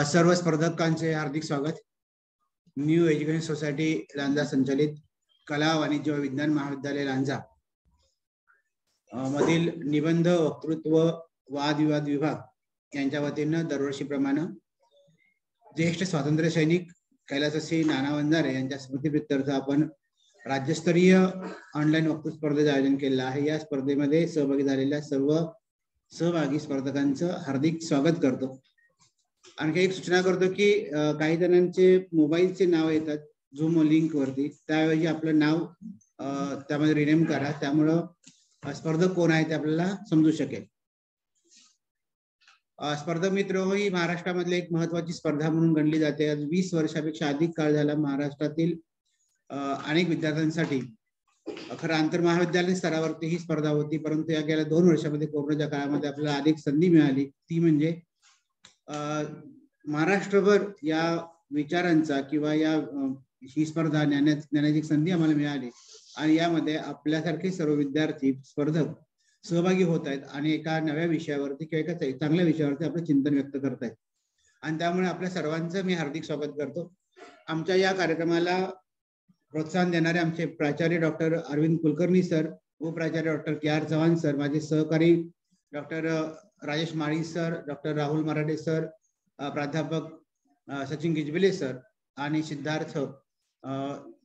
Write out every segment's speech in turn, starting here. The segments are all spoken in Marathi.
सर्व स्पर्धकांचे हार्दिक स्वागत. न्यू एज्युकेशन सोसायटी लांजा संचालित कला वाणिज्य व विज्ञान महाविद्यालय लांजा मधील निबंध, वक्तृत्व, वादविवाद विभाग यांच्या वतीनं दरवर्षीप्रमाणे ज्येष्ठ स्वातंत्र्य सैनिक कैलासश्री नाना वंजारे यांच्या स्मृतिप्रित्यर्थ आपण राज्यस्तरीय ऑनलाईन वक्तृत्व स्पर्धेचं आयोजन केलेलं आहे. या स्पर्धेमध्ये सहभागी झालेल्या सर्व सहभागी स्पर्धकांचं हार्दिक स्वागत करतो. आणखी एक सूचना करतो की काही जणांचे मोबाईलचे नाव येतात झूम लिंक वरती, त्याऐवजी आपलं नाव त्यामध्ये रिनेम करा, त्यामुळं स्पर्धक कोण आहे ते आपल्याला समजू शकेल. स्पर्धक मित्र, ही महाराष्ट्रामधली एक महत्वाची स्पर्धा म्हणून गणली जाते. 20 वर्षापेक्षा अधिक काळ झाला महाराष्ट्रातील अनेक विद्यार्थ्यांसाठी खरं आंतर महाविद्यालयीन स्तरावरती ही स्पर्धा होती, परंतु या गेल्या 2 वर्षामध्ये कोरोनाच्या काळामध्ये आपल्याला अधिक संधी मिळाली. ती म्हणजे महाराष्ट्रभर या विचारांचा किंवा या ही स्पर्धा नेण्याची संधी आम्हाला मिळाली आणि यामध्ये आपल्यासारखे सर्व विद्यार्थी स्पर्धक सहभागी होत आहेत आणि एका नव्या विषयावरती किंवा एका चांगल्या विषयावरती आपलं चिंतन व्यक्त करतायत आणि त्यामुळे आपल्या सर्वांचं मी हार्दिक स्वागत करतो. आमच्या या कार्यक्रमाला प्रोत्साहन देणारे आमचे प्राचार्य डॉक्टर अरविंद कुलकर्णी सर, उपप्राचार्य डॉक्टर के.आर. चव्हाण सर, माझे सहकारी doctor Rajesh Mali sir, doctor Rahul Marathe sir, प्राध्यापक सचिन गिजबिले सर आणि सिद्धार्थ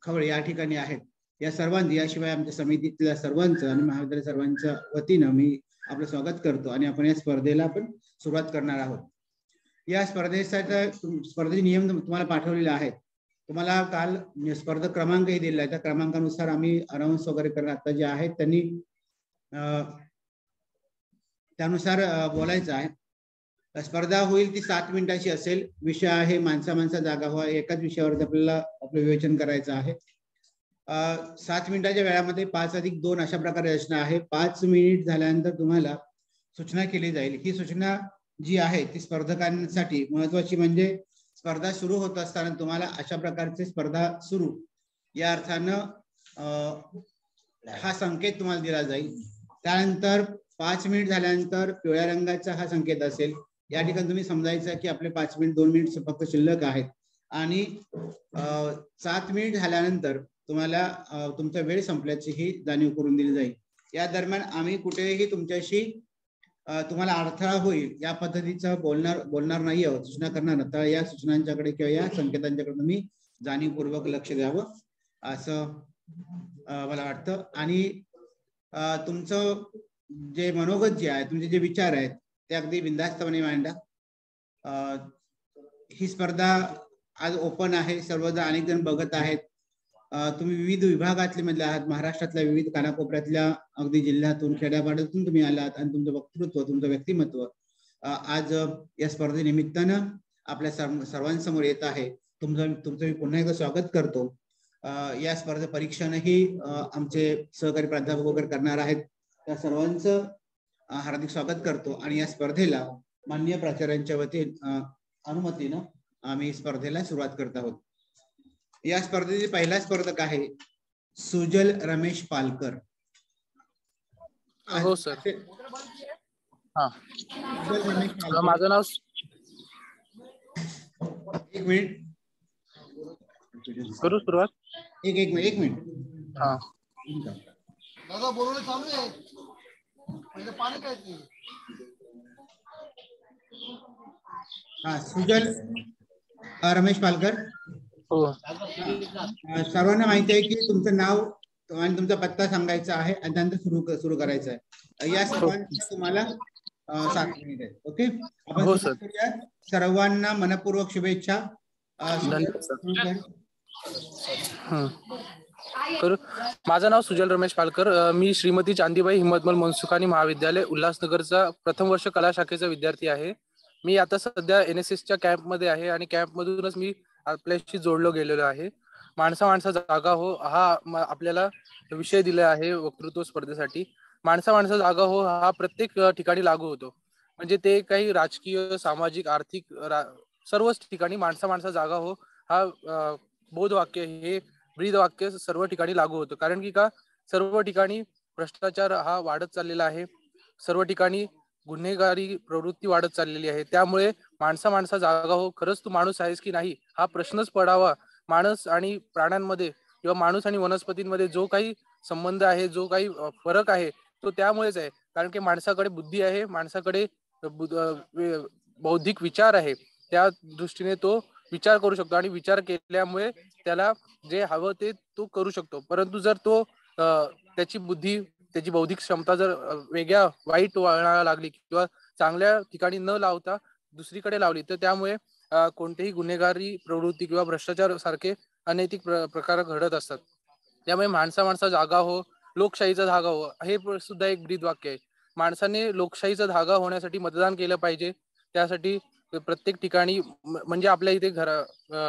खवळे या ठिकाणी आहेत. या सर्वांनी, याशिवाय आमच्या समितीतल्या सर्वांचं आणि महाविद्यालय सर्वांच्या वतीनं मी आपलं स्वागत करतो आणि आपण या स्पर्धेला आपण सुरुवात करणार आहोत. या स्पर्धेचे नियम तुम्हाला पाठवलेले आहेत. तुम्हाला काल स्पर्धक क्रमांकही दिलेला आहे, त्या क्रमांकानुसार आम्ही अनाउन्स वगैरे करणार आता जे आहेत त्यांनी त्यानुसार बोलायचं आहे. स्पर्धा होईल ती 7 मिनिटाची असेल. विषय आहे माणसा जागा व्हा. एकाच विषयावरती आपल्याला आपलं विवेचन करायचं आहे. 7 मिनिटाच्या वेळामध्ये 5+2 अशा प्रकारे रचना आहे. 5 मिनिट झाल्यानंतर तुम्हाला सूचना केली जाईल. ही सूचना जी आहे ती स्पर्धकांसाठी महत्वाची, म्हणजे स्पर्धा सुरू होत असताना तुम्हाला अशा प्रकारची स्पर्धा सुरू या अर्थानं हा संकेत तुम्हाला दिला जाईल. त्यानंतर 5 मिनिट झाल्यानंतर पिवळ्या रंगाचा हा संकेत असेल. या ठिकाणी तुम्ही समजायचं की आपले 5 मिनिट 2 मिनिट फक्त शिल्लक आहेत आणि 7 मिनिट झाल्यानंतर तुम्हाला तुमचा वेळ संपल्याची ही जाणीव करून दिली जाईल. या दरम्यान आम्ही कुठेही तुमच्याशी तुम्हाला अडथळा होईल या पद्धतीचं बोलणार नाही आहोत, सूचना करणार नाही. तर या सूचनांच्याकडे किंवा या संकेतांच्याकडे तुम्ही जाणीवपूर्वक लक्ष द्यावं असं मला वाटतं. आणि तुमचं जे मनोगत जे आहे, तुमचे जे विचार आहेत ते अगदी बिनधास्तपणे मांडा. ही स्पर्धा आज ओपन आहे, सर्वजण अनेक जण बघत आहेत. तुम्ही विविध विभागातले मधले आहात, महाराष्ट्रातल्या विविध कानाकोपऱ्यातल्या अगदी जिल्ह्यातून खेड्यापाड्यातून तुम्ही आलात आणि तुमचं वक्तृत्व, तुमचं व्यक्तिमत्व आज या स्पर्धेनिमित्तानं आपल्या सर्वांसमोर येत आहे. तुमचं मी पुन्हा एकदा स्वागत करतो. या स्पर्धे परीक्षणही आमचे सहकारी प्राध्यापक वगैरे करणार आहेत. त्या सर्वांचं हार्दिक स्वागत करतो आणि या स्पर्धेला माननीय प्राचार्यांच्या अनुमतीनं आम्ही स्पर्धेला सुरुवात करत आहोत. या स्पर्धेचे पहिला स्पर्धक आहे सुजल रमेश पालकर. हो सर. हा, माझं नाव. एक मिनिट करू सुरुवात. एक मिनिट. हा, दादा बोलणं चालू आहे. पहिले पाणी काय ते. हा, सुजल रमेश पालकर. हो. सर्वांना माहिती आहे की तुमचं नाव आणि तुमचा पत्ता सांगायचा आहे आणि त्यानंतर सुरू करायचं आहे. या सर्वांना तुम्हाला 7 मिनिट आहेत. ओके, आपण सर्वांना मनपूर्वक शुभेच्छा. माझं नाव सुजल रमेश पालकर. मी श्रीमती चांदीबाई हिम्मतमल मनसुखानी महाविद्यालय उल्हासनगरचा प्रथम वर्ष कला शाखेचा विद्यार्थी आहे. मी आता सध्या NSSच्या कॅम्पमध्ये आहे आणि कॅम्पमधूनच मी आपल्याशी जोडलो गेलेलो आहे. माणसा जागा हो हा आपल्याला विषय दिला आहे वक्तृत्व स्पर्धेसाठी. माणसा जागा हो हा प्रत्येक ठिकाणी लागू होतो. म्हणजे ते काही राजकीय, सामाजिक, आर्थिक सर्वच ठिकाणी माणसा जागा हो हा बोधवाक्य, हे ब्रीद वाक्य सर्व ठिकाणी लागू होतं. कारण की का सर्व ठिकाणी भ्रष्टाचार हा वाढत चाललेला आहे, सर्व ठिकाणी गुन्हेगारी प्रवृत्ती वाढत चाललेली आहे. त्यामुळे माणसा जागा हो, खरंच तू माणूस आहेस की नाही हा प्रश्नच पडावा. माणूस आणि प्राण्यांमध्ये किंवा माणूस आणि वनस्पतींमध्ये जो काही संबंध आहे, जो काही फरक आहे तो त्यामुळेच आहे. कारण की माणसाकडे बुद्धी आहे, माणसाकडे बौद्धिक विचार आहे. त्या दृष्टीने तो विचार करू शकतो आणि विचार केल्यामुळे त्याला जे हवं ते तो करू शकतो. परंतु जर तो त्याची बुद्धी, त्याची बौद्धिक क्षमता जर वेगळ्या वाईट वळणाला लागली किंवा चांगल्या ठिकाणी न लावता दुसरीकडे लावली, तर त्यामुळे कोणतेही गुन्हेगारी प्रवृत्ती किंवा भ्रष्टाचार सारखे अनैतिक प्रकार घडत असतात. त्यामुळे माणसा जागा हो, लोकशाहीचा धागा हो, हे सुद्धा एक ब्रीद वाक्य आहे. माणसाने लोकशाहीचा धागा होण्यासाठी मतदान केलं पाहिजे. त्यासाठी प्रत्येक ठिकाणी म्हणजे आपल्या इथे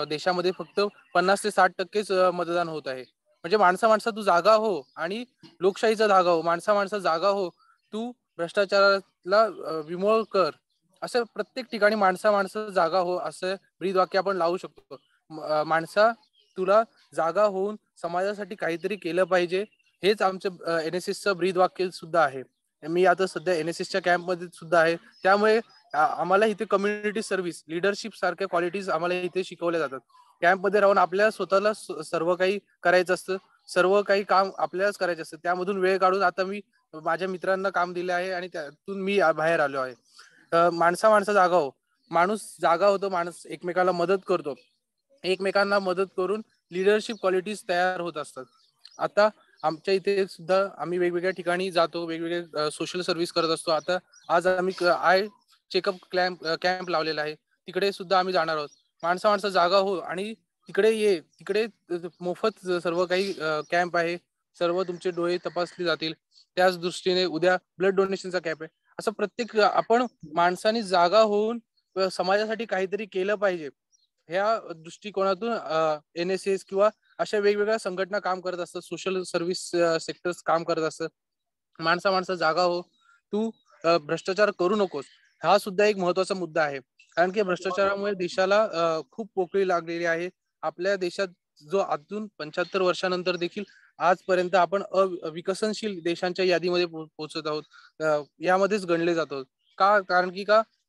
देशामध्ये फक्त 50 ते 60% मतदान होत आहे. म्हणजे माणसा तू जागा हो आणि लोकशाहीचा धागा हो, माणसा जागा हो, तू भ्रष्टाचाराला विमोळ कर. असं प्रत्येक ठिकाणी माणसा जागा हो असं ब्रीद वाक्य आपण लावू शकतो. माणसा तुला जागा होऊन समाजासाठी काहीतरी केलं पाहिजे, हेच आमचं NSSचं ब्रीद वाक्य सुद्धा आहे. मी आता सध्या NSSच्या कॅम्पमध्ये सुद्धा आहे. त्यामुळे आम्हाला इथे कम्युनिटी सर्व्हिस, लिडरशिप सारख्या क्वालिटीज आम्हाला इथे शिकवल्या जातात. कॅम्पमध्ये राहून आपल्याला स्वतःला सर्व काही करायचं असतं, सर्व काही काम आपल्यालाच करायचं असतं. त्यामधून वेळ काढून आता मी माझ्या मित्रांना काम दिले आहे आणि त्यातून मी बाहेर आलो आहे. माणसा जागा हो, माणूस जागा होतो, माणूस एकमेकाला मदत करतो, एकमेकांना मदत करून लिडरशिप क्वालिटीज तयार होत असतात. आता आमच्या इथे सुद्धा आम्ही वेगवेगळ्या ठिकाणी जातो, वेगवेगळे सोशल सर्व्हिस करत असतो. आता आज आम्ही आय चेकअप कॅम्प लावलेला आहे, तिकडे सुद्धा आम्ही जाणार आहोत. माणसा जागा हो आणि तिकडे ये, तिकडे मोफत सर्व काही कॅम्प आहे, सर्व तुमचे डोळे तपासले जातील. त्याच दृष्टीने उद्या ब्लड डोनेशनचा कॅम्प आहे. असं प्रत्येक आपण माणसाने जागा होऊन समाजासाठी काहीतरी केलं पाहिजे, ह्या दृष्टिकोनातून NSS किंवा अशा वेगवेगळ्या संघटना काम करत असतात, सोशल सर्व्हिस सेक्टर्स काम करत असतात. माणसा जागा हो, तू भ्रष्टाचार करू नकोस. हा सुद्धा एक महत्वाचा मुद्दा आहे. कारण की भ्रष्टाचारामुळे देशाला खूप पोकळी लागलेली आहे. आपल्या देशात जो अजून 75 वर्षानंतर देखील आजपर्यंत आपण अविकसनशील देशांच्या यादीमध्ये पोहोचत आहोत, यामध्येच गणले जातो. का? कारण की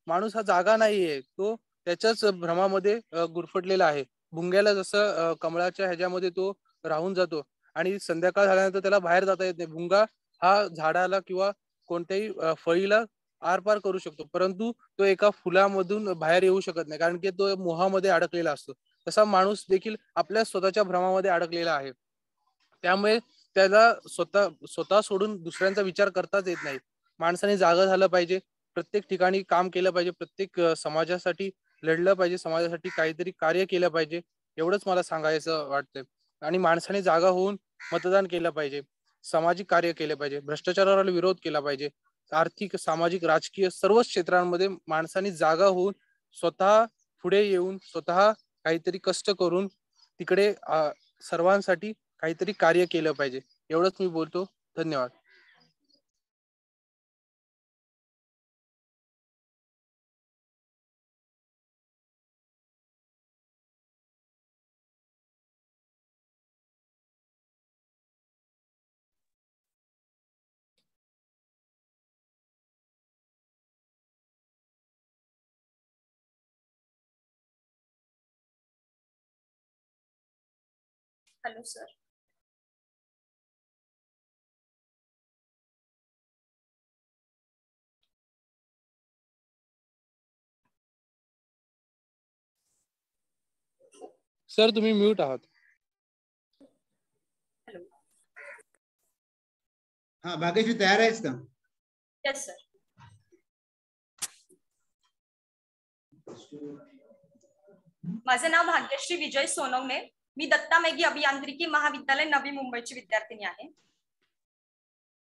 माणूस हा जागा नाहीये, तो त्याच्याच भ्रमामध्ये गुरफटलेला आहे. भुंग्याला जसं कमळाच्या ह्याच्यामध्ये तो राहून जातो आणि संध्याकाळ झाल्यानंतर त्याला बाहेर जाता येत नाही. भुंगा हा झाडाला किंवा कोणत्याही फळीला आरपार करू शकतो, परंतु तो एका फुलामधून बाहेर येऊ शकत नाही, कारण की तो मोहामध्ये अडकलेला असतो. तसा माणूस देखील आपल्या स्वतःच्या भ्रमामध्ये अडकलेला आहे. त्यामुळे त्याला स्वतः सोडून दुसऱ्यांचा विचार करताच येत नाही. माणसाने जागा झालं पाहिजे, प्रत्येक ठिकाणी काम केलं पाहिजे, प्रत्येक समाजासाठी लढलं पाहिजे, समाजासाठी काहीतरी कार्य केलं पाहिजे, एवढंच मला सांगायचं वाटतंय. आणि माणसाने जागा होऊन मतदान केलं पाहिजे, सामाजिक कार्य केले पाहिजे, भ्रष्टाचाराला विरोध केला पाहिजे. आर्थिक, सामाजिक, राजकीय सर्वच क्षेत्रांमध्ये माणसाने जागा होऊन स्वतः पुढे येऊन स्वतः काहीतरी कष्ट करून तिकडे सर्वांसाठी काहीतरी कार्य केलं पाहिजे. एवढंच मी बोलतो. धन्यवाद. Hello sir. सर तुम्ही म्यूट आहात. हॅलो. हा भाग्यश्री, तयार आहेस का? Yes sir. माझे नाव भाग्यश्री विजय सोनवणे. मी दत्ता मेघी अभियांत्रिकी महाविद्यालय नवी मुंबईची विद्यार्थिनी आहे.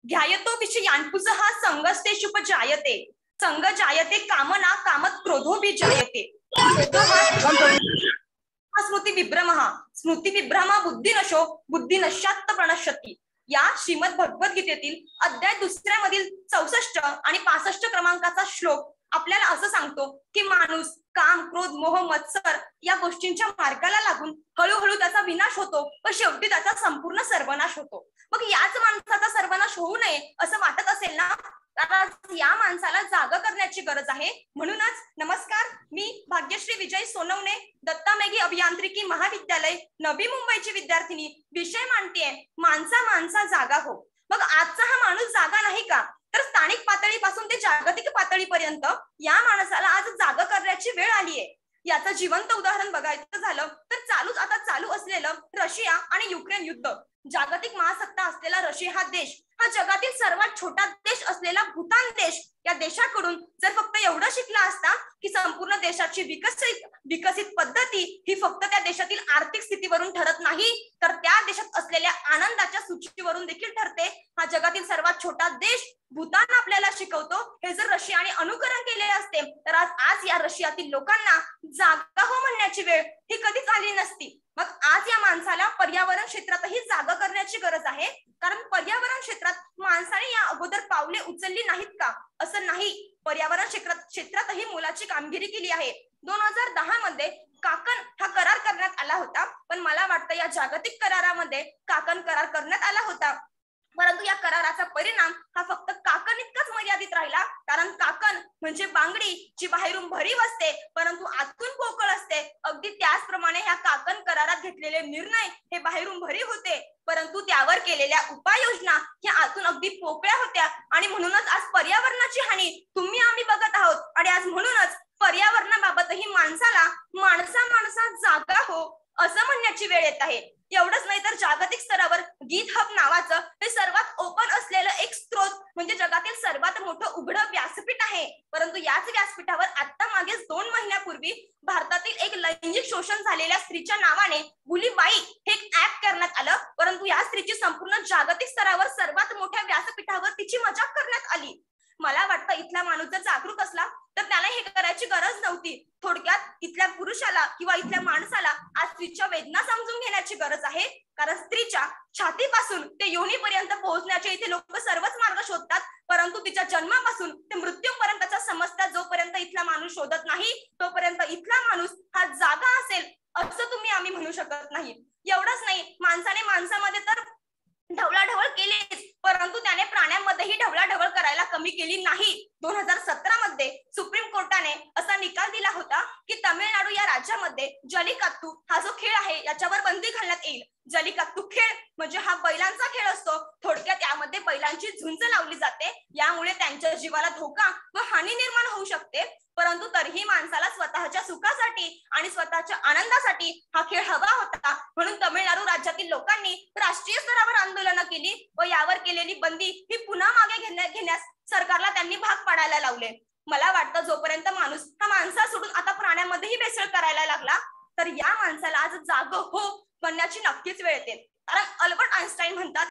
ध्यायतो विषयांकुश हा संगस्तेषुपजायते, संग जायते कामना, कामत क्रोधोऽपि जायते, स्मृती विभ्रम, स्मृती विभ्रम बुद्धिनशो, बुद्धिनश्यात् प्रणश्यति. या श्रीमद भगवद्गीतेतील अध्याय 2 मधील 64 आणि 65 क्रमांकाचा श्लोक आपल्याला असं सांगतो की माणूस काम, क्रोध, मोह, मत्सर या गोष्टींच्या मार्गाला लागून हळूहळू त्याचा विनाश होतो व शेवटी त्याचा संपूर्ण सर्वनाश होतो. मग याच माणसाचा सर्वनाश होऊ नये असं वाटत असेल ना, तर या माणसाला जागा करण्याची गरज आहे. म्हणूनच नमस्कार, मी भाग्यश्री विजय सोनवणे, दत्ता मेघे अभियांत्रिकी महाविद्यालय, नवी मुंबईची विद्यार्थिनी. विषय मांडतीये माणसा माणसा जागा हो. मग आजचा हा माणूस जागा नाही का, तर स्थानिक पातळीपासून ते जागतिक पातळीपर्यंत या माणसाला आज जागा करण्याची वेळ आली आहे. याचं जिवंत उदाहरण बघायचं झालं तर आता चालू असलेलं रशिया आणि युक्रेन युद्ध. जागतिक महासत्ता असलेला रशिया हा देश, हा जगातील सर्वात छोटा देश असलेला भूतान देश, या देशाकडून जर फक्त एवढं शिकला असता की संपूर्ण देशाची विकसित पद्धती ही फक्त त्या देशातील आर्थिक स्थितीवरून ठरत नाही, तर त्या देशात असलेल्या आनंदाच्या सूचीवरून देखील ठरते. हा जगातील सर्वात छोटा देश भूतान आपल्याला शिकवतो. हे जर रशियाने अनुकरण केले असते तर आज या रशियातील लोकांना जागा हो म्हणण्याची वेळ ही कधीच आली नसती. मग आज या माणसाला पर्यावरण क्षेत्रातही जागा करण्याची गरज आहे, कारण पर्यावरण क्षेत्रात माणसाने या अगोदर पावले उचलली नाहीत का? असं नाही, पर्यावरण क्षेत्रातही मोलाची कामगिरी केली आहे. 2010 मध्ये काकन हा करार करण्यात आला होता, पण मला वाटतं या जागतिक करारामध्ये काकन करार करण्यात आला होता, परंतु या कराराचा परिणाम हा फक्त काकन इतकाच मर्यादित राहिला. कारण काकन म्हणजे बांगडी जी बाहेरून भरीव असते परंतु आतून पोकळ असते. अगदी त्याचप्रमाणे ह्या काकन करारात घेतलेले निर्णय हे बाहेरून भरीव होते, परंतु त्यावर केलेल्या उपाययोजना ह्या आतून अगदी पोकळ्या होत्या. आणि म्हणूनच आज पर्यावरणाची हानी तुम्ही आम्ही बघत आहोत. आणि आज म्हणूनच पर्यावरणाबाबतही माणसाला माणसा माणसा जागा हो असं म्हणण्याची वेळ येत आहे. एवढंच नाही तर जागतिक स्तरावर GitHub नावाचं हे सर्वात ओपन असलेलं एक स्त्रोत म्हणजे जगातील सर्वात मोठं उघडं व्यासपीठ आहे. परंतु याच व्यासपीठावर आता मागेच 2 महिन्यापूर्वी भारतातील एक लैंगिक शोषण झालेल्या स्त्रीच्या नावाने गुलीबाई हे एक ऍप करण्यात आलं, परंतु या स्त्रीची संपूर्ण जागतिक स्तरावर सर्वात मोठ्या व्यासपीठावर तिची मजाक करण्यात आली. मला वाटतं इथला माणूस जर जागरूक असला तर त्याला हे करायची गरज नव्हती. थोडक्यात इथल्या पुरुषाला किंवा इथल्या माणसाला आज स्त्रीच्या वेदना समजून घेण्याची गरज आहे, कारण स्त्रीच्या छातीपासून ते योनीपर्यंत पोहोचण्याचे इथे लोक सर्वच मार्ग शोधतात, परंतु तिच्या जन्मापासून ते मृत्यूपर्यंतच्या समस्या जोपर्यंत इथला माणूस शोधत नाही तोपर्यंत इथला माणूस हा जागा असेल असं तुम्ही आम्ही म्हणू शकत नाही. एवढंच नाही, माणसाने माणसामध्ये तर ढवळाढवळ केलीच, परंतु त्याने प्राण्यांमध्येही ढवळाढवळ करायला कमी केली नाही. 2017 मध्ये सुप्रीम कोर्टाने असा निकाल दिला होता की तामिळनाडू या राज्यामध्ये जल्लीकट्टू हा जो खेळ आहे याच्यावर बंदी घालण्यात येईल. जल्लीकट्टू खेळ म्हणजे हा बैलांचा खेळ असतो. थोडक्यात यामध्ये बैलांची झुंज लावली जाते, यामुळे त्यांच्या जीवाला धोका व हानी निर्माण होऊ शकते. परंतु तरीही माणसाला स्वतःच्या सुखासाठी आणि स्वतःच्या आनंदासाठी हा खेळ हवा होता, म्हणून तामिळनाडू राज्यातील लोकांनी राष्ट्रीय स्तरावर आंदोलनं केली व यावर केलेली बंदी ही पुन्हा मागे घेण्यास सरकारला त्यांनी भाग पाडायला लावले. मला वाटतं जोपर्यंत माणूस हा माणसा सोडून आता प्राण्यांमध्येही भेसळ करायला लागला तर या माणसाला आज जाग हो बनण्याची नक्कीच वेळ येते. कारण अल्बर्ट आइन्स्टाईन म्हणतात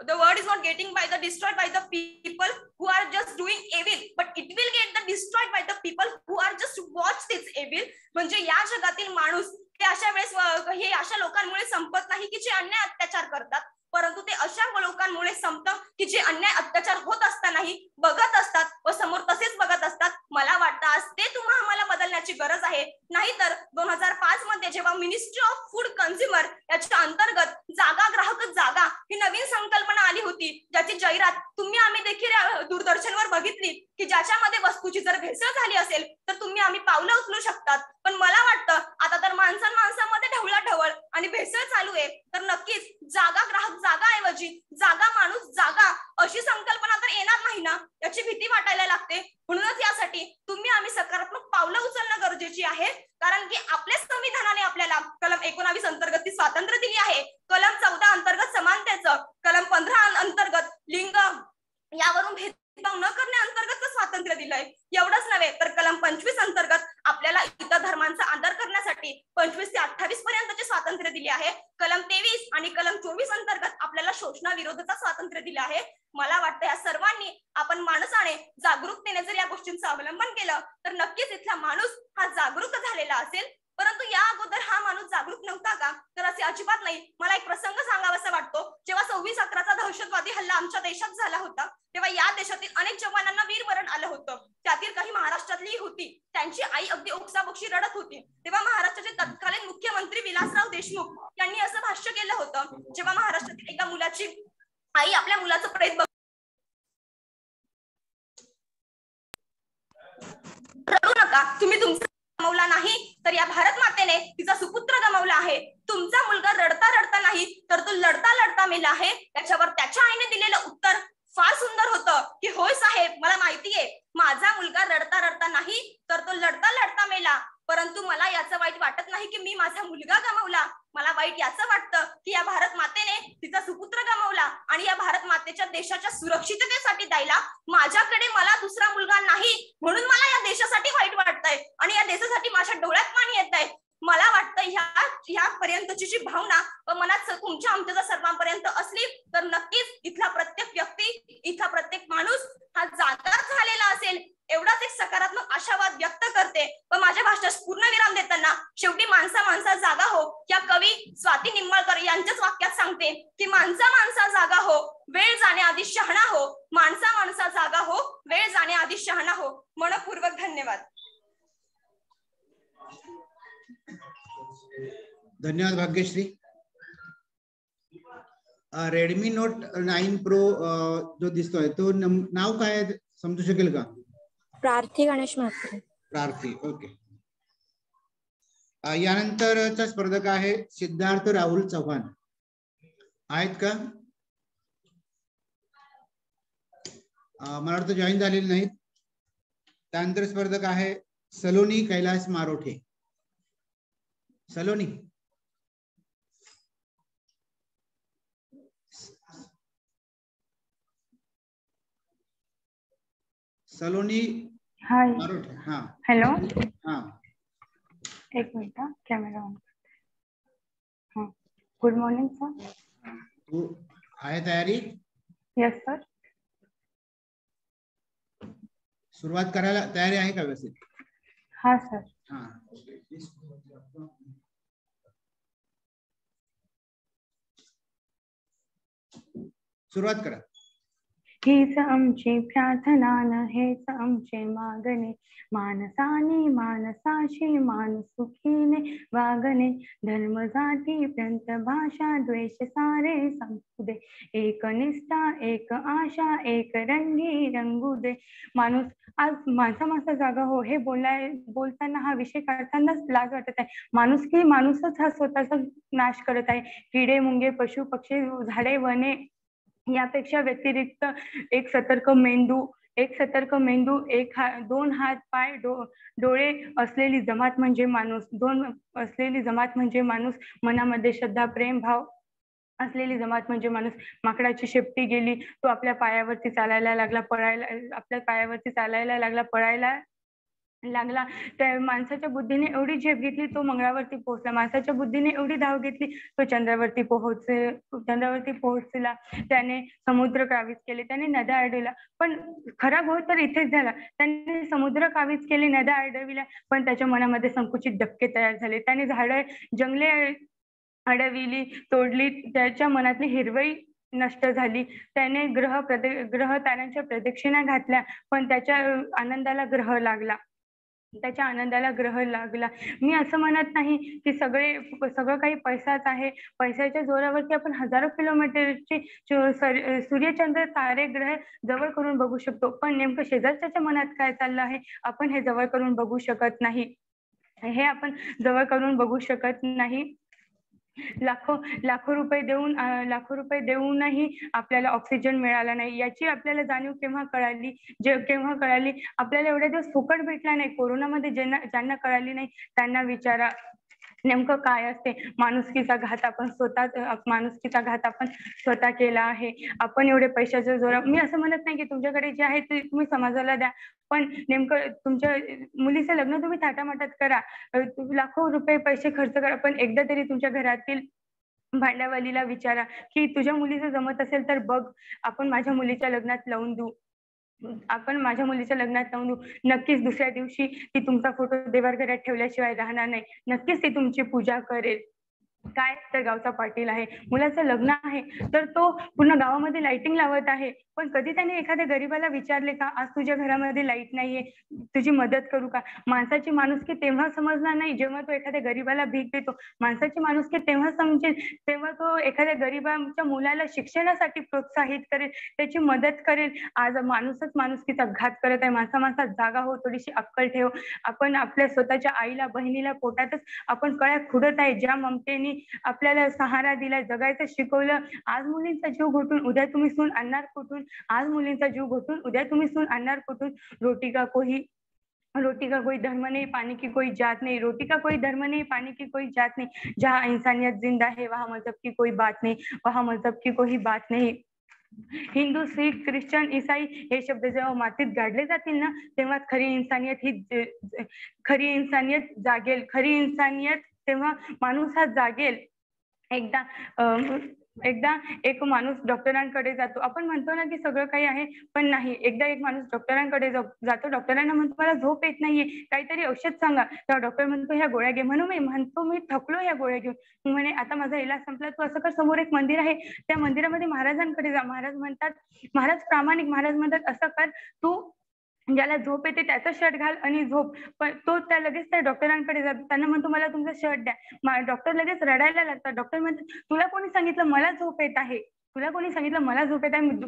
the world is not getting destroyed by the people who are just doing evil, but it will get destroyed by the people who are just watch this evil. म्हणजे या जगातील माणूस हे अशा वेळेस हे अशा लोकांमुळे संपत नाही की जे अन्याय अत्याचार करतात, परंतु ते अशा लोकांमुळे संपतं की जे अन्याय अत्याचार होत असतानाही बघत असतात व समोर तसेच बघत असतात. मला वाटतं आज ते आम्हाला बदलण्याची गरज आहे. नाहीतर 2005 मध्ये जेव्हा मिनिस्ट्री ऑफ फूड कन्झ्युमर याच्या अंतर्गत जागा ग्राहक जागा ही नवीन संकल्पना आली होती, ज्याची जाहिरात तुम्ही आम्ही देखील दूरदर्शनवर बघितली की ज्याच्यामध्ये वस्तूची जर भेसळ झाली असेल तर तुम्ही आम्ही पावलं उचलू शकतात. पण मला वाटतं आता तर माणसांमध्ये ढवळाढवळ आणि भेसळ चालू आहे, तर नक्कीच जागा ग्राहक जागा ऐवजी जागा माणूस जागा अशी संकल्पना तर येणार नाही ना, याची भीती वाटायला लागते. म्हणूनच यासाठी तुम्ही आम्ही सकारात्मक पावलं उचलणं गरजेची आहे, कारण की आपल्या संविधानाने आपल्याला कलम 19 अंतर्गत ती स्वातंत्र्य दिली आहे. कलम 14 अंतर्गत समानतेचं, कलम 15 अंतर्गत लिंग यावरून भेदभाव न करण्या अंतर्गत स्वातंत्र्य दिलंय. एवढंच नव्हे तर कलम 25 अंतर्गत आपल्याला इतर धर्मांचा आदर करण्यासाठी 25 ते 28 पर्यंतचे स्वातंत्र्य दिले आहे. कलम 23 आणि कलम 24 अंतर्गत आपल्याला शोषणाविरोधाचा स्वातंत्र्य दिले आहे. मला वाटतं या सर्वांनी आपण माणसाने जागरूकतेने जर या गोष्टींचं अवलंबन केलं तर नक्कीच इथला माणूस हा जागरूक झालेला असेल. परंतु या अगोदर हा माणूस जागरूक नव्हता का, तर असे अजिबात नाही. मला एक प्रसंग सांगावासा वाटतो. जेव्हा दहशतवादी हल्ला आमच्या देशात झाला होता तेव्हा या देशातील अनेक जवानांना वीरमरण आलं होतं. त्यातील काही महाराष्ट्रातली होती. त्यांची आई अगदी ओक्साबोक्शी रडत होती. तेव्हा महाराष्ट्राचे तत्कालीन मुख्यमंत्री विलासराव देशमुख यांनी असं भाष्य केलं होतं, जेव्हा महाराष्ट्रातील एका मुलाची आई आपल्या मुलाचं प्रेत रडू नका, तुम्ही तुमचा गमावला नाही तर या भारत मातेने तिचा सुपुत्र गमावला आहे. तुमचा मुलगा रडता रडता नाही तर तो लढता लढता मेला आहे. त्याच्यावर त्याच्या आईने दिलेलं उत्तर फार सुंदर होतं की होय साहेब, मला माहितीये माझा मुलगा रडता रडता नाही तर तो लढता लढता मेला, परंतु मला याचं वाईट वाटत नाही की मी माझा मुलगा गमावला. मला वाईट याचं वाटतं की या भारत मातेने तिचा सुपुत्र गमावला आणि या भारत मातेच्या देशाच्या सुरक्षिततेसाठी द्यायला माझ्याकडे मला दुसरा मुलगा नाही, म्हणून मला या देशासाठी वाईट वाटतंय आणि या देशासाठी माझ्या डोळ्यात पाणी येत आहे. मला वाटतं ह्या पर्यंतची जी भावना व मनात तुमच्या आमच्या जर सर्वांपर्यंत असली तर नक्कीच इथला प्रत्येक व्यक्ती, इथला प्रत्येक माणूस हा जागा झालेला असेल, एवढाच एक सकारात्मक आशावाद व्यक्त करते. व माझ्या भाषणास पूर्णविराम देताना शेवटी माणसा माणसा जागा हो या कवी स्वाती निंबाळकर यांच्याच वाक्यात सांगते की माणसा माणसा जागा हो, वेळ जाण्याआधी शहाणा हो. माणसा माणसा जागा हो, वेळ जाण्याआधी शहाणा हो. मनपूर्वक धन्यवाद. धन्यवाद भाग्यश्री. रेडमी नोट 9 प्रो जो दिसतोय तो नाव काय आहे समजू शकेल का? प्रार्थी गणेश म्हात्रे. प्रार्थी, ओके. यानंतरचा स्पर्धक आहे सिद्धार्थ राहुल चव्हाण. आहेत का? मला वाटतं जॉईन झालेले नाहीत. त्यानंतर स्पर्धक आहे सलोनी कैलास मारोठे. सलोनी, सलोनी मारोठे. हा, हॅलो. हा, एक मिनिट, कॅमेरा ऑन. हा, गुड मॉर्निंग सर. तू आहे तयारी? Yes sir. सुरुवात करायला तयारी आहे का व्यवस्थित? हा सर. हा, सुरुवात करा. हीच आमची प्रार्थना न हेच आमचे मागणे, मानसाने मानसाशी मानसुखीने वागणे, धर्म जाती पंथ भाषा द्वेष सारे संपू दे, एक निष्ठा एक आशा एक रंगी रंगू दे. माणूस आज माणसा जागा हो हे बोलताना हा विषय काढतानाच लाज वाटत आहे. माणूस माणूसच हा स्वतःचा नाश करत आहे. किडे मुंगे पशु पक्षी झाडे वने यापेक्षा व्यतिरिक्त एक सतर्क मेंदू, दोन हात पाय डोळे असलेली जमात म्हणजे माणूस, मनामध्ये श्रद्धा प्रेम भाव असलेली जमात म्हणजे माणूस. माकडाची शेपटी गेली, तो आपल्या पायावरती चालायला लागला, पळायला लागला. त्या माणसाच्या बुद्धीने एवढी झेप घेतली तो मंगळावरती पोहोचला. माणसाच्या बुद्धीने एवढी धाव घेतली तो चंद्रावरती पोहोचला. त्याने समुद्र कावीज केले, त्याने नद्या अडविल्या, पण खरा घोळ तर इथेच झाला. त्याने समुद्र कावीज केले, नद्या अडविल्या, पण त्याच्या मनामध्ये संकुचित धक्के तयार झाले. त्याने झाडे जंगले अडविली, तोडली, त्याच्या मनातली हिरवई नष्ट झाली. त्याने ग्रह ताऱ्यांच्या प्रदक्षिणा घातल्या, पण त्याच्या आनंदाला ग्रह लागला. मी असं म्हणत नाही की सगळं काही पैसाच आहे. पैशाच्या जोरावरती आपण हजारो किलोमीटरची सूर्यचंद्र तारे ग्रह जवळ करून बघू शकतो, पण नेमकं शेजारच्या मनात काय चाललं आहे आपण हे जवळ करून बघू शकत नाही. लाखो रुपये देऊनही आपल्याला ऑक्सिजन मिळाला नाही. याची आपल्याला जाणीव केव्हा कळाली आपल्याला एवढ्या दिवस फुकट भेटला नाही. कोरोनामध्ये ज्यांना कळाली नाही त्यांना विचारा नेमकं काय असते. माणुसकीचा घात आपण स्वतः केला आहे. आपण एवढे पैशाच्या जोरा, मी असं म्हणत नाही की तुमच्याकडे जे आहे ते तुम्ही समाजाला द्या, पण नेमकं तुमच्या मुलीचं लग्न तुम्ही थाटामाटात करा, लाखो रुपये पैसे खर्च करा, पण एकदा तरी तुमच्या घरातील भांड्यावालीला विचारा की तुझ्या मुलीचं जमत असेल तर बघ, आपण माझ्या मुलीच्या लग्नात लावून देऊ. नक्कीच दुसऱ्या दिवशी ती तुमचा फोटो देवाघरात ठेवल्याशिवाय राहणार नाही. नक्कीच ती तुमची पूजा करेल. काय तर गावचा पाटील आहे, मुलाचं लग्न आहे तर तो पूर्ण गावामध्ये लाइटिंग लावत आहे, पण कधी त्याने एखाद्या गरीबाला विचारले का आज तुझ्या घरामध्ये लाईट नाहीये, तुझी मदत करू का? माणसाची माणुसकी तेव्हा समजणार नाही जेव्हा तो एखाद्या गरीबाला भीक देतो. माणसाची माणुसकी तेव्हा समजेल तेव्हा तो एखाद्या गरीबाच्या मुलाला शिक्षणासाठी प्रोत्साहित करेल, त्याची मदत करेल. आज माणूसच माणुसकीचा घात करत आहे. माणसात जागा हो, थोडीशी अक्कल ठेव. आपण आपल्या स्वतःच्या आईला बहिणीला पोटातच आपण कळ्या खुडत आहे. ज्या ममतेने आपल्याला सहारा दिला, जगायचं शिकवलं, आज मुलींचा जीव घोटून उद्या तुम्ही सून आणणार कुठून? आज मुलींचा जीव घोटून उद्या तुम्ही सून आणणार कुठून? रोटी का कोई धर्म नहीं, पानी की कोई जात नहीं। रोटी का कोई धर्म नहीं, पानी की कोई जात नहीं। जहाँ इंसानियत जिंदा है वहाँ मजहब की कोई बात नहीं, वहाँ मजहब की कोई बात नहीं। हिंदू, सिख, ख्रिश्चन, ईसाई हे शब्द जेव्हा मातीत गाडले जातील ना, तेव्हा खरी इंसानियत जागेल. खरी इंसानियत तेव्हा माणूस हा जागेल. एकदा एक माणूस डॉक्टरांकडे जातो. आपण म्हणतो ना की सगळं काही आहे, पण नाही. एकदा एक माणूस डॉक्टरांकडे जातो. डॉक्टरांना म्हणतो मला झोप येत नाहीये, काहीतरी औषध सांगा. तेव्हा डॉक्टर म्हणतो ह्या गोळ्या घे. म्हणतो मी थकलो या गोळ्या घेऊन. म्हणे आता माझा इलाज संपला, तू असं कर, समोर एक मंदिर आहे, त्या मंदिरामध्ये महाराजांकडे जा. महाराज म्हणतात असं कर, तू ज्याला झोप येते त्याचा शर्ट घाल आणि झोप. पण तो लगेच त्या डॉक्टरांकडे जातो. त्यांना म्हणतो मला तुमचा शर्ट द्या. डॉक्टर लगेच रडायला लागतात. डॉक्टर म्हणतात तुला कोणी सांगितलं मला झोप येत आहे?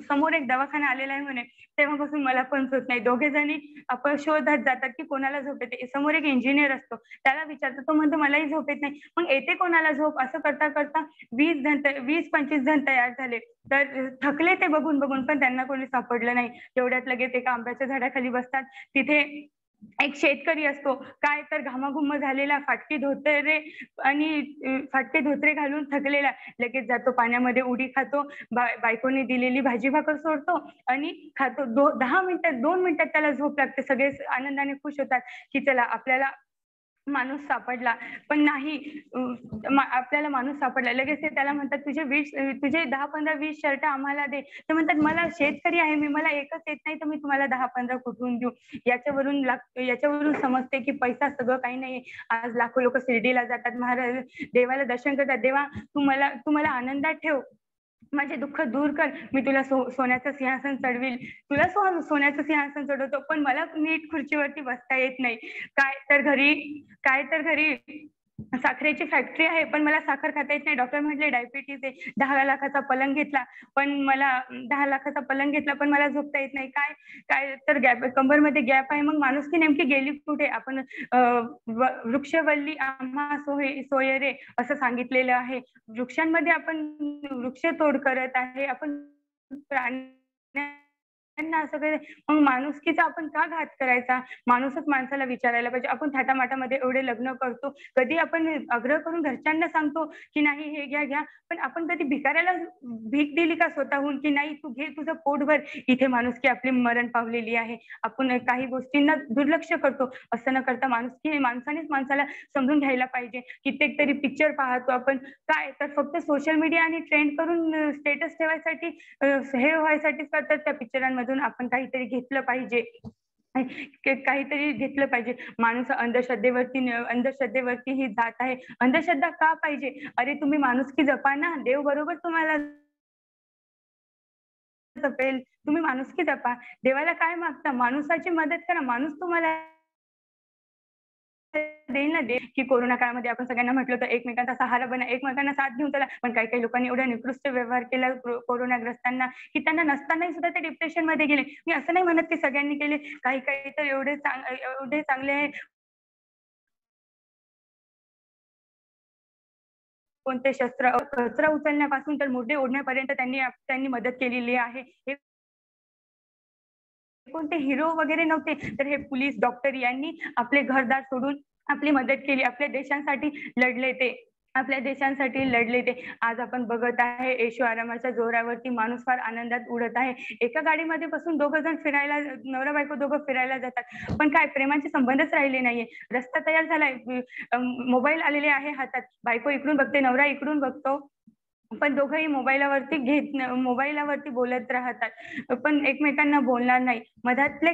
समोर एक दवाखाना आलेला आहे म्हणे, तेव्हापासून मला पण झोप नाही. दोघे जणी आपण शोधत जातात की कोणाला झोप येते. समोर एक इंजिनियर असतो, त्याला विचारतो, तो म्हणतो मलाही झोप येत नाही. मग येते कोणाला झोप? असं करता करता 20-25 जण तयार झाले. तर थकले ते बघून पण त्यांना कोणी सापडलं नाही. तेवढ्यात लगेच एका आंब्याच्या झाडाखाली बसतात. तिथे एक शेतकरी असतो, काय तर घामाघुम्म झालेला, फाटकी धोतरे घालून थकलेला, लगेच जातो पाण्यामध्ये उडी खातो. बायकोने दिलेली भाजी भाकर सोडतो आणि खातो. 2 मिनिटात त्याला झोप लागते. सगळे आनंदाने खुश होतात की चला आपल्याला माणूस सापडला. पण नाही, आपल्याला माणूस सापडला. लगेच ते त्याला म्हणतात तुझे 10-15-20 शर्ट आम्हाला दे. ते म्हणतात मला शेतकरी आहे मी, मला एकच येत नाही तर मी तुम्हाला 10-15 कुठून देऊ? याच्यावरून समजते की पैसा सगळं काही नाही. आज लाखो लोक शिर्डीला जातात, महाराज देवाला दर्शन करतात. देवा तू मला आनंदात ठेव, माझे दुःख दूर कर, मी तुला सोन्याचं सिंहासन चढवील. तुला सोन्याचं सिंहासन चढवतो, पण मला नीट खुर्चीवरती बसता येत नाही. काय तर घरी साखरेची फॅक्टरी आहे, पण मला साखर खाता येत नाही. डॉक्टर म्हटले डायबिटीज आहे. 10 लाखाचा पलंग घेतला पण मला झोपता येत नाही. काय तर गॅप, कंबरमध्ये गॅप आहे. मग माणुसकी नेमकी गेली कुठे? आपण वृक्षवल्ली आम्हा सोय रे असं सांगितलेलं आहे. वृक्षांमध्ये आपण वृक्षतोड करत आहे. आपण असं मग माणुसकीचा आपण का घात करायचा? माणूसच माणसाला विचारायला पाहिजे. आपण थाटामाटामध्ये एवढे लग्न करतो, कधी आपण आग्रह करून घरच्यांना सांगतो की नाही हे घ्या, पण आपण कधी भिकाऱ्याला भीक दिली का स्वतःहून की नाही तू घे, तुझं पोट भर? इथे माणुसकी आपली मरण पावलेली आहे. आपण काही गोष्टींना दुर्लक्ष करतो. असं न करता माणसानेच माणसाला समजून घ्यायला पाहिजे. कित्येक तरी पिक्चर पाहतो आपण, काय तर फक्त सोशल मीडिया आणि ट्रेंड करून स्टेटस ठेवायसाठी, हे व्हायसाठीच करतात. त्या पिक्चरांमधून आपण काहीतरी घेतलं पाहिजे. माणूस अंधश्रद्धेवरती ही जात आहे. अंधश्रद्धा का पाहिजे? अरे तुम्ही माणुसकी जपा ना, देव बरोबर तुम्हाला जपेल. तुम्ही माणुसकी जपा. देवाला काय मागता? माणुसाची मदत करा, माणूस तुम्हाला देईल ना. की कोरोना काळामध्ये आपण सगळ्यांना म्हटलं होतं एकमेकांचा सहारा बना, एकमेकांना साथ घेऊन चला, पण काही लोकांनी एवढा निकृष्ट व्यवहार केला कोरोनाग्रस्तांना की त्यांना नसतानाही सुद्धा ते डिप्रेशन मध्ये गेले. मी असं नाही म्हणत की सगळ्यांनी केले, काही तर एवढे चांगले आहे. कोणते कचरा उचलण्यापासून तर मुर्दे ओढण्यापर्यंत त्यांनी मदत केलेली आहे. हे कोणते हिरो वगैरे नव्हते, तर हे पोलीस, डॉक्टर यांनी आपले घरदार सोडून आपली मदत केली. आपल्या देशांसाठी लढले ते. आज आपण बघत आहे ऐशो आरामाच्या जोरावरती माणूस फार आनंदात उडत आहे. एका गाडीमध्ये बसून 2 जण फिरायला, नवरा बायको दोघं फिरायला जातात, पण काय प्रेमाचे संबंधच राहिले नाहीये. रस्ता तयार झालाय, मोबाईल आलेले आहे हातात, बायको इकडून बघते, नवरा इकडून बघतो, पण दोघंही मोबाईलवरती बोलत राहतात, पण एकमेकांना बोलणार नाही. मधातल्या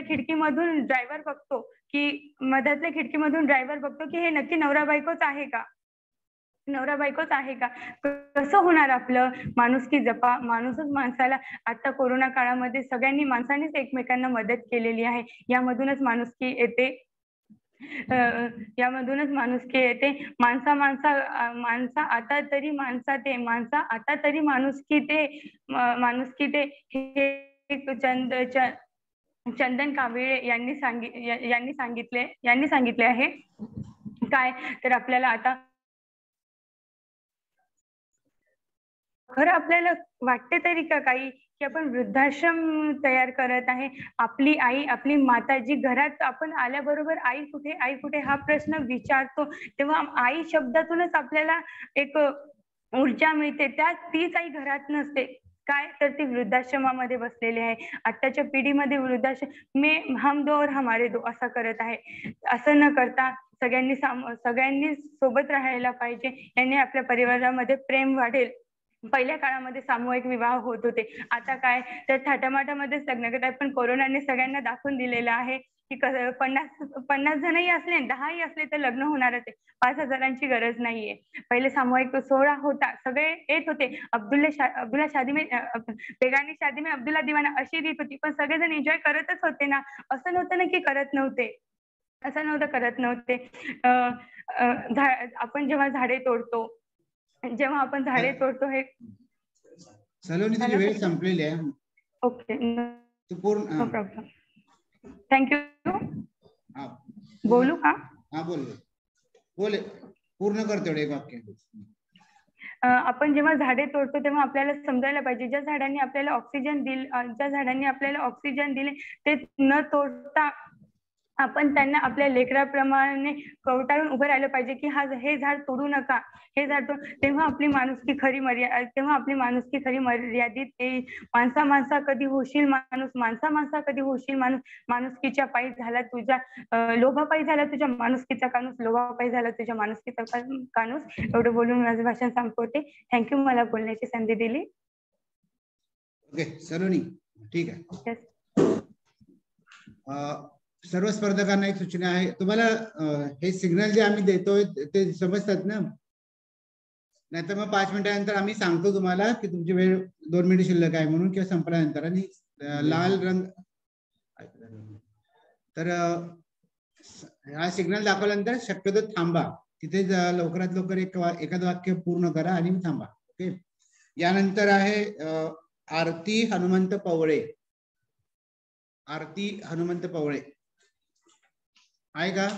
खिडकीमधून ड्रायव्हर बघतो की हे नक्की नवरा बायकोच आहे का? नवरा बायकोच आहे का? कसं होणार आपलं? माणुसकी जपा. माणूसच माणसाला आता कोरोना काळामध्ये सगळ्यांनी माणसानेच एकमेकांना मदत केलेली आहे. यामधूनच माणुसकी येते. यामधूनच माणुसकी येते. माणसा आता तरी माणुसकी ते हे चंदन कांबळे यांनी सांगितले आहे. काय तर आपल्याला आता खरं आपल्याला वाटते तरी का काही की आपण वृद्धाश्रम तयार करत आहे. आपली आई, आपली माताजी घरात आपण आल्याबरोबर आई कुठे हा प्रश्न विचारतो, तेव्हा आई शब्दातूनच आपल्याला एक ऊर्जा मिळते. तीच आई घरात नसते. काय तर ती वृद्धाश्रमामध्ये बसलेली आहे. आताच्या पिढीमध्ये वृद्धाश्रम हम दो और हमारे दो असं करत आहे. असं न करता सगळ्यांनी सोबत राहायला पाहिजे. यांनी आपल्या परिवारामध्ये प्रेम वाढेल. पहिल्या काळामध्ये सामूहिक विवाह होत होते. आता काय तर थाटामाटामध्येच लग्न करतात. पण कोरोनाने सगळ्यांना दाखवून दिलेलं आहे की 50 जणही असले, 10ही असले तर लग्न होणारच आहे. 5,000ची गरज नाहीये. पहिले सामूहिक सोहळा होता, सगळे येत होते. अब्दुल्ला शादी में बेगानी शादी में अब्दुल्ला दिवाना अशी रीत होती. पण सगळेजण एन्जॉय करतच होते ना. असं नव्हतं ना की करत नव्हते. आपण जेव्हा झाडे तोडतो हे सलोनी तुझी वेळ संपलेली आहे. ओके, तू पूर्ण नो प्रॉब्लेम. थँक्यू. बोलू का? हा बोल पूर्ण कर तेवढे एक वाक्य. आपण जेव्हा झाडे तोडतो तेव्हा आपल्याला समजायला पाहिजे ज्या झाडांनी आपल्याला ऑक्सिजन दिले ते न तोडता आपण त्यांना आपल्या लेकराप्रमाणे कवटाळून उभं राहिलं पाहिजे की हे झाड तोडू नका, हे झाड तेव्हा आपली माणुसकी खरी मर्यादित येईल. माणसा कधी होशील माणूस, माणुसकीच्या पायी झाला तुझ्या लोभापायी झाला तुझ्या माणुसकीचा कानूस. एवढं बोलून माझं भाषण संपवते. थँक्यू मला बोलण्याची संधी दिली. ओके सलोनी, ठीक आहे. सर्व स्पर्धकांना एक सूचना आहे. तुम्हाला हे सिग्नल जे आम्ही देतोय ते समजतात ना? नाहीतर मग 5 मिनिटानंतर आम्ही सांगतो तुम्हाला की तुमची वेळ 2 मिनिट शिल्लक आहे म्हणून, किंवा संपल्यानंतर. आणि लाल रंग तर हा सिग्नल दाखवल्यानंतर शक्यतो थांबा. तिथे लवकरात लवकर एखादं वाक्य पूर्ण करा आणि थांबा. ओके. यानंतर आहे आरती हनुमंत पवळे. आहे का?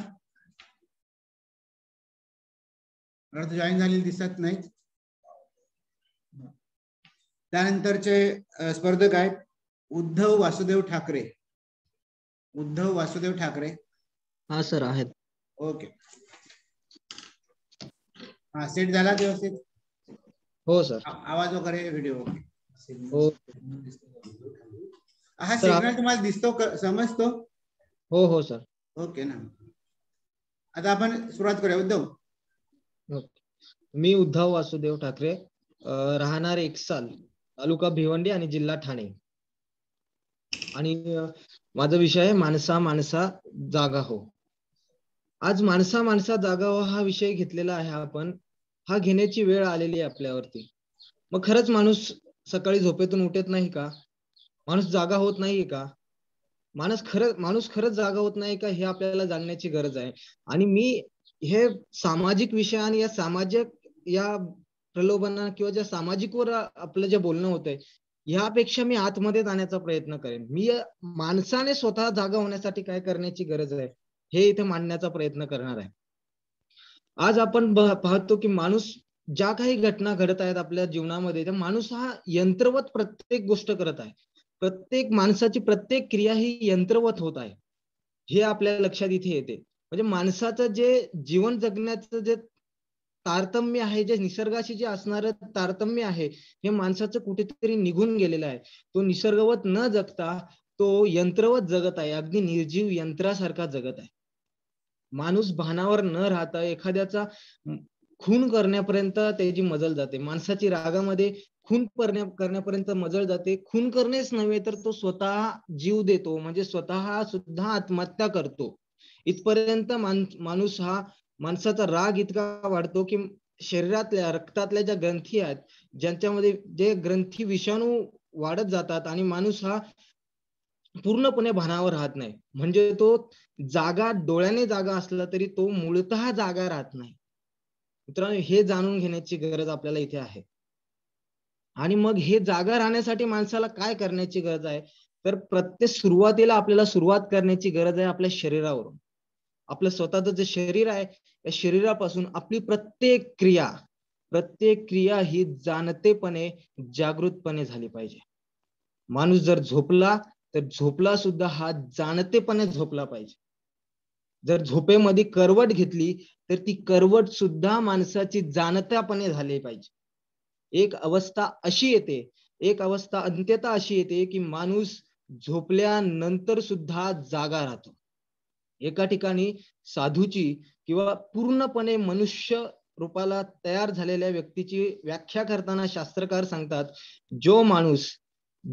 जॉईन झालेली दिसत नाही. त्यानंतरचे स्पर्धक आहेत उद्धव वासुदेव ठाकरे. हा सर आहेत. ओके. हा सेट झाला व्यवस्थित? हो सर. आवाज वगैरे व्हिडिओ? हो. हा सिग्नल तुम्हाला दिसतो, समजतो? हो सर. ओके ना. आता आपण सुरुवात करूया. उद्धव. मी उद्धव वासुदेव ठाकरे, राहणार एकसाल, तालुका भिवंडी आणि जिल्हा ठाणे. आणि माझा विषय आहे माणसा जागा हो. आज माणसा जागा हो हा विषय घेतलेला आहे आपण. हा घेण्याची वेळ आलेली आहे आपल्यावरती. मग खरंच माणूस सकाळी झोपेतून उठत नाही का? माणूस जागा होत नाहीये का? माणूस खरंच जागा होत नाही का? हे आपल्याला जाणण्याची गरज आहे. आणि मी हे सामाजिक विषय आणि या प्रलोभना किंवा ज्या सामाजिकवर आपलं जे बोलणं होतंय ह्यापेक्षा मी आतमध्ये जाण्याचा प्रयत्न करेन. मी माणसाने स्वतः जागा होण्यासाठी काय करण्याची गरज आहे हे इथे मांडण्याचा प्रयत्न करणार आहे. आज आपण पाहतो की माणूस ज्या काही घटना घडत आहेत आपल्या जीवनामध्ये, तर माणूस हा यंत्रवत प्रत्येक गोष्ट करत आहे. प्रत्येक माणसाची प्रत्येक क्रिया ही यंत्रवत होत आहे, हे आपल्या लक्षात इथे येते. म्हणजे माणसाचं जे जीवन जगण्याचं जे तारतम्य आहे, जे निसर्गाशी जे असणारं तारतम्य आहे, हे माणसाचं कुठेतरी निघून गेलेलं आहे. तो निसर्गवत न जगता तो यंत्रवत जगत आहे, अगदी निर्जीव यंत्रासारखा जगत आहे. माणूस भानावर न राहता एखाद्याचा खून करण्यापर्यंत त्याची मजल जाते. माणसाची रागामध्ये खून करण्यापर्यंत मजल जाते. खून करणेच नव्हे तर तो स्वतः जीव देतो, म्हणजे स्वतः सुद्धा आत्महत्या करतो. इथपर्यंत माणूस हा माणसाचा राग इतका वाढतो की शरीरातल्या रक्तातल्या ज्या ग्रंथी आहेत, ज्यांच्यामध्ये जे ग्रंथी विषाणू वाढत जातात आणि माणूस हा पूर्णपणे भानावर राहत नाही. म्हणजे तो जागा डोळ्याने जागा असला तरी तो मूळतः जागा राहत नाही. मित्रांनो, हे जाणून घेण्याची गरज आपल्याला इथे आहे. आणि मग हे जागा राहण्यासाठी माणसाला काय करण्याची गरज आहे, तर प्रत्येक सुरुवातीला आपल्याला सुरुवात करण्याची गरज आहे आपल्या शरीरावरून. आपलं स्वतःचं जे शरीर आहे, या शरीरापासून आपली प्रत्येक क्रिया ही जाणतेपणे, जागृतपणे झाली पाहिजे. माणूस जर झोपला तर झोपला सुद्धा हा जाणतेपणे झोपला पाहिजे. जर झोपेमध्ये करवट घेतली तर ती करवट सुद्धा माणसाची जाणत्यापणे झाली पाहिजे. एक अवस्था अंत्यतः अशी येते की माणूस झोपल्यानंतर सुद्धा जागा राहतो. एका ठिकाणी साधूची किंवा पूर्णपणे मनुष्य रूपाला तयार झालेल्या व्यक्तीची व्याख्या करताना शास्त्रकार सांगतात, जो माणूस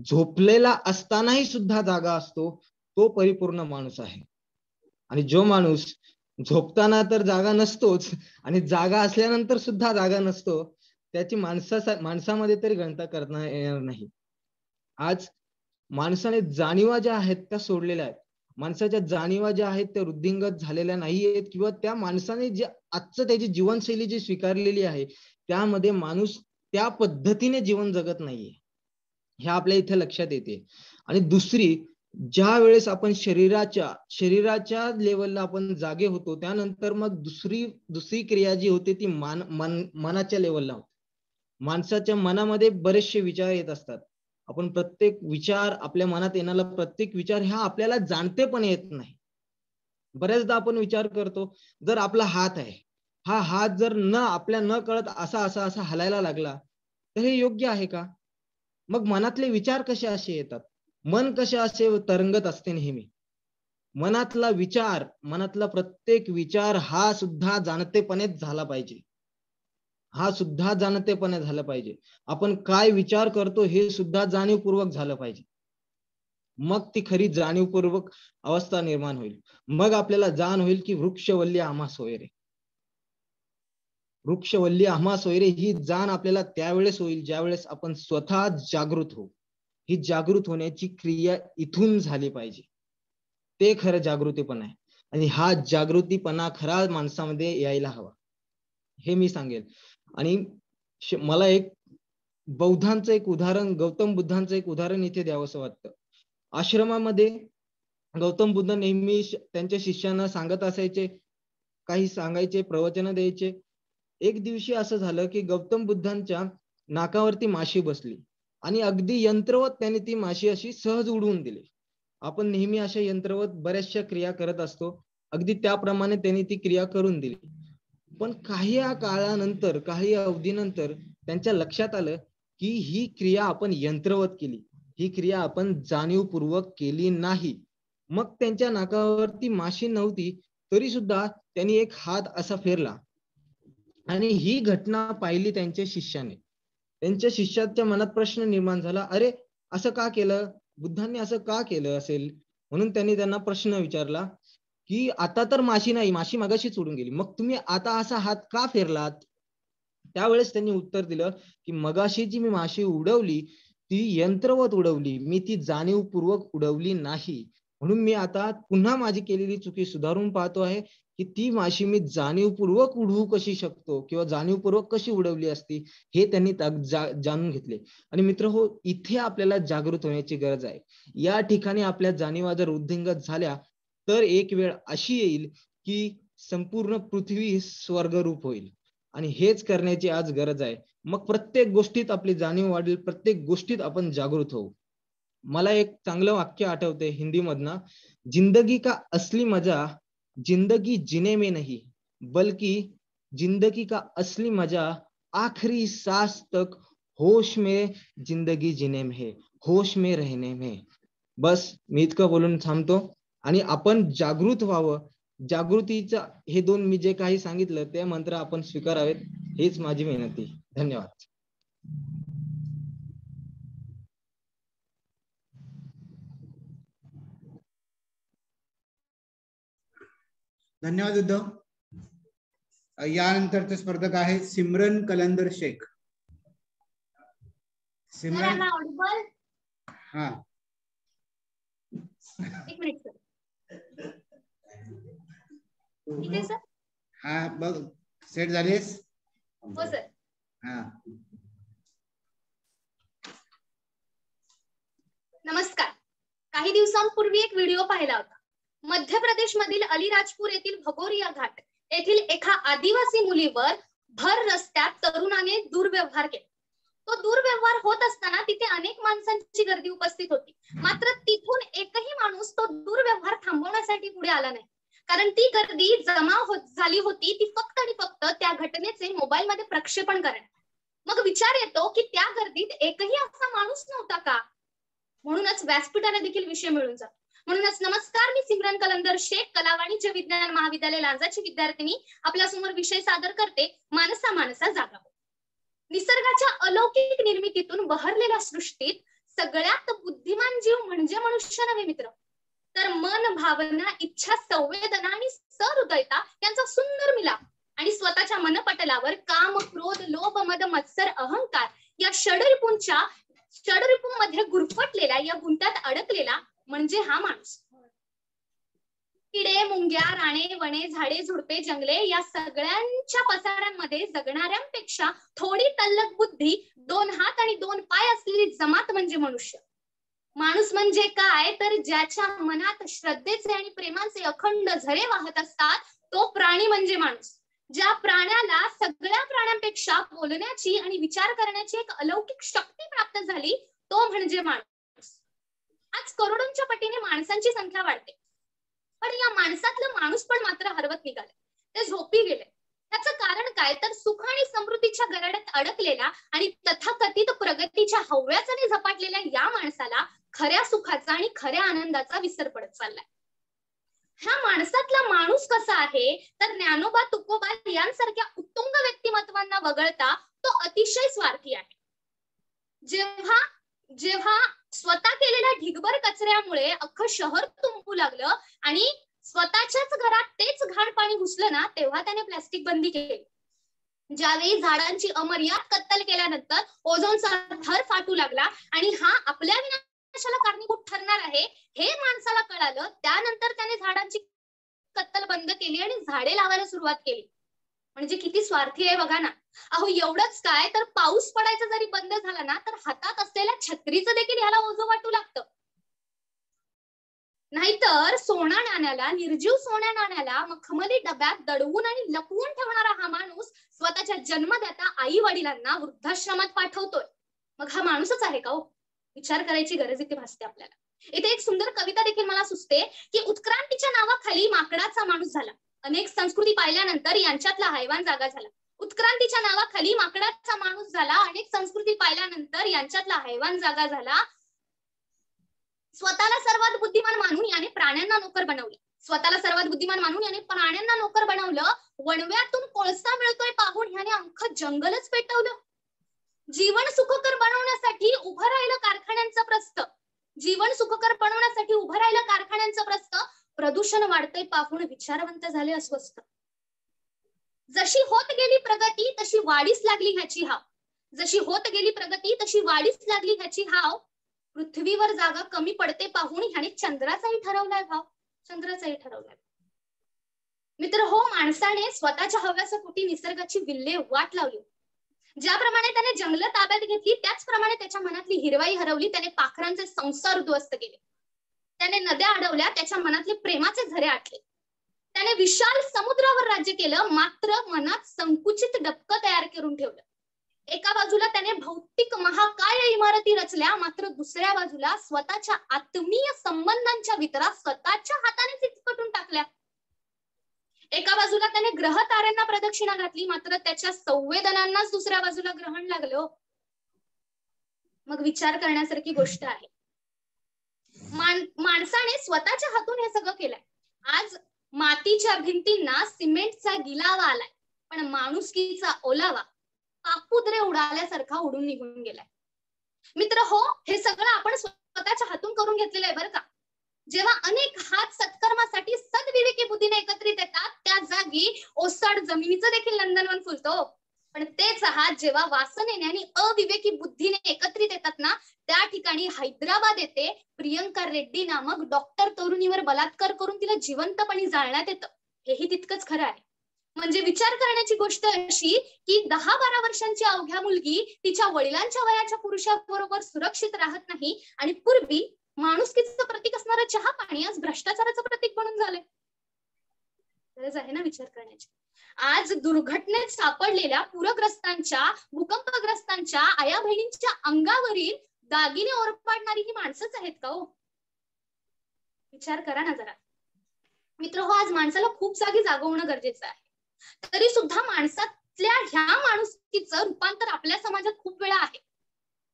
झोपलेला असतानाही सुद्धा जागा असतो तो परिपूर्ण माणूस आहे. आणि जो माणूस झोपताना तर जागा नसतोच आणि जागा असल्यानंतर सुद्धा जागा नसतो, त्याची माणसामध्ये तरी गणता करता येणार नाही. आज माणसाने जाणीवा ज्या आहेत त्या सोडलेल्या आहेत. माणसाच्या जाणीवा ज्या आहेत त्या वृद्धिंगत झालेल्या नाहीयेत, किंवा त्या माणसाने जे आजचं त्याची जीवनशैली जी स्वीकारलेली आहे त्यामध्ये माणूस त्या पद्धतीने जीवन जगत नाहीये, हे आपल्या इथे लक्षात येते. आणि दुसरी, ज्या वेळेस आपण शरीराच्या लेवलला आपण जागे होतो, त्यानंतर मग दुसरी क्रिया जी होते ती मनाच्या लेवलला होते. माणसाच्या मनामध्ये बरेचसे विचार येत असतात. आपण प्रत्येक विचार, आपल्या मनात येणारा प्रत्येक विचार हा आपल्याला जाणतेपणे येत नाही. बऱ्याचदा आपण विचार करतो, जर आपला हात आहे, हा हात जर आपल्या न कळत असा हलायला लागला तर हे योग्य आहे का? मग मनातले विचार कसे असे येतात? मन कसे असे तरंगत असते नेहमी? मनातला प्रत्येक विचार हा सुद्धा जाणतेपणेच झाला पाहिजे. आपण काय विचार करतो हे सुद्धा जाणीवपूर्वक झालं पाहिजे. मग ती खरी जाणीवपूर्वक अवस्था निर्माण होईल. मग आपल्याला जाण होईल की वृक्षवल्ली आम्हा सोयरे ही जाण आपल्याला त्यावेळेस होईल ज्यावेळेस आपण स्वतः जागृत होऊ. ही जागृत होण्याची क्रिया इथून झाली पाहिजे. ते खरं जागृतीपणा आहे. आणि हा जागृतीपणा खरा माणसामध्ये यायला हवा, हे मी सांगेल. आणि मला बौद्धांचं एक उदाहरण, गौतम बुद्धांचं एक उदाहरण इथे द्यावंसं वाटतं. आश्रमामध्ये गौतम बुद्ध नेहमी त्यांच्या शिष्यांना सांगत असायचे, काही सांगायचे, प्रवचन द्यायचे. एक दिवशी असं झालं की गौतम बुद्धांच्या नाकावरती माशी बसली आणि अगदी यंत्रवत त्यांनी ती माशी अशी सहज उडवून दिली. आपण नेहमी अशा यंत्रवत बऱ्याचशा क्रिया करत असतो, अगदी त्याप्रमाणे त्यांनी ती क्रिया करून दिली. पण काही काळानंतर, काही अवधीनंतर त्यांच्या लक्षात आलं की ही क्रिया आपण यंत्रवत केली, ही क्रिया आपण जाणीवपूर्वक केली नाही. मग त्यांच्या नाकावरती माशी नव्हती तरी सुद्धा त्यांनी एक हात असा फेरला आणि ही घटना पाहिली त्यांच्या शिष्याने. त्यांच्या शिष्याच्या मनात प्रश्न निर्माण झाला, अरे असं का केलं, बुद्धांनी असं का केलं असेल? म्हणून त्यांनी त्यांना प्रश्न विचारला की आता तर माशी नाही, माशी मगाशीच उडून गेली, मग तुम्ही आता असा हात का फेरलात? त्यावेळेस त्यांनी उत्तर दिलं की मगाशी जी मी माशी उडवली ती यंत्रवत उडवली, मी ती जाणीवपूर्वक उडवली नाही. म्हणून मी आता पुन्हा माझी केलेली चुकी सुधारून पाहतो आहे की ती माशी मी जाणीवपूर्वक उडवू कशी शकतो किंवा जाणीवपूर्वक कशी उडवली असती, हे त्यांनी जाणून घेतले. आणि मित्र हो, इथे आपल्याला जागृत होण्याची गरज आहे. या ठिकाणी आपल्या जाणीवा जर वृद्धिंगत झाल्या तर एक वेळ अशी येईल की संपूर्ण पृथ्वी स्वर्गरूप होईल. आणि हेच करण्याची आज गरज आहे. मग प्रत्येक गोष्टीत आपली जाणीव वाढेल, प्रत्येक गोष्टीत आपण जागृत होऊ. मला एक चांगलं वाक्य आठवते हिंदी मधनं, जिंदगी का असली मजा जिंदगी जीने में नहीं, बल्कि जिंदगी का असली मजा आखिरी सांस तक होश में जिंदगी जीने में है, होश में रहने में. बस मी इतकं बोलून थांबतो. आणि आपण जागृत व्हावं, जागृतीचा हे दोन मी जे काही सांगितलं ते मंत्र आपण स्वीकारावेत, हीच माझी विनंती. धन्यवाद. धन्यवाद उद्धव. यानंतरचे स्पर्धक आहे सिमरन कलंदर शेख. सिमरन, हा एक मिनिट सर. इथे सर. हा बघ, सेट झालीस? हो सर. हा. नमस्कार. काही दिवसांपूर्वी एक व्हिडिओ पाहिला होता. मध्य प्रदेश मधील अलीराजपूर येथील भगोरिया घाट येथील एका आदिवासी मुलीवर भर रस्त्यात तरुणाने दुर्व्यवहार केला. तो दुर्व्यवहार होत असताना तिथे अनेक माणसांची गर्दी उपस्थित होती. मात्र तिथून एकही माणूस तो दुर्व्यवहार थांबवण्यासाठी पुढे आला नाही. कारण ती गर्दी जमा झाली होती ती फक्त आणि फक्त त्या घटनेचे मोबाईल मध्ये प्रक्षेपण करणे. मग विचार येतो की त्या गर्दीत एकही असा माणूस नव्हता का? म्हणूनच व्यासपीठाने देखील विषय मिळून जातो. म्हणूनच नमस्कार, मी सिमरन कलंदर शेख, कला वाणिज्य विज्ञान महाविद्यालय लांजाची विद्यार्थिनी, आपल्या समोर विषय सादर करते. माणसा माणसा जागा हो. निसर्गाच्या अलौकिक निर्मितीतून बहरलेल्या सृष्टीत सगळ्यात बुद्धिमान जीव म्हणजे मनुष्य नव्हे मित्र, तर मन, भावना, इच्छा, संवेदना आणि सहृदयता यांचा सुंदर मिलाप आणि स्वतःच्या मनपटलावर काम, क्रोध, लोभ, मद, मत्सर, अहंकार या षडरिपूंमध्ये गुरफटलेला, या गुंत्यात अडकलेला म्हणजे हा माणूस. किडे, मुंग्या, राणे, वने, झाडे, झुडपे, जंगले या सगळ्यांच्या पसाऱ्यांमध्ये जगणाऱ्यांपेक्षा थोडी तल्लख बुद्धी, 2 हात आणि 2 पाय असलेली जमात म्हणजे मनुष्य. माणूस म्हणजे काय, तर ज्याच्या मनात श्रद्धेचे आणि प्रेमाचे अखंड झरे वाहत असतात तो प्राणी म्हणजे माणूस. ज्या प्राण्याला सगळ्या प्राण्यांपेक्षा बोलण्याची आणि विचार करण्याची एक अलौकिक शक्ती प्राप्त झाली तो म्हणजे माणूस. आज करोडोंच्या पटीने माणसांची संख्या वाढते, पण या माणसातलं माणूस पण मात्र हरवत निघाले, ते झोपी गेले. त्याचं कारण काय, तर सुख आणि समृद्धीच्या गरड्यात अडकलेला आणि तथाकथित प्रगतीच्या हव्यासाने झपाटलेल्या या माणसाला खऱ्या सुखाचा आणि खऱ्या आनंदाचा विसर पडत चाललाय. ह्या माणसातला माणूस कसा आहे, तर ज्ञानोबा, तुकोबा यांसारख्या उत्तुंग व्यक्तिमत्वांना वगळता तो अतिशय स्वार्थी आहे. जेव्हा स्वतः केलेल्या ढिगभर कचऱ्यामुळे अख्खं शहर तुंबू लागलं आणि स्वतःच्याच घरात तेच घाण पाणी घुसलं ना, तेव्हा त्याने प्लास्टिक बंदी केली. ज्यावेळी झाडांची अमर्याद कत्तल केल्यानंतर ओझोनचा थर फाटू लागला आणि हा आपल्या विनाशाला कारणीभूत ठरणार आहे हे माणसाला कळालं, त्यानंतर त्याने झाडांची कत्तल बंद केली आणि झाडे लावायला सुरुवात केली. म्हणजे किती स्वार्थी आहे बघा ना. अहो एवढंच काय, तर पाऊस पडायचा जरी बंद झाला ना, तर हातात असलेल्या छत्रीचं देखील ह्याला ओझं वाटू लागतं. नाहीतर सोना नाण्याला, निर्जीव सोन्या नाण्याला मखमली डब्यात दडवून आणि लपवून ठेवणारा हा माणूस स्वतःच्या जन्मदाता आई वडिलांना वृद्धाश्रमात पाठवतोय. मग हा माणूसच आहे का हो? विचार करायची गरज इथे भासते आपल्याला. इथे एक सुंदर कविता देखील मला सुचते की उत्क्रांतीच्या नावाखाली माकडाचा माणूस झाला, अनेक संस्कृती पाहिल्यानंतर यांच्यातला हैवान जागा झाला. उत्क्रांतीच्या नावाखाली माकडाचा माणूस झाला, अनेक संस्कृती पाहिल्यानंतर यांच्यातला हैवान जागा झाला. स्वतःला सर्वात बुद्धिमान मानून याने प्राण्यांना नोकर बनवले. स्वतःला सर्वात बुद्धिमान मानून याने प्राण्यांना नोकर बनवलं. वणव्यातून कोळसा मिळतोय पाहून याने अख्खं जंगलच पेटवलं. जीवन सुखकर बनवण्यासाठी उभं राहिलं कारखान्यांचं प्रस्थ. जीवन सुखकर बनवण्यासाठी उभं राहिलं कारखान्यांचं प्रस्थ. प्रदूषण वाढतंय पाहून विचारवंत झाले अस्वस्थ. जशी होत गेली प्रगती तशी वाढीस लागली ह्याची हाव. जशी होत गेली प्रगती तशी वाढीस लागली ह्याची हाव. पृथ्वीवर जागा कमी पडते पाहून ह्याने चंद्राचाही ठरवलाय भाव. चंद्राचाही ठरवलाय. मित्र हो, माणसाने स्वतःच्या हव्यासापोटी निसर्गाची विल्हेवाट लावली. ज्याप्रमाणे त्याने जंगलं ताब्यात घेतली त्याचप्रमाणे त्याच्या मनातली हिरवाई हरवली. त्याने पाखरांचे संसार उद्ध्वस्त केले. त्याने नद्या अडवल्या, त्याच्या मनातले प्रेमाचे झरे आटले. त्याने विशाल समुद्रावर राज्य केलं, मात्र मनात संकुचित डबकं तयार करून ठेवलं. एका बाजूला त्याने भौतिक महाकाय इमारती रचल्या, मात्र दुसऱ्या बाजूला स्वतःच्या आत्मीय संबंधांच्या वितरा स्वतःच्या हाताने चिकटून टाकल्या. एका बाजूला त्याने ग्रह ताऱ्यांना प्रदक्षिणा घातली, मात्र त्याच्या संवेदनांनाच दुसऱ्या बाजूला ग्रहण लागलं. मग विचार करण्यासारखी गोष्ट आहे. माणसाने स्वतःच्या हातून हे सगळं केलंय. आज मातीच्या भिंतींना सिमेंटचा गिलावा आलाय, पण माणुसकीचा ओलावा पापुद्रे उडाल्यासारखा उडून निघून गेलाय. मित्र हो, हे सगळं आपण स्वतःच्या हातून करून घेतलेलं आहे बरं का. जेव्हा अनेक हात सत्कर्मासाठी सद्विवेकी बुद्धीने एकत्रित येतात, त्या जागी ओसाड जमिनीचं देखील नंदनवन फुलतो. पण तेच हात जेव्हा वासनेने आणि अविवेकी बुद्धीने एकत्रित येतात ना, त्या ठिकाणी हैदराबाद येथे प्रियंका रेड्डी नामक डॉक्टर तरुणीवर बलात्कार करून तिला जिवंतपणे जाळण्यात येतं. हेही तितकंच खरं आहे. म्हणजे विचार करण्याची गोष्ट अशी की 10-12 वर्षांची अवघ्या मुलगी तिच्या वडिलांच्या वयाच्या पुरुषाबरोबर सुरक्षित राहत नाही, आणि पूर्वी माणुसकीचं प्रतीक असणारं चहा पाणी आज भ्रष्टाचाराचं प्रतीक बनून झालंय. गरज आहे ना विचार करण्याची. आज दुर्घटनेत सापडलेल्या पूरग्रस्तांच्या, भूकंपग्रस्तांच्या आया बहिणींच्या अंगावरील दागिने ओरपाडणारी ही माणसंच आहेत का हो? विचार करा ना जरा मित्र हो. आज माणसाला खूप जागी जागं होणं गरजेचं आहे. तरी सुद्धा माणसातल्या ह्या माणुसकीचं रूपांतर आपल्या समाजात खूप वेळा आहे.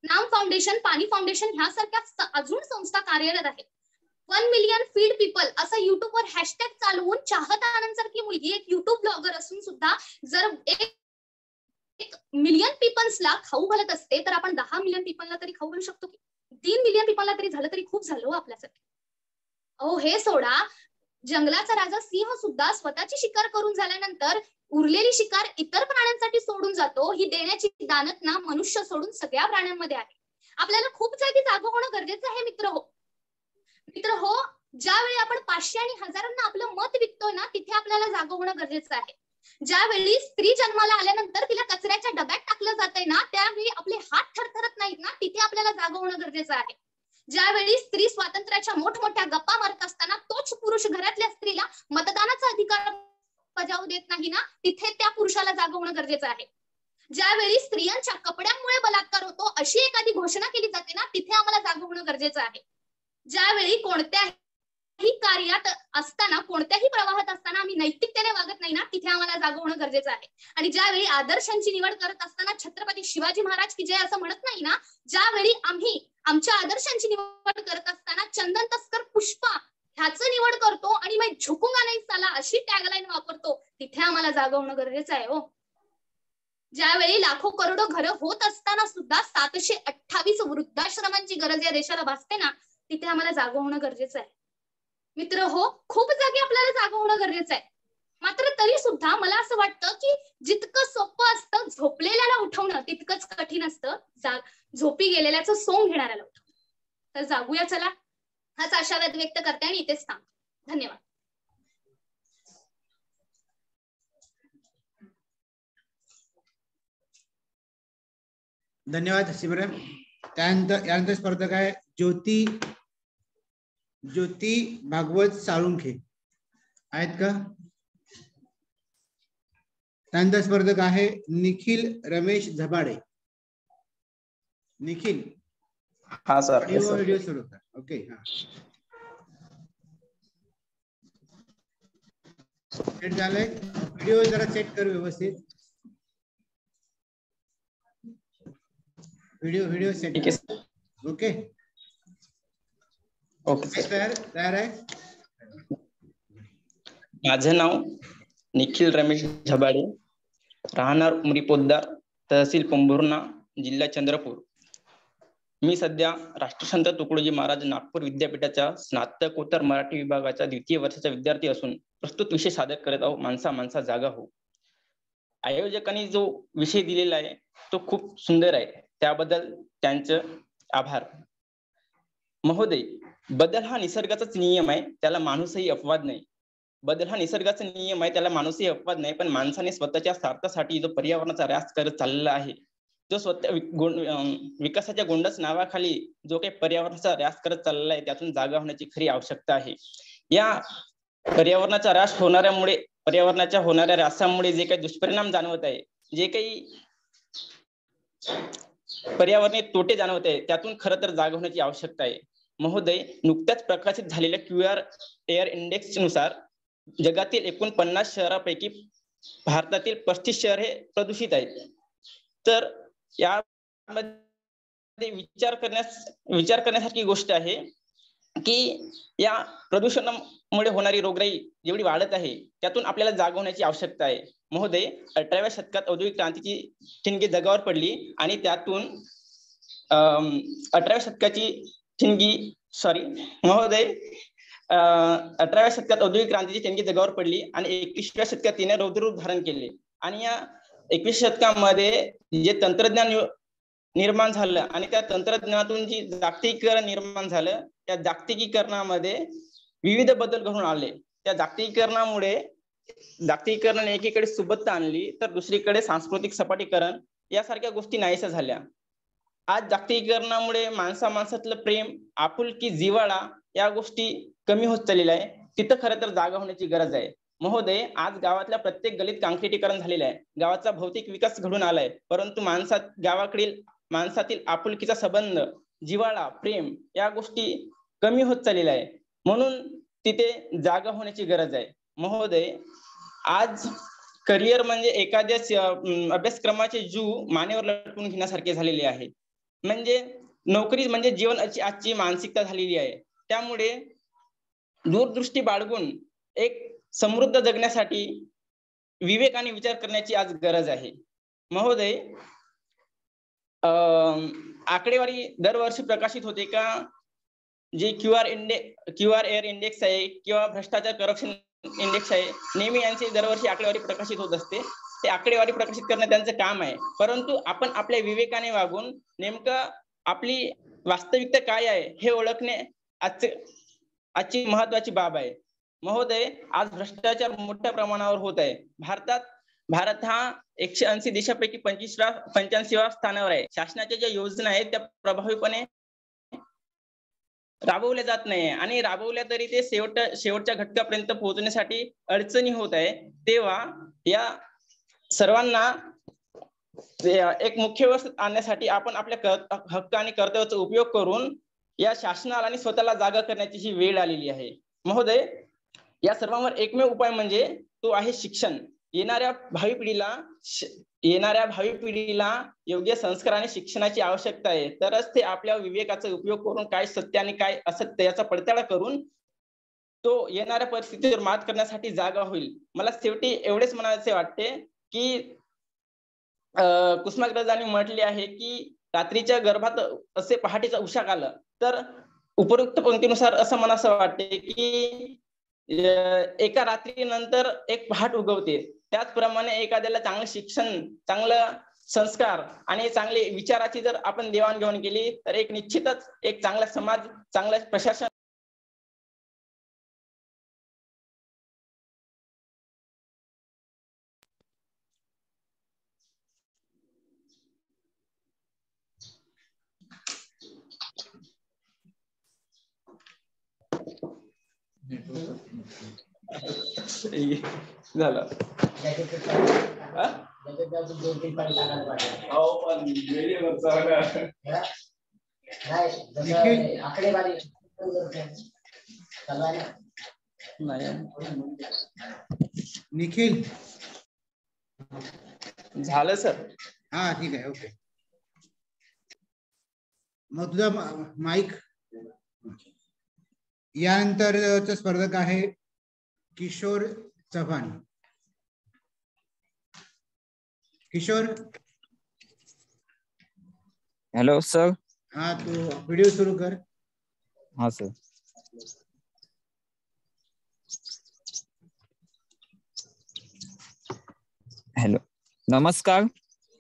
नाम फाउंडेशन, पाणी फाउंडेशन ह्यासारख्या अजून संस्था कार्यरत आहेत. 1 मिलियन फीड पीपल असं युट्यूबवर हॅशटॅग चालवून चाहत आनंदसारखी मुलगी एक युट्यूब ब्लॉगर असून सुद्धा जर 1 मिलियन पीपल्सला खाऊ घालत असते, तर आपण 10 मिलियन पीपलला तरी खाऊ घालू शकतो की? 3 मिलियन पीपलला तरी झालं तरी खूप झालं हो आपल्यासाठी. अहो हे सोडा, जंगलाचा राजा सिंह सुद्धा स्वतःची शिकार करून झाल्यानंतर उरलेली शिकार इतर प्राण्यांसाठी सोडून जातो. ही देण्याची दानत ना मनुष्य सोडून सगळ्या प्राण्यांमध्ये आहे. आपल्याला खूप जागी जागं होणं गरजेचं आहे मित्र हो. मित्र हो, ज्यावेळी आपण 500 आणि हजारांना आपलं मत विकतोय ना, तिथे आपल्याला जागं होणं गरजेचं आहे. ज्यावेळी स्त्री जन्माला आल्यानंतर तिला कचऱ्याच्या डब्यात टाकलं जातंय ना, त्यावेळी आपले हात थरथरत नाहीत ना, तिथे आपल्याला जागं होणं गरजेचं आहे. ज्यावेळी स्त्री स्वातंत्र्याच्या मोठमोठ्या गप्पा मारत असताना तोच पुरुष घरातल्या स्त्रीला मतदानाचा अधिकार बजावू देत नाही ना, तिथे त्या पुरुषाला जागं होणं गरजेचं आहे. ज्यावेळी स्त्रियांच्या कपड्यांमुळे बलात्कार होतो अशी एखादी घोषणा केली जाते ना, तिथे आम्हाला जागं होणं गरजेचं आहे. ज्यावेळी कोणत्याही कार्यात असताना, कोणत्याही प्रवाहात असताना आम्ही नैतिकतेने वागत नाही ना, तिथे आम्हाला जागं होणं गरजेचं आहे. आणि ज्यावेळी आदर्शांची निवड करत असताना छत्रपती शिवाजी महाराज की जय असं म्हणत नाही ना, ज्यावेळी आम्ही आमच्या आदर्शांची निवड करत असताना चंदन तस्कर पुष्पा ह्याचं निवड करतो आणि मैं झुकूंगा नहीं साला अशी टॅगलाईन वापरतो, तिथे आम्हाला जागं होणं गरजेचं आहे हो. ज्यावेळी लाखो करोडो घरं होत असताना सुद्धा 728 वृद्धाश्रमांची गरज या देशाला भासते ना, तिथे आम्हाला जागं होणं गरजेचं आहे. मित्र हो, खूप जागी आपल्याला जागं होणं गरजेचं आहे. मात्र तरी सुद्धा मला असं वाटतं की जितकं सोपं असतं झोपलेल्याला उठवणं, तितकंच कठीण असतं झोपी गेलेल्याचं सोंग घेणाऱ्याला उठवणं. तर जागूया चला, हाच आशावाद व्यक्त करते आणि इथेच थांबते. धन्यवाद. धन्यवाद सिमरन. यानंतर स्पर्धक आहे ज्योती भागवत साळुंखे. आहेत का? त्यानंतर स्पर्धक आहे निखिल रमेश झबाडे. निखिल, हा सर. व्हिडिओ सुरू कर. ओके, हा सेट झालंय. व्हिडिओ जरा सेट कर व्यवस्थित. Video set. Okay okay. तयार आहे. माझं नाव निखिल रमेश झबाडे, राहणार उमरी पोद्दार, तहसील पंभुर्णा, जिल्हा चंद्रपूर. मी सध्या राष्ट्रसंत तुकडोजी महाराज नागपूर विद्यापीठाच्या स्नातकोत्तर मराठी विभागाचा 2य वर्षाचा विद्यार्थी असून प्रस्तुत विषय सादर करत आहोत, माणसा जागा हो. आयोजकांनी जो विषय दिलेला आहे तो खूप सुंदर आहे, त्याबद्दल त्यांचं आभार. महोदय, बदल हा निसर्गाचाच नियम आहे, त्याला माणूसही अपवाद नाही. बदल हा निसर्गाचा नियम आहे, त्याला माणूसही अपवाद नाही. पण माणसाने स्वतःच्या स्वार्थासाठी जो पर्यावरणाचा ऱ्हास करत चाललेला आहे, जो स्वतः विकासाच्या गोंडस नावाखाली जो काही पर्यावरणाचा ऱ्हास करत चाललेला आहे, त्यातून जागा होण्याची खरी आवश्यकता आहे. या पर्यावरणाचा ऱ्हास होणाऱ्यामुळे, पर्यावरणाच्या होणाऱ्या ऱ्हासामुळे जे काही दुष्परिणाम जाणवत आहे, जे काही पर्यावरणीय तोटे जाणवत आहे, त्यातून खरं तर जागा होण्याची आवश्यकता आहे. महोदय, नुकत्याच प्रकाशित झालेल्या QR एअर इंडेक्स नुसार जगातील एकूण 50 शहरापैकी भारतातील 35 शहर हे प्रदूषित आहेत. तर यामध्ये विचार करण्यासारखी गोष्ट आहे की या प्रदूषणामुळे होणारी रोगराई जेवढी वाढत आहे, त्यातून आपल्याला जागा होण्याची आवश्यकता आहे. महोदय, 18व्या शतकात औद्योगिक क्रांतीची ठिणगी जगावर पडली आणि त्यातून 18व्या शतकाची ठिणगी महोदय 18व्या शतकात औद्योगिक क्रांतीची ठिणगी जगावर पडली आणि 21व्या शतकात तिने रौद्र रूप धारण केले. आणि या 21व्या शतकामध्ये जे तंत्रज्ञान निर्माण झालं आणि त्या तंत्रज्ञानातून जी जागतिकीकरण निर्माण झालं, त्या जागतिकीकरणामध्ये विविध बदल घडून आले. त्या जागतिकीकरणाने एकीकडे सुबत्ता आणली तर दुसरीकडे सांस्कृतिक सपाटीकरण यासारख्या गोष्टी नाहीशा झाल्या. आज जागतिकीकरणामुळे माणसातलं प्रेम, आपुलकी, जिव्हाळा या गोष्टी कमी होत चाललेल्या आहे. तिथं खरं तर जागा होण्याची गरज आहे. महोदय, आज गावातल्या प्रत्येक गलीत काँक्रिटीकरण झालेलं आहे. गावाचा भौतिक विकास घडून आलाय, परंतु गावाकडील माणसातील आपुलकीचा संबंध, जिव्हाळा, प्रेम या गोष्टी कमी होत चाललेल्या आहे. म्हणून तिथे जागा होण्याची गरज आहे. महोदय, आज करिअर म्हणजे एखाद्या अभ्यासक्रमाचे जू मानेवर लटकून घेण्यासारखे झालेले आहे. म्हणजे नोकरी म्हणजे जीवन आजची मानसिकता झालेली आहे. त्यामुळे दूरदृष्टी बाळगून एक समृद्ध जगण्यासाठी विवेक आणि विचार करण्याची आज गरज आहे. महोदय, आकडेवारी दरवर्षी प्रकाशित होते का जे क्यूआर एअर इंडेक्स आहे किंवा भ्रष्टाचार करप्शन इंडेक्स आहे, नेहमी यांची दरवर्षी आकडेवारी प्रकाशित होत असते. ते आकडेवारी प्रकाशित करणं त्यांचं काम आहे. परंतु आपण आपल्या विवेकाने वागून नेमकं आपली वास्तविकता काय आहे हे ओळखणे आजची महत्वाची बाब आहे. महोदय, आज भ्रष्टाचार मोठ्या प्रमाणावर होत आहे. भारत हा 180 देशापैकी 85व्या स्थानावर आहे. शासनाच्या ज्या योजना आहेत त्या प्रभावीपणे राबवल्या जात नाही आणि राबवल्या तरी ते शेवटच्या घटकापर्यंत पोहोचण्यासाठी अडचणी होत आहे. तेव्हा या सर्वांना एक मुख्य व्यवस्थेत आणण्यासाठी आपण आपल्या हक्क आणि कर्तव्याचा उपयोग करून या शासनाला आणि स्वतःला जागा करण्याची ही वेळ आलेली आहे. महोदय, या सर्वांवर एकमेव उपाय म्हणजे तो आहे शिक्षण. येणाऱ्या भावी पिढीला योग्य संस्कार आणि शिक्षणाची आवश्यकता आहे. तरच ते आपल्या विवेकाचा उपयोग करून काय सत्य आणि काय असत्य याचा पडताळा करून तो येणाऱ्या परिस्थितीवर मात करण्यासाठी जागा होईल. मला शेवटी एवढेच म्हणायचे वाटते की कुसुमाग्रजांनी म्हटले आहे की रात्रीच्या गर्भात असे पहाटेचा उशाक आलं. तर उपरोक्त पंक्तीनुसार असं मला असं वाटते की एका रात्रीनंतर एक पहाट उगवते. त्याचप्रमाणे एखाद्याला चांगलं शिक्षण, चांगलं संस्कार आणि चांगले विचाराची जर आपण देवाणघेवाण केली तर एक निश्चितच एक चांगला समाज, चांगलं प्रशासन झालं. निखिल, झालं सर. हा, ठीक आहे, ओके. मग तुझा माईक. यानंतरचा स्पर्धक आहे किशोर चव्हाण. किशोर. Hello sir. हा, तू व्हिडिओ सुरू कर. हा सर. हॅलो, नमस्कार.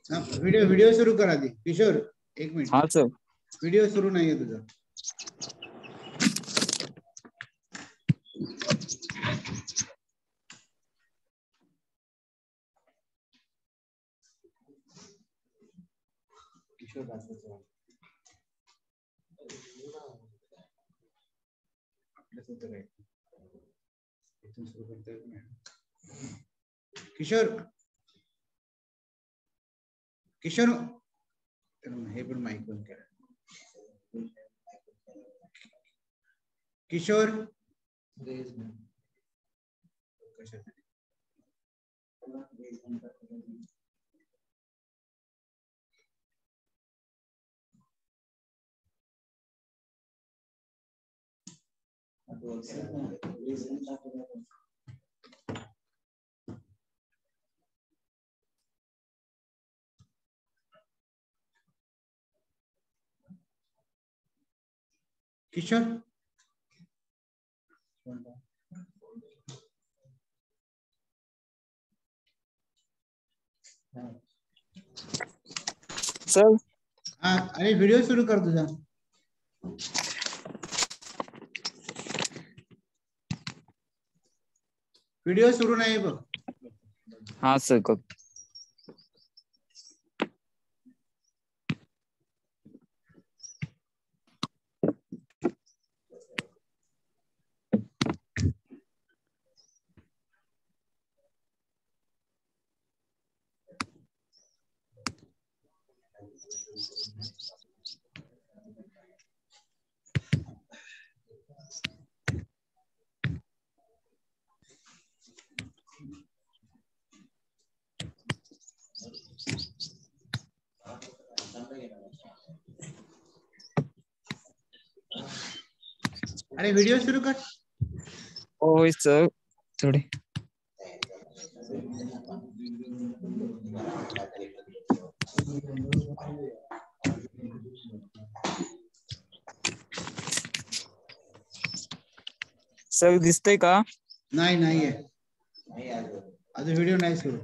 व्हिडिओ सुरू कर आधी. किशोर, एक मिनिट. हा सर. व्हिडिओ सुरू नाहीये तुझा. किशोर, किशोर, हे पण माईक बंद करा. किशोर, किशोर, सर हा, अरे व्हिडिओ सुरू कर तुझा. व्हिडिओ सुरू नाही बघ. हा सर करतो. अरे व्हिडिओ सुरू कर. होय सर थोडे. सर दिसतंय का? नाही नाहीये अजून व्हिडिओ नाही सुरू.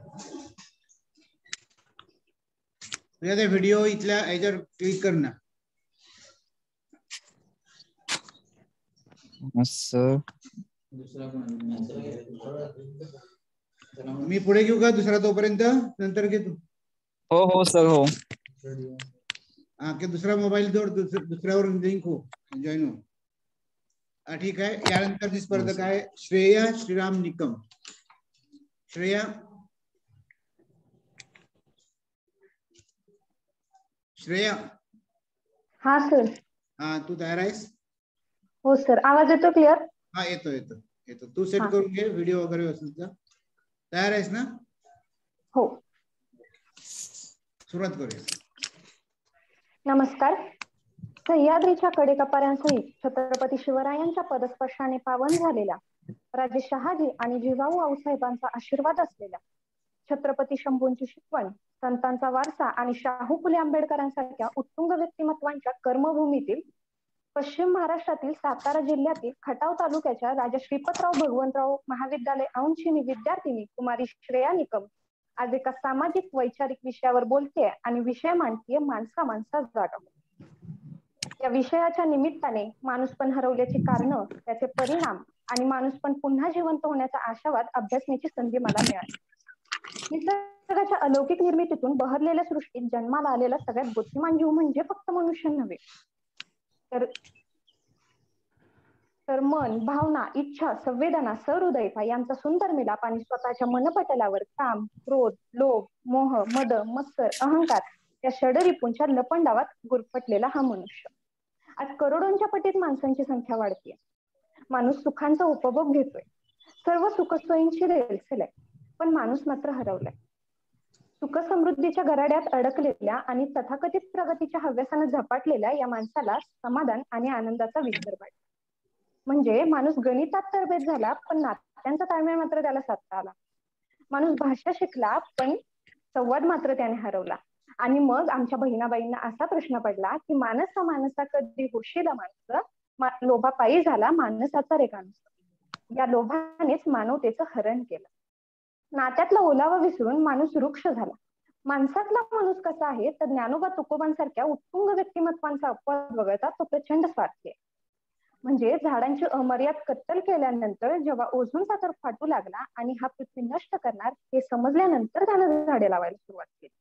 तुझ्या ते व्हिडिओ इथल्या याच्यावर क्लिक कर ना. सर मी पुढे घेऊ का दुसरा तोपर्यंत, नंतर घे तू. हो हो सर हो. हा की दुसरा मोबाईल जोड, दुसऱ्यावर लिंक हो, जॉईन हो. ठीक आहे. यानंतरची स्पर्धक आहे श्रेया श्रीराम निकम. श्रेया, श्रेया. हा सर. हा, तू तयार आहेस? हो सर. आवाज येतो क्लिअर? हा येतो येतो येतो. तू सेट करून घे व्हिडिओ वगैरे व्यवस्थित. तयार आहेस ना? हो. सुरुवात करूया. नमस्कार. सह्याद्रीच्या कडेकपाऱ्यांसहित छत्रपती शिवरायांच्या पदस्पर्शाने पावन झालेल्या राजे शहाजी आणि जिजाऊ आऊसाहेबांचा आशीर्वाद असलेल्या छत्रपती शंभूंची शिकवण, संतांचा वारसा आणि शाहू फुले आंबेडकरांसारख्या उत्तुंग व्यक्तिमत्वांच्या कर्मभूमीतील पश्चिम महाराष्ट्रातील सातारा जिल्ह्यातील खटाव तालुक्याच्या राजा श्रीपतराव भगवंतराव महाविद्यालय औंधची विद्यार्थिनी कुमारी श्रेया निकम आज एका सामाजिक वैचारिक विषयावर बोलतेय आणि विषय मांडतीये माणसा माणसा जागा. या विषयाच्या निमित्ताने माणूसपण हरवल्याची कारण, त्याचे परिणाम आणि माणूसपण पुन्हा जिवंत होण्याचा आशावाद अभ्यासण्याची संधी मला मिळाली. निसर्गाच्या अलौकिक निर्मितीतून बहरलेल्या सृष्टीत जन्माला आलेला सगळ्यात बुद्धिमान जीव म्हणजे फक्त मनुष्य नव्हे, तर मन, भावना, इच्छा, संवेदना, सहृदयता यांचा सुंदर मिलाप आणि स्वतःच्या मनपटलावर काम, क्रोध, लोभ, मोह, मद, मत्सर, अहंकार या षडरिपूंच्या लपंडावात गुरफटलेला हा मनुष्य. आज करोडोंच्या पटीत माणसांची संख्या वाढतीये. माणूस सुखांचा उपभोग घेतोय, सर्व सुखसोयींची रेलचेल आहे, पण माणूस मात्र हरवलाय. सुख समृद्धीच्या गराड्यात अडकलेल्या आणि तथाकथित प्रगतीच्या हव्यासानं झपाटलेल्या या माणसाला समाधान आणि आनंदाचा विसर वाटतो. म्हणजे माणूस गणितात तरबेज झाला, पण नात्यांचा ताळमेळ मात्र त्याला साधता आला. माणूस भाषा शिकला, पण संवाद मात्र त्याने हरवला. आणि मग आमच्या बहिणाबाईंना असा प्रश्न पडला की माणसा माणसा कधी होशील माणसं, लोभापायी झाला माणसाचा रेखांश. या लोभानेच मानवतेचं हरण केलं. नात्यातला ओलावा विसरून माणूस वृक्ष झाला. माणसातला माणूस कसा आहे तर ज्ञानोबा तुकोबांसारख्या उत्तुंग व्यक्तिमत्वांचा अपवाद वगळता तो प्रचंड स्वार्थी आहे. म्हणजे झाडांची अमर्याद कत्तल केल्यानंतर जेव्हा ओझोनचा थर फाटू लागला आणि हा पृथ्वी नष्ट करणार हे समजल्यानंतर त्यानं झाडे लावायला सुरुवात केली.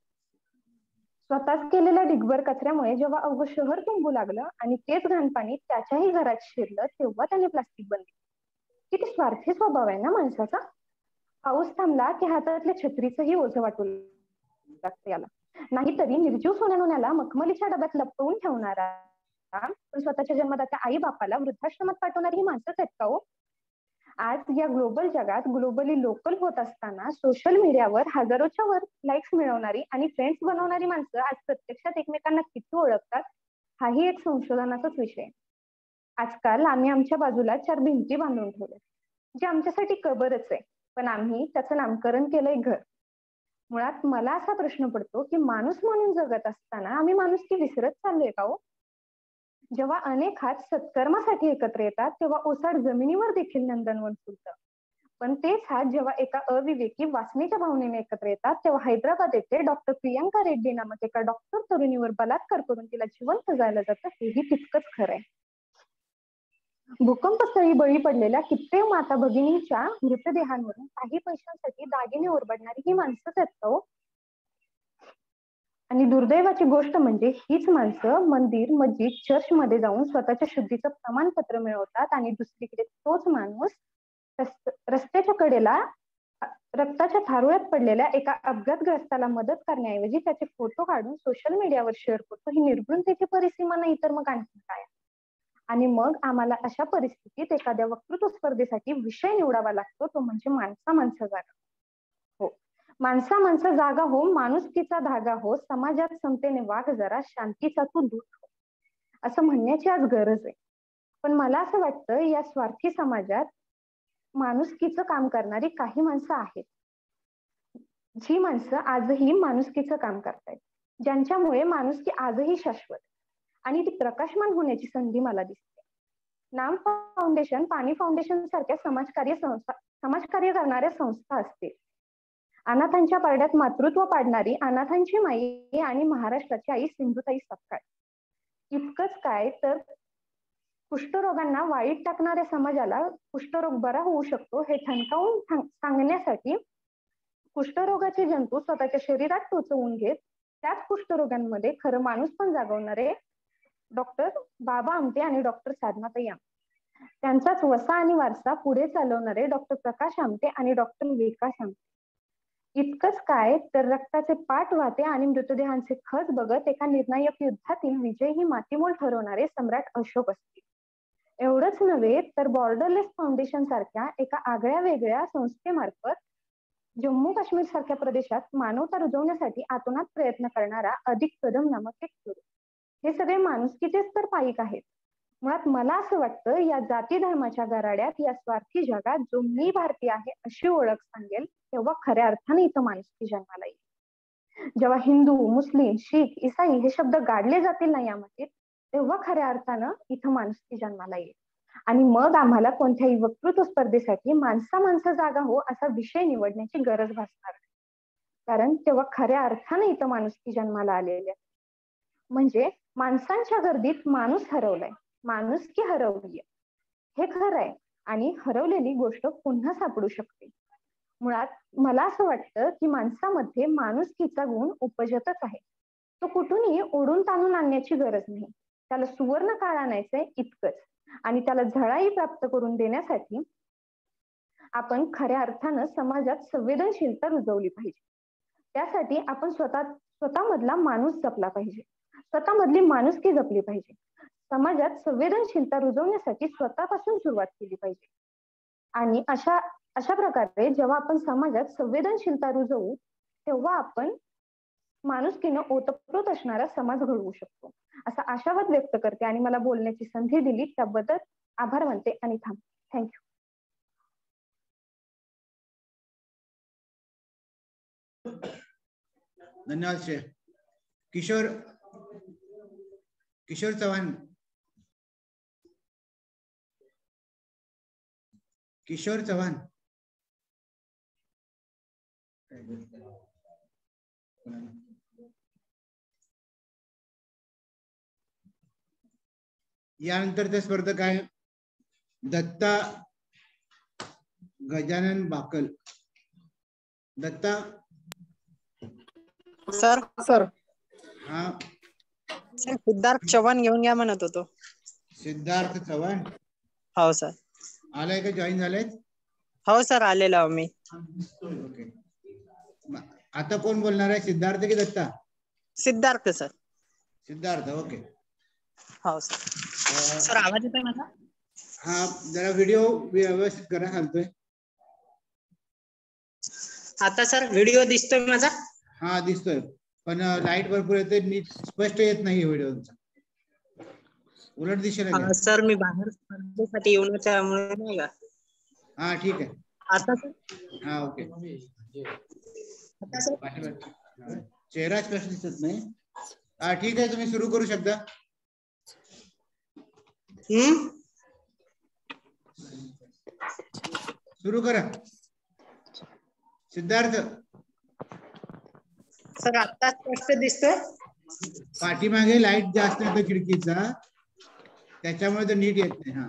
स्वतःच केलेल्या ढिगभर कचऱ्यामुळे जेव्हा अवघं शहर तुंबू लागलं आणि तेच घाणपाणी त्याच्याही घरात शिरलं तेव्हा त्याने प्लास्टिक बंद केलं. किती स्वार्थी स्वभाव आहे ना माणसाचा. पाऊस थांबला की हातातल्या छत्रीचंही ओझं वाटू लागतं याला. नाहीतरी निर्जीव सोन्याला मखमलीच्या डब्यात लपवून ठेवणारा पण स्वतःच्या जन्मदात्या आई बापाला वृद्धाश्रमात पाठवणारी ही माणसंच आहेत का हो. आज या ग्लोबल जगात ग्लोबली लोकल होत असताना सोशल मीडियावर हजारोच्या वर लाईक्स मिळवणारी आणि फ्रेंड्स बनवणारी माणसं आज प्रत्यक्षात एकमेकांना किती ओळखतात हाही एक संशोधनाचाच विषय. आजकाल आम्ही आमच्या बाजूला 4 भिंती बांधून ठेवल्या, जे आमच्यासाठी कबरच आहे, पण आम्ही त्याचं नामकरण केलंय घर. मुळात मला असा प्रश्न पडतो की माणूस म्हणून जगत असताना आम्ही माणुसकी विसरत चाललोय का हो. जेव्हा अनेक हात सत्कर्मासाठी एकत्र येतात तेव्हा ओसाड जमिनीवर देखील नंदनवन फुलतं. पण तेच हात जेव्हा एका अविवेकी वासनेच्या भावनेने एकत्र येतात तेव्हा हैदराबाद येथे डॉक्टर प्रियांका रेड्डी नामक एका डॉक्टर तरुणीवर बलात्कार करून तिला जिवंत जायला जातं हेही तितकंच खरंय. भूकंपस्थळी बळी पडलेल्या कित्येक माता भगिनींच्या मृतदेहांवरून काही पैशांसाठी दागिने ओरबडणारी ही माणसंच आहेत का हो? आणि दुर्दैवाची गोष्ट म्हणजे हीच माणसं मंदिर, मस्जिद, चर्च मध्ये जाऊन स्वतःच्या शुद्धीचं प्रमाणपत्र मिळवतात आणि दुसरीकडे तोच माणूस रस्त्याच्या कडेला रक्ताच्या थारोळ्यात पडलेल्या एका अपघातग्रस्ताला मदत करण्याऐवजी त्याचे फोटो काढून सोशल मीडियावर शेअर करतो. ही निर्घृणतेची परिसीमा नाही तर मग आणखी काय? आणि मग आम्हाला अशा परिस्थितीत एखाद्या वक्तृत्व स्पर्धेसाठी विषय निवडावा लागतो, तो म्हणजे माणसा जागा हो. माणसा जागा हो, माणुसकीचा धागा हो, समाजात समतेने वाघ जरा, शांतीचा तू दूत हो, असं म्हणण्याची आज गरज आहे. पण मला असं वाटतं या स्वार्थी समाजात माणुसकीचं काम करणारी काही माणसं आहेत, जी माणसं आजही माणुसकीचं काम करतायत, ज्यांच्यामुळे माणुसकी आजही शाश्वत आणि ती प्रकाशमान होण्याची संधी मला दिसते. नाम फाउंडेशन, पाणी फाउंडेशन सारख्या समाजकार्य करणाऱ्या संस्था असतील, अनाथांच्या पारड्यात मातृत्व पाडणारी अनाथांची माई आणि महाराष्ट्राची आई सिंधुताई सपकाळ, इतकंच काय तर कुष्ठरोगांना वाळीत टाकणाऱ्या समाजाला कुष्ठरोग बरा होऊ शकतो हे ठणकावून सांगण्यासाठी कुष्ठरोगाचे जंतू स्वतःच्या शरीरात टोचवून घेत त्याच कुष्ठरोगांमध्ये खरं माणूस पण जागवणारे डॉक्टर बाबा आमटे आणि डॉक्टर साधनाताई आमटे, त्यांचाच वसा आणि वारसा पुढे चालवणारे डॉक्टर प्रकाश आमटे आणि डॉक्टर विकास आमटे, इतकंच काय तर रक्ताचे पाठ वाहते आणि मृतदेहांचे खच बघत एका निर्णायक युद्धातील विजय ही मातीमोल ठरवणारे सम्राट अशोक असतील. एवढंच नव्हे तर बॉर्डरलेस फाउंडेशन सारख्या एका आगळ्या वेगळ्या संस्थेमार्फत जम्मू काश्मीर सारख्या प्रदेशात मानवता रुजवण्यासाठी आतोनात प्रयत्न करणारा अधिक कदम नामक एक तरुण, हे सगळे माणुसकीचेच तर पाईक आहेत. मुळात मला असं वाटतं या जाती धर्माच्या गराड्यात या स्वार्थी जगात जो मी भारतीय आहे अशी ओळख सांगेल तेव्हा खऱ्या अर्थाने इथं माणुसकी जन्माला येईल. जेव्हा हिंदू, मुस्लिम, शीख, इसाई हे शब्द गाडले जातील ना यामध्ये, तेव्हा खऱ्या अर्थानं इथं माणुसकी जन्माला येईल. आणि मग आम्हाला कोणत्याही वक्तृत्व स्पर्धेसाठी माणसा जागा हो असा विषय निवडण्याची गरज भासणार नाही, कारण तेव्हा खऱ्या अर्थाने इथं माणुसकी जन्माला आलेली आहे. म्हणजे माणसांच्या गर्दीत माणूस हरवलाय, माणुसकी हरवलीय हे खरं आहे आणि हरवलेली गोष्ट पुन्हा सापडू शकते. मुळात मला असं वाटतं की माणसामध्ये माणुसकीचा गुण उपजतच आहे, तो कुठूनही ओढून ताणून आणण्याची गरज नाही. त्याला सुवर्ण काळ आणायचंय इतकंच, आणि त्याला झळाई प्राप्त करून देण्यासाठी आपण खऱ्या अर्थानं समाजात संवेदनशीलता रुजवली पाहिजे. त्यासाठी आपण स्वतःमधला माणूस जपला पाहिजे, स्वतःमधली माणुसकी जपली पाहिजे. समाजात संवेदनशीलता रुजवण्यासाठी स्वतःपासून सुरुवात केली पाहिजे. आणि अशा प्रकारे जेव्हा आपण समाजात संवेदनशीलता रुजवू तेव्हा आपण माणुसकीनं ओतप्रोत असणारा समाज घडवू शकतो, असा आशावाद व्यक्त करते आणि मला बोलण्याची संधी दिली त्याबद्दल आभार मानते आणि थांबते. थँक्यू. धन्यवाद श्रेय. किशोर चव्हाण. किशोर चव्हाण. यानंतरचा स्पर्धक आहे दत्ता गजानन बाकल. दत्ता. सर हा सर, सिद्धार्थ चव्हाण घेऊन या म्हणत होतो. सिद्धार्थ चव्हाण. हो सर. आलाय का, जॉईन झालाय? हो सर, आलेलो आहो मी. ओके. आता कोण बोलणार आहे, सिद्धार्थ की दत्ता? सिद्धार्थ सर. सिद्धार्थ. ओके. हो सर. सर आवाज येतोय माझा? हा, जरा व्हिडिओ व्यवस्थित करा सांगतोय. आता सर व्हिडिओ दिसतोय माझा? हा दिसतोय, पण लाईट भरपूर येते, नीट स्पष्ट येत नाही व्हिडिओ. उलट दिशेला घ्या. सर मी बाहेर स्पर्धेसाठी येऊन त्यामुळे नाही का. हा ठीक आहे. आता सर. हा ओके. आता सर चेहरा स्पष्ट दिसत नाही. हा ठीक आहे, तुम्ही सुरू करू शकता. सुरू करा. सिद्धार्थ. सर आता स्पष्ट दिसतोय. पाठीमागे लाईट जास्त येतो खिडकीचा, त्याच्यामुळे तर नीट येत नाही. हा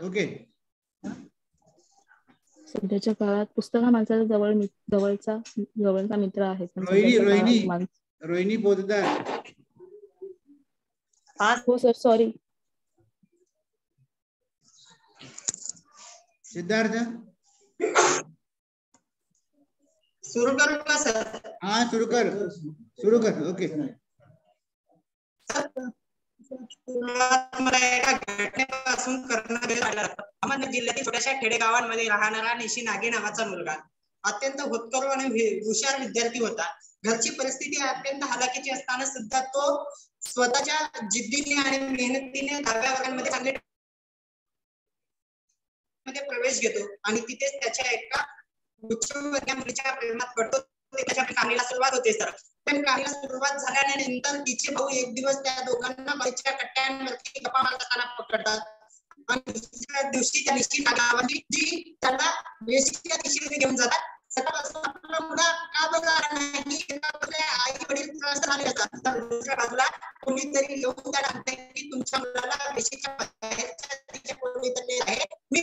ओके. सध्याच्या काळात पुस्तक हा माणसाचा जवळचा मित्र आहे. रोहिणी पोतदार. हो सर, सॉरी. सिद्धार्थ. सुरू करू का सर? हा सुरू कर. ओके. मला एका घटनेपासून अहमदनगर जिल्ह्यातील छोट्याशा खेडेगावांमध्ये राहणारा निशी नागे नावाचा मुलगा अत्यंत होतकरू आणि हुशार विद्यार्थी होता. घरची परिस्थिती अत्यंत हलाखीची असताना सुद्धा तो स्वतःच्या जिद्दीने आणि मेहनतीने 10व्या वर्गामध्ये चांगले मध्ये प्रवेश घेतो आणि तिथेच त्याच्या एका उच्चवर्गीय मुलीच्या प्रेमात पडतो. त्याच्या कहाणीला सुरुवात होते सर. पण कहाणीला सुरुवात झाल्यानंतर तिचे भाऊ एक दिवस त्या दोघांना बाईच्या कट्ट्यांवरती गप्पा मारत असताना पकडतात आणि दुसऱ्या दिवशी त्या निश्चित गावाची जी त्याला वेशीच्या दिशेने घेऊन जातात. सकाळपासून आपला मुलगा का बघा नाही, आई वडील त्रस्त झाले असतात. तर दुसऱ्या बाजूला कोणीतरी येऊन त्याला म्हणते की तुमच्या मुलाला वेशीच्या बाहेरच्या दिशेने कोणीतरी आहे. मी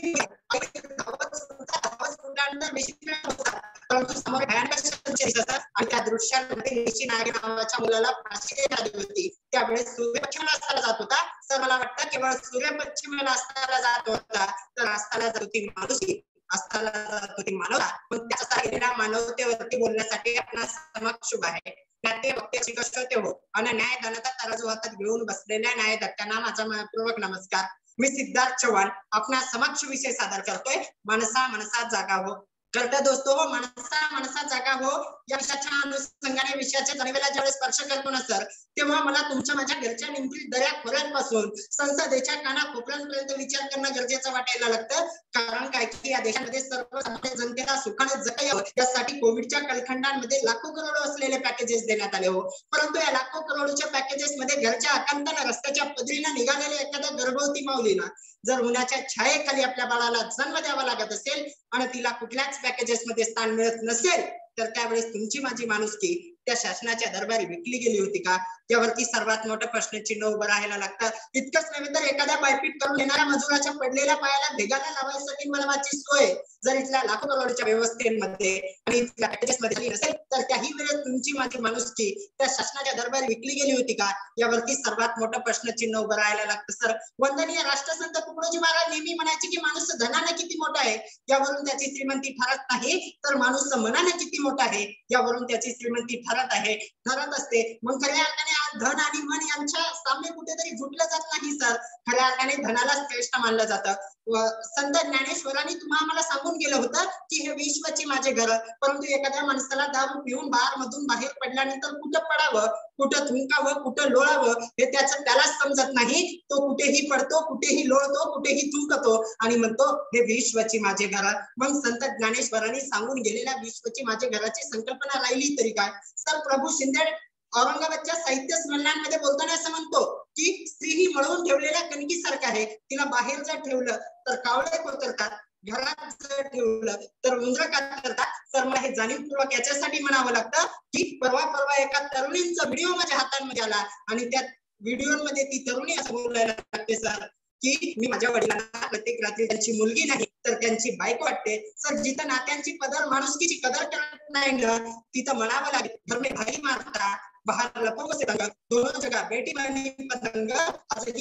परंतु समोर भयानक असतात आणि त्या दृश्यामध्ये निशी नागे नावाच्या मुलाला फाशी देण्यात आली होती. त्यावेळेस सूर्य पश्चिमेला अस्ताला जात होता. तर मला वाटतं केवळ सूर्य पश्चिमेला अस्ताला जात होता तर अस्ताला जात होती माणुसकी, अस्ताला जात होती मानवता. पण त्याचा गेलेल्या मानवतेवरती बोलण्यासाठी आपला समक्ष उभा आहे. नाट्य वक्त्याची कष्ट ते हो आणि न्यायदानाचा तराजू हातात घेऊन बसलेल्या न्यायदत्तांना माझा मनपूर्वक नमस्कार. मी सिद्धार्थ चव्हाण आपल्या समक्ष विषय सादर करतोय. मनसा मनसा जागा हो. करता दोस्तो हो, मनसा जागा हो या विषयाच्या अनुषंगाने विषयाच्या जाणीवेला ज्यावेळेस स्पर्श करतो ना सर, तेव्हा मला तुमच्या माझ्या घरच्या निमतील दऱ्या खोऱ्यांपासून संसदेच्या कानाकोपऱ्यांपर्यंत विचार करणं गरजेचं वाटायला लागतं. कारण काय की या देशामध्ये सर्वसामान्य जनतेला सुखाने जगता यावं यासाठी कोविडच्या कालखंडांमध्ये लाखो करोड असलेले पॅकेजेस देण्यात आले हो. परंतु या लाखो करोडच्या पॅकेजेस मध्ये घरच्या आकांताना रस्त्याच्या पदरीनं निघालेले एखाद्या गर्भवती माऊलीना जर उन्हाच्या छायेखाली आपल्या बाळाला जन्म द्यावा लागत असेल आणि तिला कुठल्याच पॅकेजेस मध्ये स्थान मिळत नसेल तर त्यावेळेस तुमची माझी माणुसकी त्या शासनाच्या दरबारी विकली गेली होती का? यावरती सर्वात मोठं प्रश्नचिन्ह उभं राहायला लागतं. इतकंच नव्हे तर एखाद्या पायपीट करून येणाऱ्या मजुराच्या पडलेल्या पायाला भेगाला लावायसाठी मलमाची सोय जर इथल्या लाखो करोडच्या व्यवस्थेमध्ये आणि इथल्या पॅकेजेस मध्ये झाली नसेल तर त्याही वेळेस तुमची माझी माणुसकी त्या शासनाच्या दरबारी विकली गेली होती का? यावरती सर्वात मोठं प्रश्नचिन्ह उभं राहायला लागतं सर. वंदनीय राष्ट्रसंत तुकडोजी महाराज नेहमी म्हणायचे की माणूस धनाने किती मोठा आहे यावरून त्याची श्रीमंती ठरत नाही तर माणूस मनाने किती मोठा आहे यावरून त्याची श्रीमंती ठरत असते. मग खऱ्या अर्थाने आज धन आणि मन यांच्या सामने कुठेतरी झुटलं जात नाही सर. खऱ्या अर्थाने धनाला श्रेष्ठ मानलं जातं. संत ज्ञानेश्वरांनी तुम्हाला मला सांगून गेलं होतं की हे विश्वाचे माझे घर. परंतु एखाद्या माणसाला दारू पिऊन बार मधून बाहेर पडल्यानंतर कुठं पडावं, कुठं थुंकावं, कुठं लोळावं हे त्यालाच समजत नाही. तो कुठेही पडतो, कुठेही लोळतो, कुठेही थुंकतो आणि म्हणतो हे विश्वाचे माझे घर. मग संत ज्ञानेश्वरांनी सांगून गेलेल्या विश्वाचे माझे घराची संकल्पना राहिली तरी काय सर? प्रभू शिंदे औरंगाबादच्या साहित्य संमेलनामध्ये बोलताना असं म्हणतो की स्त्री ही मळवून ठेवलेल्या कणकीसारखं आहे. तिला बाहेर जर ठेवलं तर कावळे कोतरतात, घरात जर ठेवलं तर उंदर कातरतात. तर मला हे जाणीवपूर्वक याच्यासाठी म्हणावं लागतं की परवा एका तरुणींचा व्हिडिओ माझ्या हातांमध्ये आला आणि त्या व्हिडिओमध्ये ती तरुणी असं बोलायला लागते सर की मी माझ्या वडिलांना प्रत्येक रात्री त्यांची मुलगी नाही तर त्यांची बायको वाटते. सर जिथं नात्यांची पदर माणुसकीची कदर करत नाही ना तिथं म्हणावं लागेल घर में भाई मारता बाहर लपवो से दंग दोनों जगह बेटी बहनी पतंग असं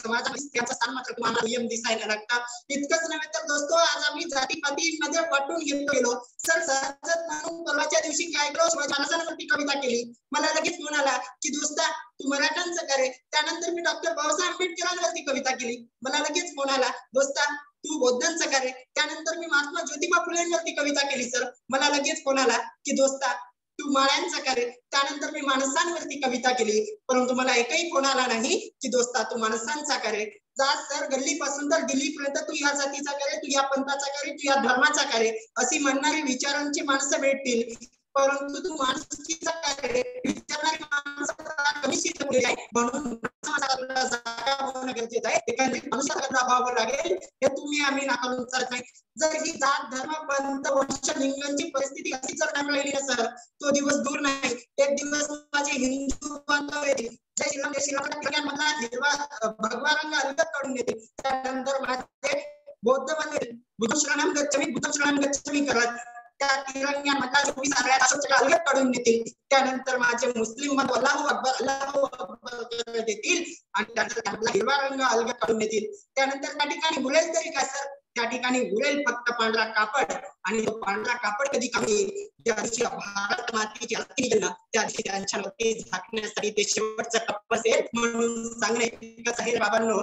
समाजामध्ये त्याचा स्थान मात्र तुम्हाला दुय्यम दिसायला लागतं. इतकंच नव्हे तर दोस्तो आज आम्ही जातीपातीमध्ये वाटून गेलो सर. सहजच म्हणून परवाच्या दिवशी काय केलं शिवाजी महाराजांवरती कविता केली. मला लगेच म्हणाला की दोस्ता तू मराठ्यांचं करे. त्यानंतर मी डॉक्टर बाबासाहेब आंबेडकरांवरती कविता केली. मला लगेच म्हणाला दोस्ता तू बौद्धांचं करे. त्यानंतर मी महात्मा ज्योतिबा फुलेंवरती कविता केली सर. मला लगेच म्हणाला की दोस्ता तू माळ्यांचा करे. त्यानंतर मी माणसांवरती कविता केली. परंतु मला एकही फोन आला नाही की दोस्ता तू माणसांचा करे. जा सर गल्लीपासून तर दिल्लीपर्यंत तू या जातीचा करे, तू या पंथाचा करे, तू या धर्माचा करे अशी म्हणणारी विचारांची माणसं भेटतील. परंतु तू माणुसकीचा करे विचारणारी माणसं कमी शिकलेली आहे. म्हणून जागा होणं गरजेचं आहे. एकंदरीत मनुष्याला अभाव लागेल हे तुम्ही आम्ही नाकारून चालत नाही. जर ही जात धर्म पंथ वंश लिंगांची परिस्थिती अशी जर नाही राहिली ना सर, तो दिवस दूर नाही. एक दिवस माझे हिंदू बांधव येतील, जय श्रीराम जय श्रीराम मधला हिरवा भगवा रंग अलगद काढून येतील. त्यानंतर माझे बौद्ध बांधव बुद्ध शरणम गच्छामी बुद्ध शरणम गच्छामी करत त्या तिरंग्यामधला 24 आऱ्यात अशोक अलगद काढून येतील. त्यानंतर माझे मुस्लिम बांधव अल्लाहू अकबर देतील आणि त्यानंतर हिरवा रंग अलगद काढून येतील. त्यानंतर त्या ठिकाणी उरेल तरी काय सर, त्या ठिकाणी उरेल फक्त पांढरा कापड. आणि तो पांढरा कापड कधी कमी ज्या दिवशी भारत मातेची आरती केली त्या दिवशी त्यांच्यावरती झाकण्यासाठी ते शेवटचा कप्प असेल म्हणून सांगणे इतकंच आहे बाबांनो.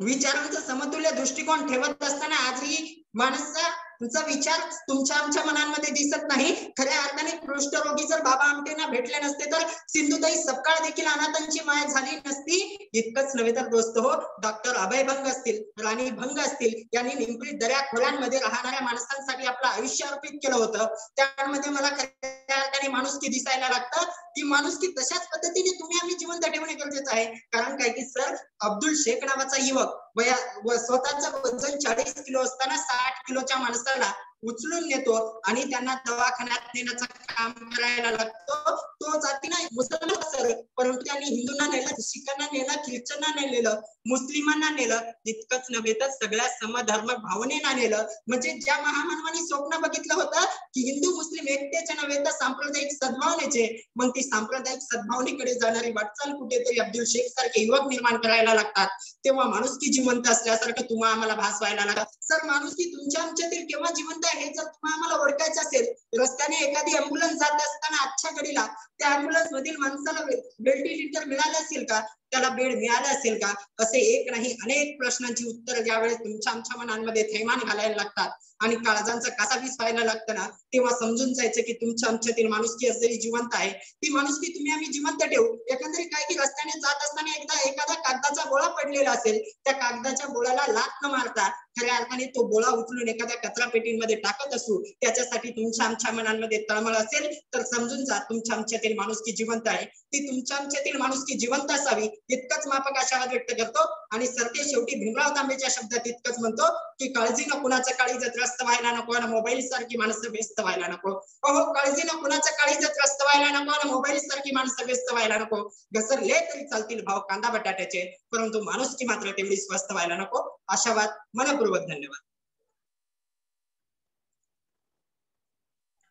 विचारांचा समतुल्य दृष्टिकोन ठेवत असताना आजही माणसाचा विचार तुमच्या आमच्या मनांमध्ये दिसत नाही. खऱ्या अर्थाने कुष्ठरोगी जर बाबा आमटेंना भेटले नसते तर सिंधुताई सपकाळ देखील अनाथांची माया झाली नसती. इतकंच नव्हे तर दोस्त हो, डॉक्टर अभय भंग असतील, राणी भंग असतील, यांनी निमपीठ दऱ्या खोऱ्यांमध्ये राहणाऱ्या माणसांसाठी आपलं आयुष्य अर्पित केलं होतं. त्यामध्ये मला खऱ्या अर्थाने माणुसकी दिसायला लागतं. ती माणुसकी तशाच पद्धतीने तुम्ही आम्ही जिवंत ठेवणे गरजेचं आहे. कारण काय की सर, अब्दुल शेख नावाचा युवक स्वतःचं वजन 40 किलो असताना 60 किलोच्या माणसाला उचलून नेतो आणि त्यांना दवाखान्यात नेण्याचं काम करायला लागतो. तो जातीने मुसलमान सर, परंतु त्यांनी हिंदूंना नेलं, शिखांना नेलं, ख्रिश्चनांना नेलेलं, मुस्लिमांना नेलं. तितकंच नव्हे तर सगळ्या समधर्म भावनेना नेलं. म्हणजे ज्या महामानवानी स्वप्न बघितलं होतं की हिंदू मुस्लिम एकतेचे नव्हे तर सांप्रदायिक सद्भावनेचे, मग ती सांप्रदायिक सद्भावनेकडे जाणारी वाटचाल कुठेतरी अब्दुल शेख सारखे युवक निर्माण करायला लागतात. तेव्हा माणुसकी जिवंत असल्यासारखं तुम्हाला आम्हाला भास व्हायला लागतात. सर, माणुसकी तुमच्या आमच्यातील केव्हा जिवंत आहे हे जर तुम्हाला आम्हाला ओळखायचं असेल, रस्त्याने एखादी अँब्युलन्स जात असताना आजच्या घडीला त्या अँब्युलन्स मधील माणसाला व्हेंटिलेटर मिळालं असेल का, त्याला बेड मिळाला असेल का, असे एक नाही अनेक प्रश्नांची उत्तर ज्यावेळेस तुमच्या आमच्या मनांमध्ये थैमान घालायला लागतात आणि काळजांचा कासावीस व्हायला लागतं ना, तेव्हा समजून जायचं की तुमच्या आमच्यातील माणुसकी असलेली जिवंत आहे. ती माणुसकी तुम्ही आम्ही जिवंत ठेवू. एकंदरीत काय की रस्त्याने जात असताना एखादा कागदाचा गोळा पडलेला असेल, त्या कागदाच्या गोळ्याला लाथ न मारता खऱ्या अर्थाने तो गोळा उचलून एखाद्या कचरा पेटीमध्ये टाकत असू, त्याच्यासाठी तुमच्या आमच्या मनांमध्ये तळमळ असेल तर समजून जा तुमच्या आमच्यातील माणुसकी जिवंत आहे. ती तुमच्या आमच्यातील माणुसकी जिवंत असावी इतकंच माफक आशावाद व्यक्त करतो. आणि सरते शेवटी भीमराव तांबेच्या शब्दात इतकंच म्हणतो की काळजीनं कुणाचं काळीज त्रस्त व्हायला नको आणि मोबाईल सारखी माणसं व्यस्त व्हायला नको. हो, काळजीनं कुणाचं काळीज त्रस्त व्हायला नको आणि मोबाईल सारखी माणसं व्यस्त व्हायला नको. घसरले तरी चालतील भाव कांदा बटाट्याचे, परंतु माणुसकी मात्र तेवढी स्वस्त व्हायला नको. आशावाद. मनपूर्वक धन्यवाद.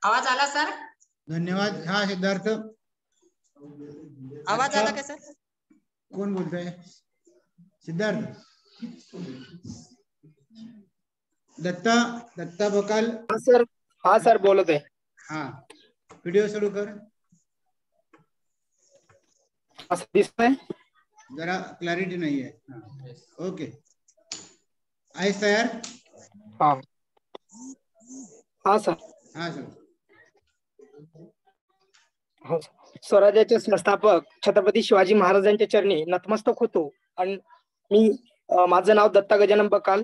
आवाज आला सर? धन्यवाद. हा सिद्धार्थ, आवाज आला का सर? कोण बोलतोय? सिद्धार्थ. दत्ता बकाल. सर. हा सर, बोलत आहे. हा, व्हिडिओ सुरू कर. असं दिसतंय? जरा क्लॅरिटी नाहीये. ओके, आहेस तयार? हा हा सर. हा सर. हो, स्वराज्याचे संस्थापक छत्रपती शिवाजी महाराजांच्या चरणी नतमस्तक होतो. आणि मी माझं नाव Datta Gajanan Bakal,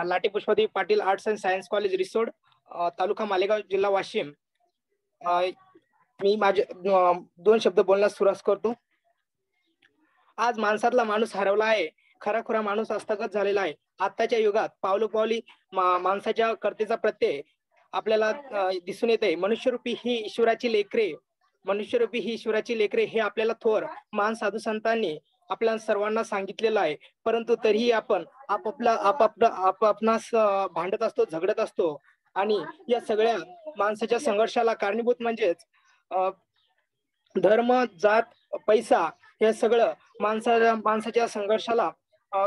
Late Pushpadevi Patil arts and science college Risod, taluka Malegaon, जिल्हा वाशिम. मी माझे 2 शब्द बोलण्यास सुरुवात करतो. आज माणसातला माणूस हरवला आहे. खराखुरा माणूस हस्तगत झालेला आहे. आताच्या युगात पावलोपावली माणसाच्या कर्तेचा प्रत्यय आपल्याला दिसून येते. मनुष्यरूपी ही ईश्वराची लेकरे हे आपल्याला थोर महान साधू संतांनी आपल्या सर्वांना सांगितलेलं आहे. परंतु तरीही आपण आपापनास भांडत असतो, झगडत असतो. आणि या सगळ्या माणसाच्या संघर्षाला कारणीभूत म्हणजेच धर्म, जात, पैसा हे सगळं माणसाच्या संघर्षाला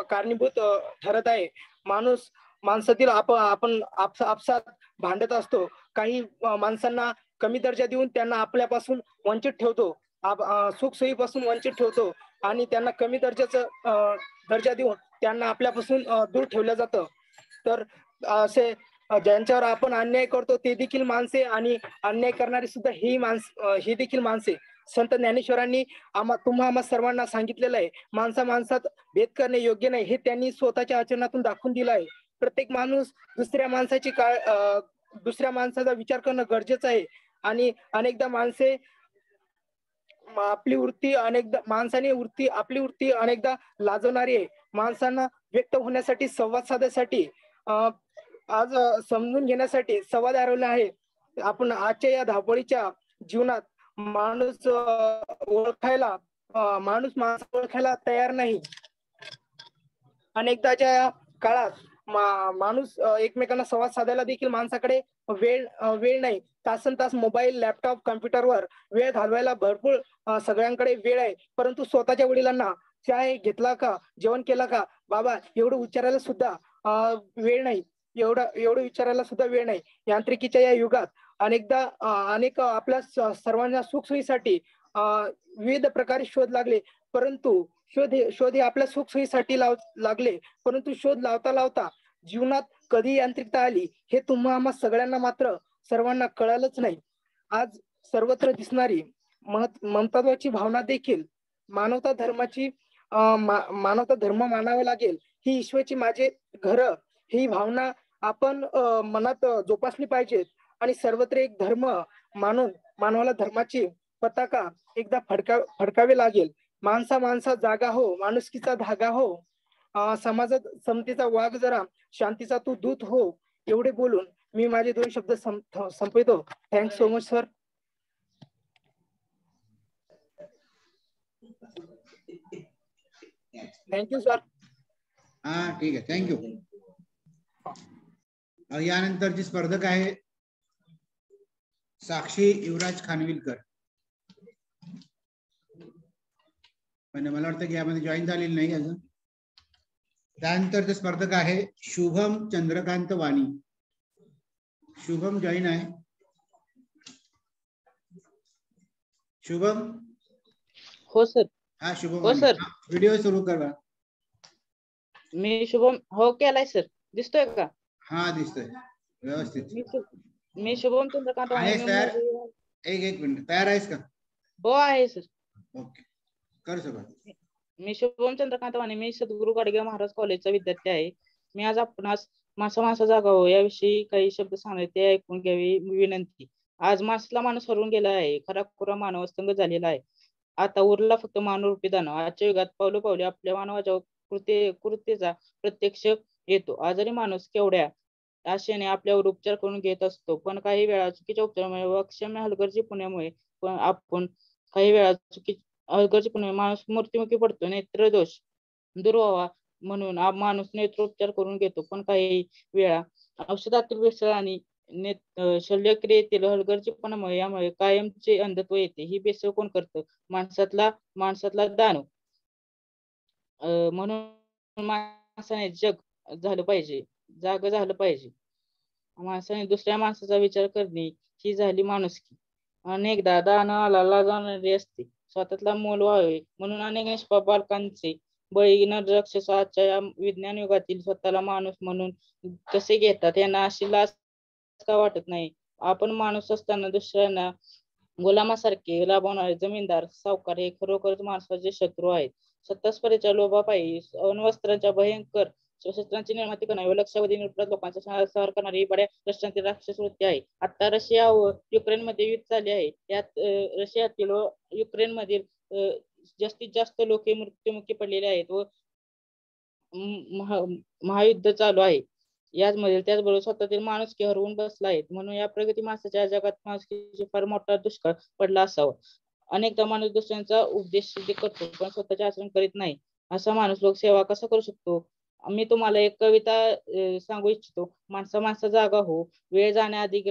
कारणीभूत ठरत आहे. माणसातील आपण आपसात भांडत असतो. काही माणसांना कमी दर्जा देऊन त्यांना आपल्यापासून वंचित ठेवतो, सुखसोयीपासून वंचित ठेवतो आणि त्यांना कमी दर्जा देऊन त्यांना आपल्यापासून दूर ठेवलं जातं. तर असे ज्यांच्यावर आपण अन्याय करतो ते देखील माणसे आणि अन्याय करणारी सुद्धा ही देखील माणसे. संत ज्ञानेश्वरांनी आम्हा सर्वांना सांगितलेलं आहे, माणसात भेद करणे योग्य नाही हे त्यांनी स्वतःच्या आचरणातून दाखवून दिलं आहे. प्रत्येक माणूस दुसऱ्या माणसाचा विचार करणं गरजेचं आहे. आणि अनेकदा आपली वृत्ती अनेकदा लाजवणारी आहे. माणसांना व्यक्त होण्यासाठी, संवाद साधण्यासाठी, आज समजून घेण्यासाठी संवाद हरवला आहे. आपण आजच्या या धावपळीच्या जीवनात माणूस ओळखायला तयार नाही. अनेकदाच्या काळात माणूस एकमेकांना संवाद साधायला देखील माणसाकडे वेळ नाही. तासन तास मोबाईल, लॅपटॉप, कम्प्युटरवर वेळ घालवायला भरपूर सगळ्यांकडे वेळ आहे, परंतु स्वतःच्या वडिलांना चाय घेतला का, जेवण केला का बाबा एवढं विचारायला सुद्धा वेळ नाही. एवढं विचारायला सुद्धा वेळ नाही. यांत्रिकीच्या या युगात अनेक आपल्या सर्वांच्या सुखसोयीसाठी विविध प्रकारे शोध लागले, परंतु शोध हे आपल्या सुखसोयीसाठी लागले, परंतु शोध लावता लावता जीवनात कधी यांत्रिकता आली हे तुम्हा सगळ्यांना मात्र सर्वांना कळालंच नाही. आज सर्वत्र दिसणारी महत्त्वाची भावना देखील मानवता धर्म मानावा लागेल, ही ईश्वरची माझे घर, ही भावना आपण मनात जोपासली पाहिजे. आणि सर्वत्र एक धर्म मानून मानवाला धर्माची पताका एकदा फडकावे लागेल. माणसा जागा हो, माणुसकीचा धागा हो, समाजात समतेचा वाघ जरा, शांतीचा तू दूत हो. एवढे बोलून मी माझे 2 शब्द संपवितो. Thanks so much sir. Thank you sir. हा ठीक आहे, थँक्यू. यानंतरची स्पर्धक आहे साक्षी युवराज खानविलकर. पण मला वाटतं की यामध्ये जॉईन झालेली नाही अजून. त्यानंतरचे स्पर्धक आहे शुभम चंद्रकांत वाणी. शुभम जॉईन आहे. शुभम. हो सर. हा शुभम. हो सर. व्हिडिओ सुरू करा. मी शुभम हो केलाय सर. दिसतोय का? हा दिसतोय व्यवस्थित. मी शुभम चंद्रकांत वाणी. एक मिनिट, तयार आहेस का? हो आहे सर. ओके, कर सगळं. मी शुभम चंद्रकांत वाणी, मी सद्गुरू गाडगे महाराज कॉलेजचा विद्यार्थी आहे. मी आज आपणास माणसा जागा हो याविषयी काही शब्द सांगते, ते ऐकून घ्यावी विनंती. आज माणसाला माणूस हरवून गेला आहे. खरा मानव अस्तंग झालेला आहे. आता उरला फक्त मानवरूपी दानव. आजच्या युगात पावले आपल्या मानवाच्या कृत्येचा प्रत्यक्ष येतो. आजारी माणूस केवढ्या आशेने आपल्यावर उपचार करून घेत असतो, पण काही वेळा चुकीच्या उपचारामुळे व अक्षम्य हलगर्जीपणामुळे माणूस मृत्युमुखी पडतो. नेत्रदोष दूर व्हावा म्हणून माणूस नेत्रोपचार करून घेतो, पण काही वेळा औषधातील भेसळ आणि शल्यक्रियेतील हलगर्जीपणामुळे यामुळे कायमचे अंधत्व येते. ही भेसळ कोण करतं? माणसातला दानव. म्हणून माणसाने जाग झालं पाहिजे. माणसाने दुसऱ्या माणसाचा विचार करणे ही झाली माणुसकी. अनेकदा दानाला जाणारी असते. स्वतःला मोल व्हावे म्हणून अनेक निष्पाप बालकांचे बळी राक्षस आजच्या या विज्ञान युगातील स्वतःला माणूस म्हणून कसे घेतात यांना अशी लाज का वाटत नाही? आपण माणूस असताना दुसऱ्यांना गुलामासारखे राबवणारे जमीनदार, सावकार हे खरोखरच माणसाचे शत्रू आहेत. सत्तास्पर्धेच्या लोभापायी अण्वस्त्रांच्या भयंकर शस्त्रांची निर्मिती करणारी व लक्षावधी निरपराध लोकांचा संहार करणारी बड्या राष्ट्रांची राक्षस वृत्ती आहे. आता रशिया व युक्रेन मध्ये युद्ध चालले आहे. यात रशियातील व युक्रेन मधील जास्तीत जास्त लोक मृत्युमुखी पडलेले आहेत व महायुद्ध चालू आहे. त्याचबरोबर स्वतःतील माणुसकी हरवून बसला आहे. म्हणून या प्रगती माणसाच्या जगात माणुसकीची फार मोठा दुष्काळ पडला असावा. अनेकदा माणूस दुसऱ्यांचा उपदेश करतो, पण स्वतःचे आचरण करीत नाही. असा माणूस लोकसेवा कसा करू शकतो? मी तुम्हाला एक कविता सांगू इच्छितो. माणसा जागा हो, वेळ जाण्याआधी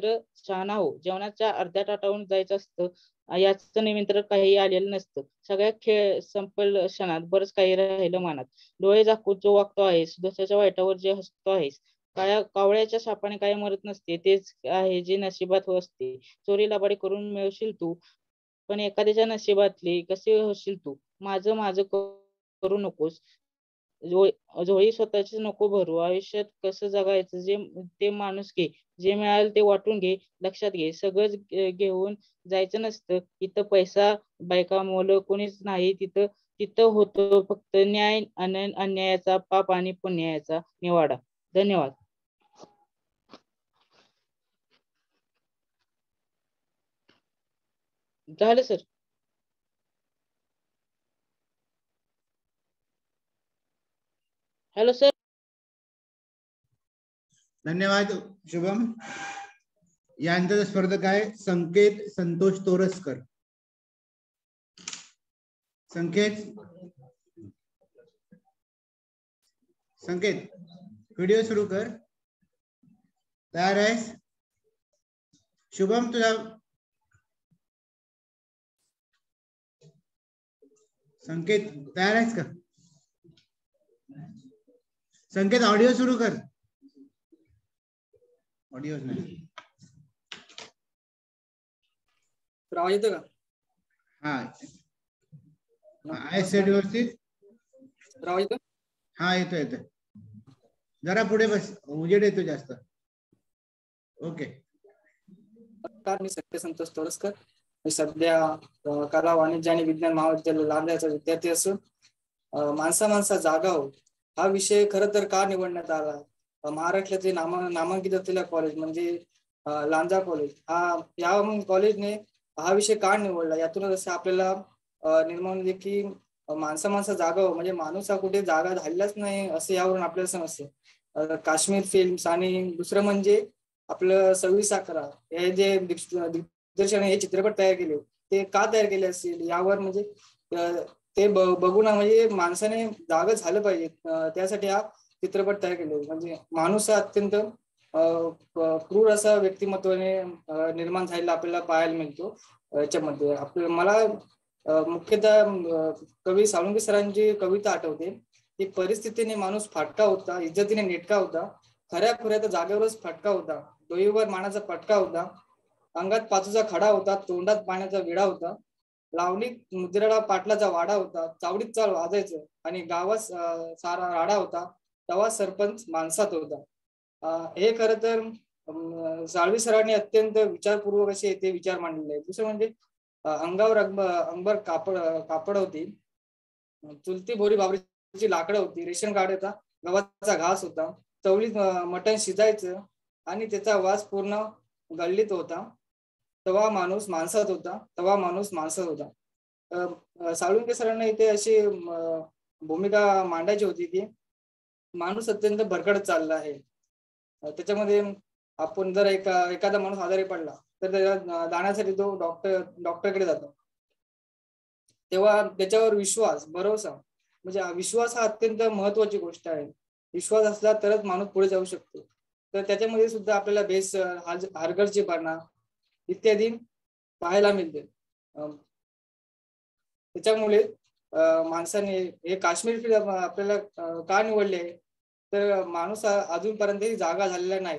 शहाणा हो. जेवणाच्या अर्ध्या ताटावरून जायचं असतं, याचं निमित्त काही आलेलं नसतं. सगळ्या खेळ संपल क्षणात बरंच काही राहिलं मनात. डोळे झाकून जो वागतो आहेस, दुसऱ्याच्या वाईटावर जे हसतो आहेस, कावळ्याच्या सापाने काही मरत नसते, तेच आहे जे नशिबात असते. चोरी लबाडी करून मिळवशील तू, पण एखाद्याच्या नशिबातले कसे होशील तू? माझं करू नकोस, झोळी स्वतःची नको भरू. आयुष्यात कसं जगायचं ते माणूस घे. जे मिळालं ते वाटून घे. लक्षात घे, सगळंच घेऊन जायचं नसतं. इथं पैसा, बायका, मुलं कोणीच नाही. तिथं होतो फक्त न्याय, अन्यायाचा, पाप आणि पुण्याचा निवाडा. धन्यवाद. झालं सर. Hello sir. धन्यवाद शुभम. यानंतर स्पर्धक आहे संकेत संतोष तोरसकर. संकेत व्हिडिओ सुरू कर. तयार आहेस? शुभम तुझा संकेत तयार आहेस का? संकेत ऑडिओ सुरू कर. ऑडिओ नाही. आवाज येतो का? हा आहे सेट व्यवस्थित? आवाज येतो? हा येतो येतो. जरा पुढे बस, उजेड येतो जास्त. ओके. मी संकेत संतोष तोरसकर. मी सध्या कला वाणिज्य आणि विज्ञान महाविद्यालय लांजा विद्यार्थी असून माणसा जागा हो हा विषय खरं तर का निवडण्यात आला. महाराष्ट्राचे नामांकित असलेल्या कॉलेज म्हणजे लांजा कॉलेज या कॉलेजने हा विषय का निवडला यातूनच असं आपल्याला निर्माण होते की माणसा जागा हो म्हणजे माणूस हा कुठे जागा झालेलाच नाही असं यावरून आपल्याला समजते. काश्मीर फिल्म्स आणि दुसरं म्हणजे आपलं 26/11 हे जे दिग्दर्शन हे चित्रपट तयार केले ते का तयार केले असतील यावर म्हणजे ते बघून म्हणजे माणसाने जागा झालं पाहिजे त्यासाठी हा चित्रपट तयार केले. म्हणजे माणूस हा अत्यंत क्रूर असा व्यक्तिमत्वाने निर्माण झालेला आपल्याला पाहायला मिळतो. याच्यामध्ये मला मुख्यतः कवी साळुंखे सरांची कविता आठवते की परिस्थितीने माणूस फाटका होता, इज्जतीने नेटका होता, खऱ्या खुऱ्या जागेवरच फटका होता, डोईवर मानाचा पटका होता, अंगात पाचूचा खडा होता, तोंडात पाण्याचा विडा होता, लावणी मुद्रेला पाटलाचा वाडा होता, चावडीत चाल वाजायचं आणि गावात सारा राडा होता, तेव्हा सरपंच माणसात होता. हे खरं तर साळवी सरांनी अत्यंत विचारपूर्वक असे ते विचार मांडलेले आहेत. दुसरं म्हणजे अंगावर अंबर कापड होती, चुलती बोरी बाबरीची लाकडं होती, रेशन कार्ड होता, गव्हाचा घास होता, चवळीत मटण शिजायचं आणि त्याचा वास पूर्ण गल्लीत होता, तेव्हा माणूस माणसात होता, तेव्हा माणूस माणसात होता. साळुंखे सरांना इथे अशी भूमिका मांडायची होती की माणूस अत्यंत भरकटत चालला आहे. त्याच्यामध्ये आपण जर एखादा माणूस आजारी पडला तर त्याला जाण्यासाठी तो डॉक्टरकडे जातो, तेव्हा त्याच्यावर विश्वास भरोसा म्हणजे विश्वास हा अत्यंत महत्वाची गोष्ट आहे. विश्वास असला तरच माणूस पुढे जाऊ शकतो. तर त्याच्यामध्ये सुद्धा आपल्याला बेस हलगर्जीपणा इत्यादी पाहायला मिळते. त्याच्यामुळे माणसाने हे काश्मीर फिल्म आपल्याला का निवडले तर माणूस अजूनपर्यंत जागा झालेला नाही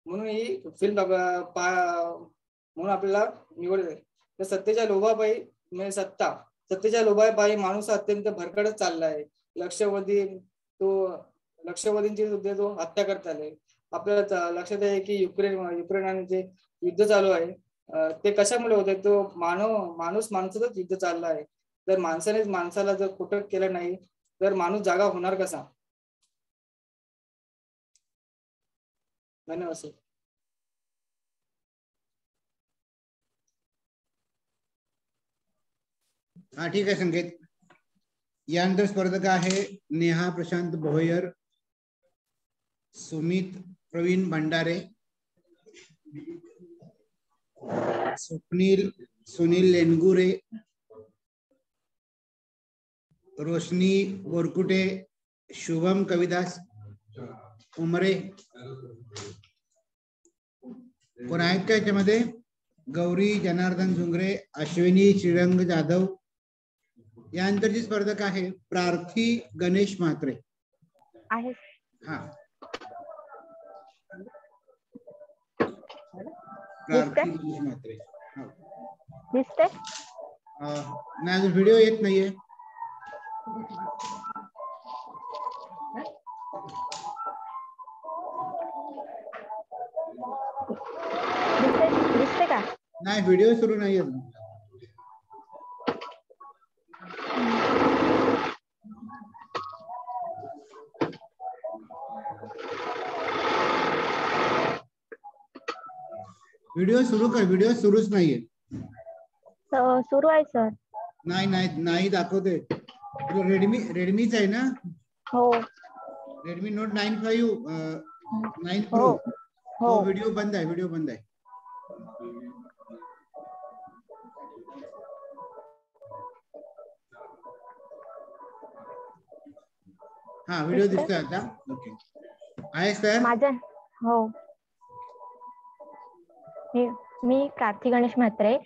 म्हणून ही फिल्म म्हणून आपल्याला निवडले. तर सत्तेच्या लोभापायी म्हणजे सत्तेच्या लोभापायी माणूस अत्यंत भरकटत चालला आहे. लक्षवधींची सुद्धा तो हत्या करत आले. आपल्याला लक्षात आहे की युक्रेन आणि जे युद्ध चालू आहे ते कशामुळे होते, तो माणूस माणसाचाच युद्ध चालला आहे. जर माणसानेच माणसाला जर कुठं केलं नाही तर माणूस जागा होणार कसा. धन्यवाद सर. हा ठीक आहे संकेत. यानंतर स्पर्धक आहे नेहा प्रशांत भोयर, सुमित प्रवीण भंडारे, स्वप्नील सुनील लेनगुरे, रोशनी बोरकुटे, शुभम कविदास उमरे. कोण आहेत का याच्यामध्ये? गौरी जनार्दन झुंगरे, अश्विनी श्रीरंग जाधव. यानंतरची स्पर्धक आहे प्रार्थी गणेश म्हात्रे. आहे. हा प्रार्थी गणेश म्हात्रे दिसते? नाही अजून व्हिडिओ येत नाहीये. दिसते का? नाही व्हिडिओ सुरू नाहीये. व्हिडिओ सुरू कर. व्हिडिओ सुरूच नाहीये. सुरू आहे सर. नाही नाही नाही दाखवते. रेडमीच आहे ना? हो. Redmi note 9 pro. हो व्हिडिओ बंद आहे. व्हिडिओ बंद आहे. हा व्हिडिओ दिसतोय आता. ओके आहे सर. माझं हो. मी कार्तिक गणेश म्हात्रे,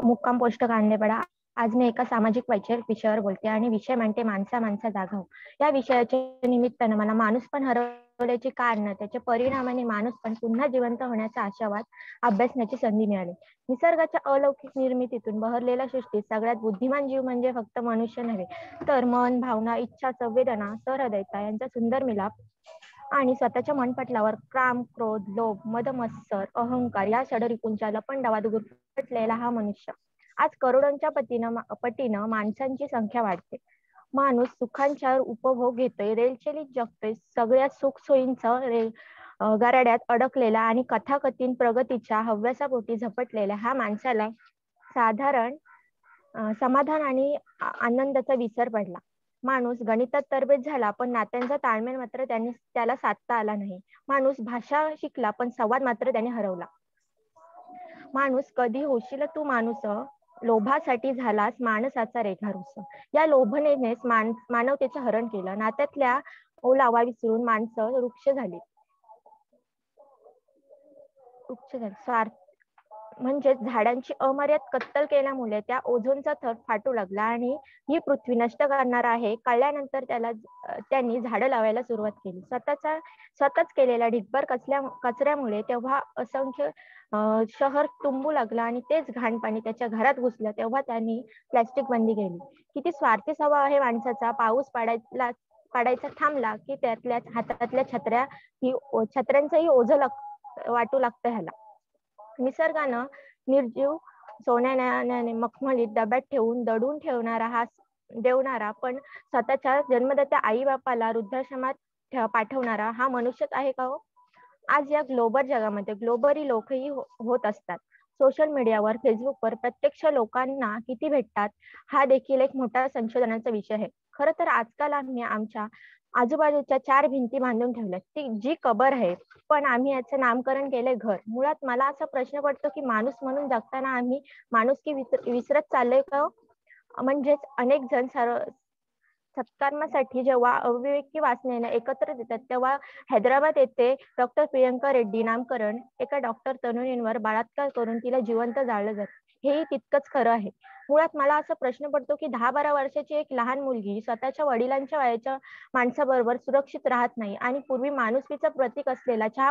मुक्काम पोस्ट कांदेपाडा. आज मी एका सामाजिक वैचारिक विषयावर बोलते आणि विषय म्हणते माणसा जागा हो. या विषयाच्या निमित्तानं मला माणूस पण हरवल्याची कारण, त्याच्या परिणामाने माणूस पण पुन्हा जिवंत होण्याचा आशावाद अभ्यासण्याची संधी मिळाली. निसर्गाच्या अलौकिक निर्मितीतून बहरलेल्या सृष्टीत सगळ्यात बुद्धिमान जीव म्हणजे फक्त मनुष्य नव्हे, तर मन, भावना, इच्छा, संवेदना, सहृदयता यांचा सुंदर मिलाप आणि स्वतःच्या मनपटलावर काम, क्रोध, लोभ, मद, मत्सर, अहंकार या षडरिपूंच्या लपंडावात गुरफटलेला हा मनुष्य. आज करोडोंच्या पटीनं माणसांची संख्या वाढते. माणूस सुखांच्या उपभोग घेतोय, रेलचेलीत जगतोय, सगळ्या सुखसोयींचं गाराड्यात अडकलेला आणि कथाकथीन प्रगतीच्या हव्यासापोटी झपटलेल्या हा माणसाला साधारण समाधान आणि आनंदाचा विसर पडला. माणूस गणितात तरबेज झाला, पण नात्यांचा ताळमेळ मात्र त्याला साधता आला नाही. माणूस भाषा शिकला, पण संवाद मात्र त्याने हरवला. माणूस कधी होशील तू माणूस, लोभासाठी झालास माणसाचा रेखारूस. या लोभनेनेच मानवतेचं हरण केलं. नात्यातल्या ओलावा विसरून माणसं वृक्ष झाली. स्वार्थ म्हणजे झाडांची अमर्याद कत्तल केल्यामुळे त्या ओझोनचा थर फाटू लागला आणि ही पृथ्वी नष्ट करणार आहे कळल्यानंतर त्यांनी झाडं लावायला सुरुवात केली. स्वतःच केलेल्या ढिगभर कचऱ्यामुळे तेव्हा असंख्य शहर तुंबू लागला आणि तेच घाण पाणी त्याच्या घरात घुसलं तेव्हा त्यांनी प्लॅस्टिक बंदी केली. किती स्वार्थी स्वभाव आहे माणसाचा. पाऊस पाडायचा थांबला की त्यातल्या हातातल्या छत्र्यांचंही ओझं वाटू लागतं ह्याला. निसर्गानं निर्जीव सोन्याने मखमलीत डब्यात ठेवून दडून देवणारा पण स्वतःच्या जन्मदात्या आई बापाला वृद्धाश्रमात पाठवणारा हा मनुष्यच आहे का हो? आज या ग्लोबल जगामध्ये ग्लोबली लोकही होत असतात. सोशल मीडियावर, फेसबुकवर प्रत्यक्ष लोकांना किती भेटतात हा देखील एक मोठा संशोधनाचा विषय आहे. खरं तर आजकाल आम्ही आमच्या आजूबाजूच्या 4 भिंती बांधून ठेवल्यात, ती जी कबर आहे, पण आम्ही याचं नामकरण केलंय घर. मुळात मला असा प्रश्न पडतो की माणूस म्हणून जगताना आम्ही माणुसकी विसरत चाललोय का? म्हणजेच अनेक जण सत्कर्मासाठी जेव्हा अविवेकी वासनेने एकत्र येतात तेव्हा हैदराबाद येथे डॉक्टर प्रियंका रेड्डी नामकरण एका डॉक्टर तरुणींवर बलात्कार करून तिला जिवंत जाळलं जातं. हेही तितकंच खरं आहे. मुळात मला असा प्रश्न पडतो की 10-12 वर्षाची एक लहान मुलगी स्वतःच्या वडिलांच्या वयाच्या माणसाबरोबर सुरक्षित राहत नाही आणि पूर्वी माणुसकीचं प्रतीक असलेला चहा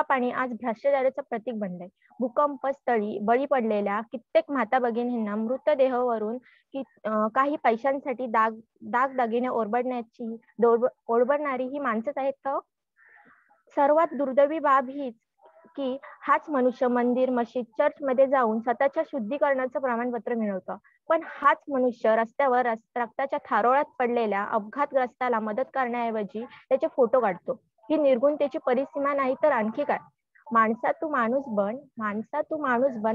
पाणी आज भ्रष्टाचाराचं प्रतीक बनलंय. भूकंप स्थळी बळी पडलेल्या कित्येक माता भगिनींना मृतदेहावरून काही पैशांसाठी दागिने ओरबडणारी ही माणसंच आहेत का? सर्वात दुर्दैवी बाब हीच की हाच मनुष्य मंदिर, मशीद, चर्च मध्ये जाऊन स्वतःच्या शुद्धीकरणाचं प्रमाणपत्र मिळवतो, पण हाच मनुष्य रस्त्यावर रक्ताच्या थारोळ्यात पडलेल्या अपघातग्रस्ताला मदत करण्याऐवजी त्याचे फोटो काढतो. ही निर्गुणतेची परिसीमा नाही तर आणखी काय? माणसा तू माणूस बन,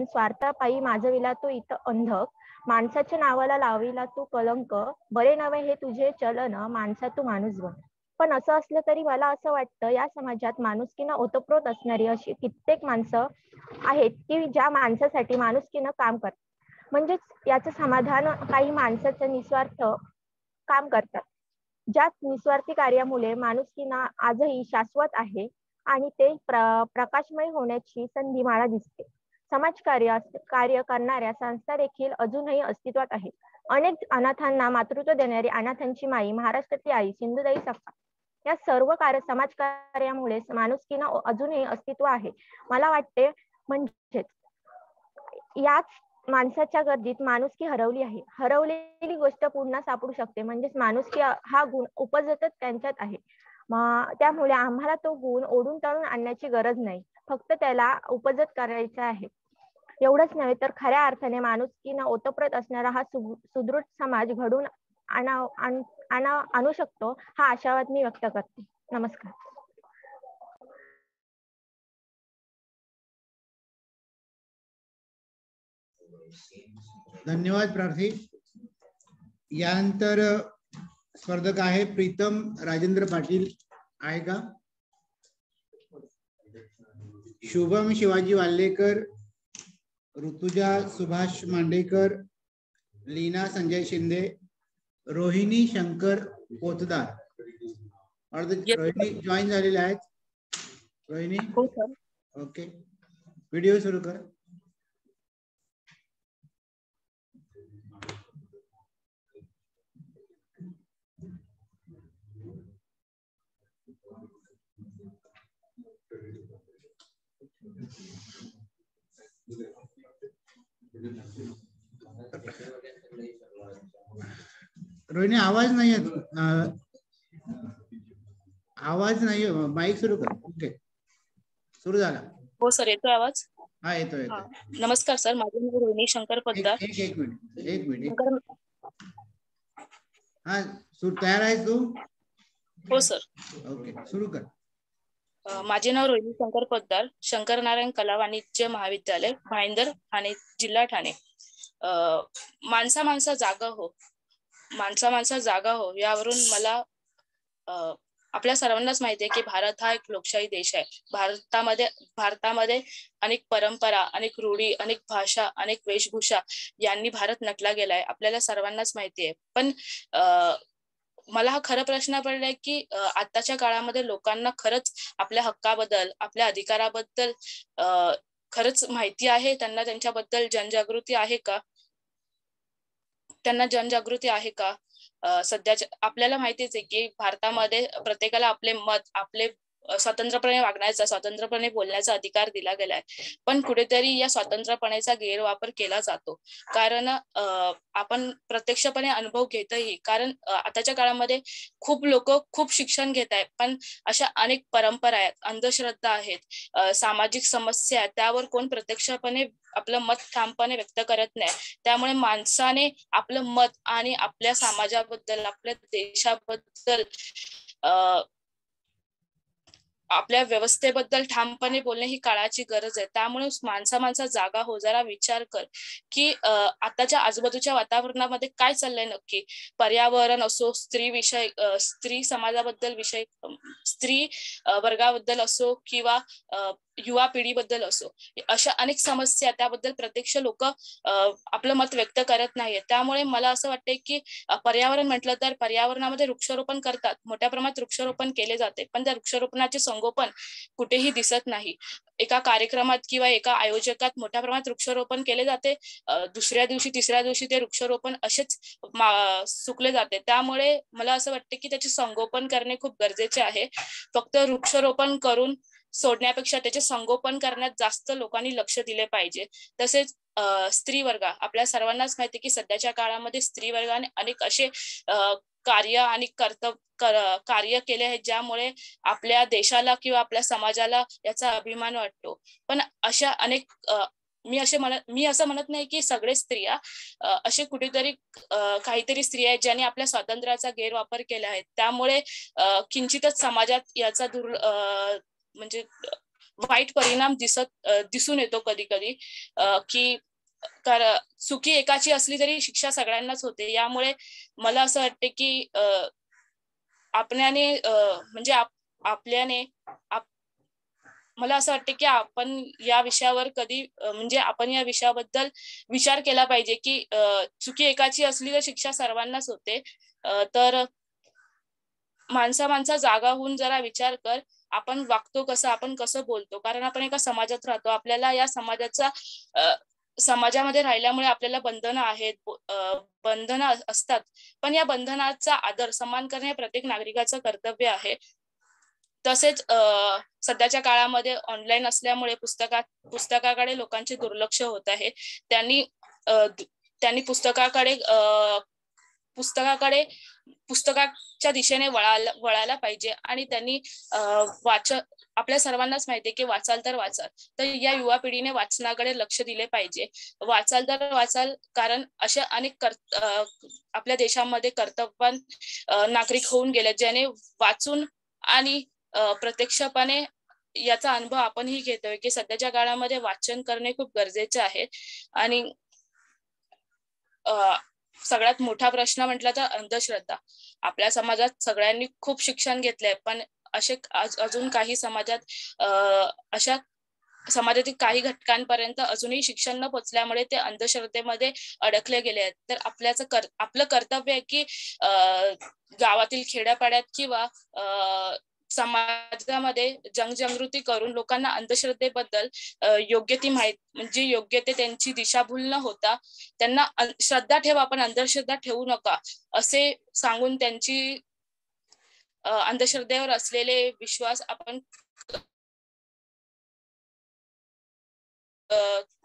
स्वार्थापायी माजविला तू इथं अंधक, माणसाच्या नावाला लाविला तू कलंक, बरे नव्हे हे तुझे चलन, माणसा तू माणूस बन. पण असं असलं तरी मला असं वाटतं या समाजात माणुसकीनं ओतप्रोत असणारी अशी कित्येक माणसं आहेत की ज्या माणसासाठी माणुसकीनं काम करतात. म्हणजेच याचं समाधान काही माणसाचं निस्वार्थ काम करतात. ज्या निस्वार्थी कार्यामुळे माणुसकीनं आजही शाश्वत आहे आणि ते प्रकाशमय होण्याची संधी मला दिसते. कार्य करणाऱ्या संस्था देखील अजूनही अस्तित्वात आहेत. अनेक अनाथांना मातृत्व देणारी अनाथांची माई, महाराष्ट्रातली आई, सिंधुताई सपकाळ या सर्व समाजकार्यामुळे माणुसकीनं अजूनही अस्तित्व आहे. मला वाटते म्हणजेच याच माणसाच्या गर्दीत माणुसकी हरवली आहे. हरवलेली गोष्ट पुन्हा सापडू शकते. म्हणजेच माणुसकी हा गुण उपजतच त्यांच्यात आहे. त्यामुळे आम्हाला तो गुण ओढून ताणून आणण्याची गरज नाही, फक्त त्याला उपजत करायचा आहे. एवढंच नव्हे तर खऱ्या अर्थाने माणुसकीनं ओतप्रोत असणारा हा सुदृढ समाज घडून आणू शकतो हा आशावाद मी व्यक्त करते. नमस्कार. धन्यवाद प्रार्थी. यानंतर स्पर्धक आहे प्रीतम राजेंद्र पाटील, आहे का? शुभम शिवाजी वाल्लेकर, ऋतुजा सुभाष मांडेकर, लीना संजय शिंदे, रोहिणी शंकर पोतदार. रोहिणी जॉईन झालेले आहेत. रोहिणी, ओके, व्हिडिओ सुरू कर. रोहिणी आवाज नाही येत. आवाज नाही, माईक सुरू कर. ओके, सुरू झाला. हो सर, येतोय आवाज? हा, येतोय. नमस्कार सर, माझे नाव रोहिणी शंकर पोतदार. एक मिनिट. हा, तयार आहेस तू? हो सर. ओके, सुरू कर. माझे नाव रोहिणी शंकर पोतदार, शंकर नारायण कला वाणिज्य महाविद्यालय, भाईंदर, ठाणे, जिल्हा ठाणे. माणसा माणसा जागा हो, माणसा माणसा जागा हो यावरून मला आपल्या सर्वांनाच माहिती आहे की भारत हा एक लोकशाही देश आहे. भारतामध्ये अनेक परंपरा, अनेक रूढी, अनेक भाषा, अनेक वेशभूषा यांनी भारत नटला गेलाय, आपल्याला सर्वांनाच माहिती आहे. पण मला हा खरा प्रश्न पडलाय की आताच्या काळामध्ये लोकांना खरंच आपल्या हक्काबद्दल, आपल्या अधिकाराबद्दल खरंच माहिती आहे? त्यांना त्यांच्याबद्दल जनजागृती आहे का? सध्याच्या आपल्याला माहितीच आहे की भारतामध्ये प्रत्येकाला आपले मत, आपले स्वतंत्रपणे वागण्याचा, स्वतंत्रपणे बोलण्याचा अधिकार दिला गेलाय. पण कुठेतरी या स्वतंत्रपणेचा गैरवापर केला जातो. कारण आपण प्रत्यक्षपणे अनुभव घेतही, कारण आताच्या काळामध्ये खूप लोक खूप शिक्षण घेत आहेत, पण अशा अनेक परंपरा आहेत, अंधश्रद्धा आहेत, सामाजिक समस्या आहेत, त्यावर कोण प्रत्यक्षपणे आपलं मत ठामपणे व्यक्त करत नाही. त्यामुळे माणसाने आपलं मत आणि आपल्या समाजाबद्दल, आपल्या देशाबद्दल, आपल्या व्यवस्थेबद्दल ठामपणे बोलणे ही काळाची गरज आहे. त्यामुळे माणसा जागा हो, जरा विचार कर की आताच्या आजूबाजूच्या वातावरणामध्ये काय चाललंय नक्की. पर्यावरण असो, स्त्री समाजाबद्दल विषय, स्त्री वर्गाबद्दल असो किंवा युवा पिढीबद्दल असो, अशा अनेक समस्या, त्याबद्दल प्रत्यक्ष लोक आपलं मत व्यक्त करत नाहीये. त्यामुळे मला असं वाटतंय की पर्यावरण म्हटलं तर पर्यावरणामध्ये वृक्षारोपण करतात, मोठ्या प्रमाणात वृक्षारोपण केले जाते, पण त्या वृक्षारोपणाचे संगोपन कुठेही दिसत नाही. एका कार्यक्रमात किंवा एका आयोजकात मोठ्या प्रमाणात वृक्षारोपण केले जाते, दुसऱ्या दिवशी, तिसऱ्या दिवशी ते वृक्षारोपण असेच सुकले जाते. त्यामुळे मला असं वाटतं की त्याचे संगोपन करणे खूप गरजेचे आहे. फक्त वृक्षारोपण करून सोडण्यापेक्षा त्याचे संगोपन करण्यात जास्त लोकांनी लक्ष दिले पाहिजे. तसेच स्त्री वर्ग, आपल्या सर्वांनाच माहिती की सध्याच्या काळामध्ये स्त्री वर्गाने अनेक असे कार्य आणि कार्य केले आहेत ज्यामुळे आपल्या देशाला किंवा आपल्या समाजाला याचा अभिमान वाटतो. पण अशा अनेक मी असं म्हणत नाही की सगळे स्त्रिया, असे कुठेतरी काहीतरी स्त्रिया आहेत ज्यांनी आपल्या स्वातंत्र्याचा गैरवापर केला आहे. त्यामुळे किंचितच समाजात याचा म्हणजे वाईट परिणाम दिसून येतो कधी कधी, की चुकी एकाची असली तरी शिक्षा सगळ्यांनाच होते. यामुळे मला असं वाटते की मला असं वाटतं की आपण या विषयावर आपण या विषयाबद्दल विचार केला पाहिजे की चुकी एकाची असली तर शिक्षा सर्वांनाच होते. तर माणसा जागा होऊन जरा विचार कर, आपण वागतो कसं, आपण कसं बोलतो. कारण आपण एका समाजात राहतो, आपल्याला या समाजामध्ये राहिल्यामुळे आपल्याला बंधनं आहेत, बंधनं असतात. पण या बंधनाचा आदर, सन्मान करणे प्रत्येक नागरिकाचं कर्तव्य आहे. तसेच सध्याच्या काळामध्ये ऑनलाईन असल्यामुळे पुस्तकाकडे लोकांचे दुर्लक्ष होत आहे. त्यांनी पुस्तकाच्या दिशेने वळायला पाहिजे आणि त्यांनी आपल्या सर्वांनाच माहिती आहे की वाचाल तर वाचाल, तर या युवा पिढीने वाचनाकडे लक्ष दिले पाहिजे. वाचाल तर वाचाल, कारण अशा अनेक आपल्या देशामध्ये कर्तव्यवान नागरिक होऊन गेले ज्याने वाचून आणि प्रत्यक्षपणे याचा अनुभव आपणही घेतोय की सध्याच्या काळामध्ये वाचन करणे खूप गरजेचे आहे. आणि सगळ्यात मोठा प्रश्न म्हटला तर अंधश्रद्धा. आपल्या समाजात सगळ्यांनी खूप शिक्षण घेतलंय, पण अजून काही समाजात अशा समाजातील काही घटकांपर्यंत अजूनही शिक्षण न पोचल्यामुळे ते अंधश्रद्धेमध्ये अडकले गेले आहेत. तर आपलं कर्तव्य आहे की गावातील खेड्यापाड्यात किंवा समाजामध्ये जनजागृती करून लोकांना अंधश्रद्धेबद्दल योग्य ती माहिती, म्हणजे योग्य ते त्यांची दिशाभूल न होता त्यांना श्रद्धा ठेवा पण अंधश्रद्धा ठेवू नका असे सांगून त्यांची अंधश्रद्धेवर असलेले विश्वास आपण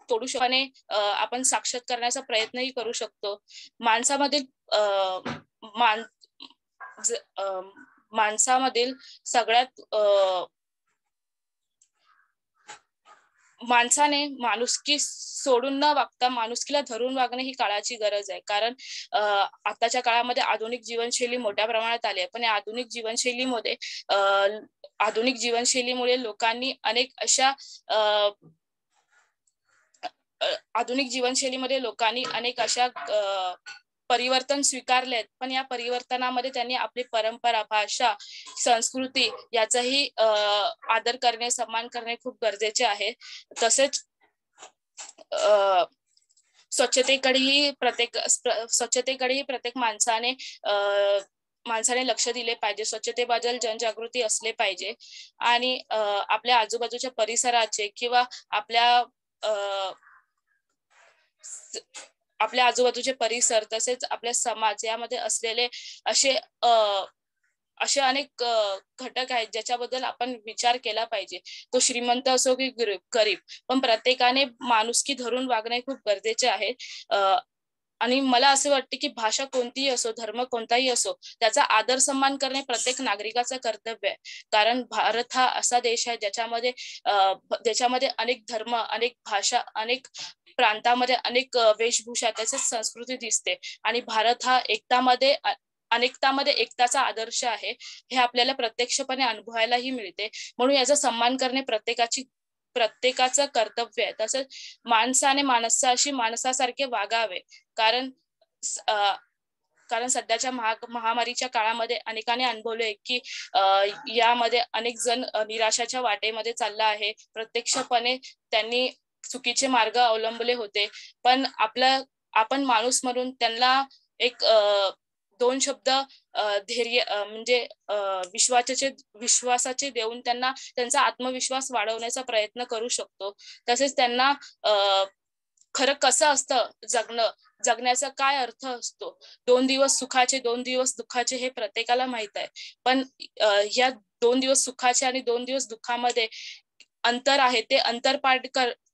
तोडू शकणे आपण साक्षात करण्याचा प्रयत्नही करू शकतो. माणसामधील माणसामधील सगळ्यात माणसाने माणुसकी सोडून न वागता माणुसकीला धरून वागणे ही काळाची गरज आहे. कारण आताच्या काळामध्ये आधुनिक जीवनशैली मोठ्या प्रमाणात आली आहे, पण या आधुनिक जीवनशैलीमुळे लोकांनी अनेक अशा परिवर्तन स्वीकारले आहेत. पण या परिवर्तनामध्ये त्यांनी आपली परंपरा, भाषा, संस्कृती याचाही आदर करणे, सन्मान करणे खूप गरजेचे आहे. तसेच स्वच्छतेकडेही प्रत्येक माणसाने लक्ष दिले पाहिजे. स्वच्छतेबद्दल जनजागृती असले पाहिजे आणि आपल्या आजूबाजूच्या परिसराचे किंवा आपल्या आजूबाजूचे परिसर तसेच आपल्या समाज यामध्ये असलेले असे अनेक घटक आहेत ज्याच्याबद्दल आपण विचार केला पाहिजे. तो श्रीमंत असो की गरीब, पण प्रत्येकाने माणुसकी धरून वागणे खूप गरजेचे आहे. आणि मला असं वाटते की भाषा कोणतीही असो, धर्म कोणताही असो, त्याचा आदर सन्मान करणे प्रत्येक नागरिकाचं कर्तव्य आहे. कारण भारत हा असा देश आहे ज्याच्यामध्ये अनेक धर्म, अनेक भाषा, अनेक प्रांतामध्ये अनेक वेशभूषा तसेच संस्कृती दिसते आणि भारत हा अनेकतामध्ये एकताचा आदर्श आहे. हे आपल्याला प्रत्यक्षपणे अनुभवायलाही मिळते. म्हणून याचा सन्मान करणे प्रत्येकाचं कर्तव्य आहे. तसंच माणसाने माणसाशी माणसासारखे वागावे. कारण सध्याच्या महामारीच्या काळामध्ये अनेकांनी अनुभवले की यामध्ये अनेक जण निराशाच्या वाटेमध्ये चालला आहे. प्रत्यक्षपणे त्यांनी चुकीचे मार्ग अवलंबले होते, पण आपण माणूस म्हणून त्यांना एक 2 शब्द धैर्य म्हणजे विश्वासाचे देऊन त्यांना त्यांचा आत्मविश्वास वाढवण्याचा प्रयत्न करू शकतो. तसेच त्यांना खरं कसं असतं जगण्याचा काय अर्थ असतो, 2 दिवस सुखाचे 2 दिवस दुःखाचे हे प्रत्येकाला माहित आहे. पण या 2 दिवस सुखाचे आणि 2 दिवस दुःखामध्ये अंतर आहे. ते अंतर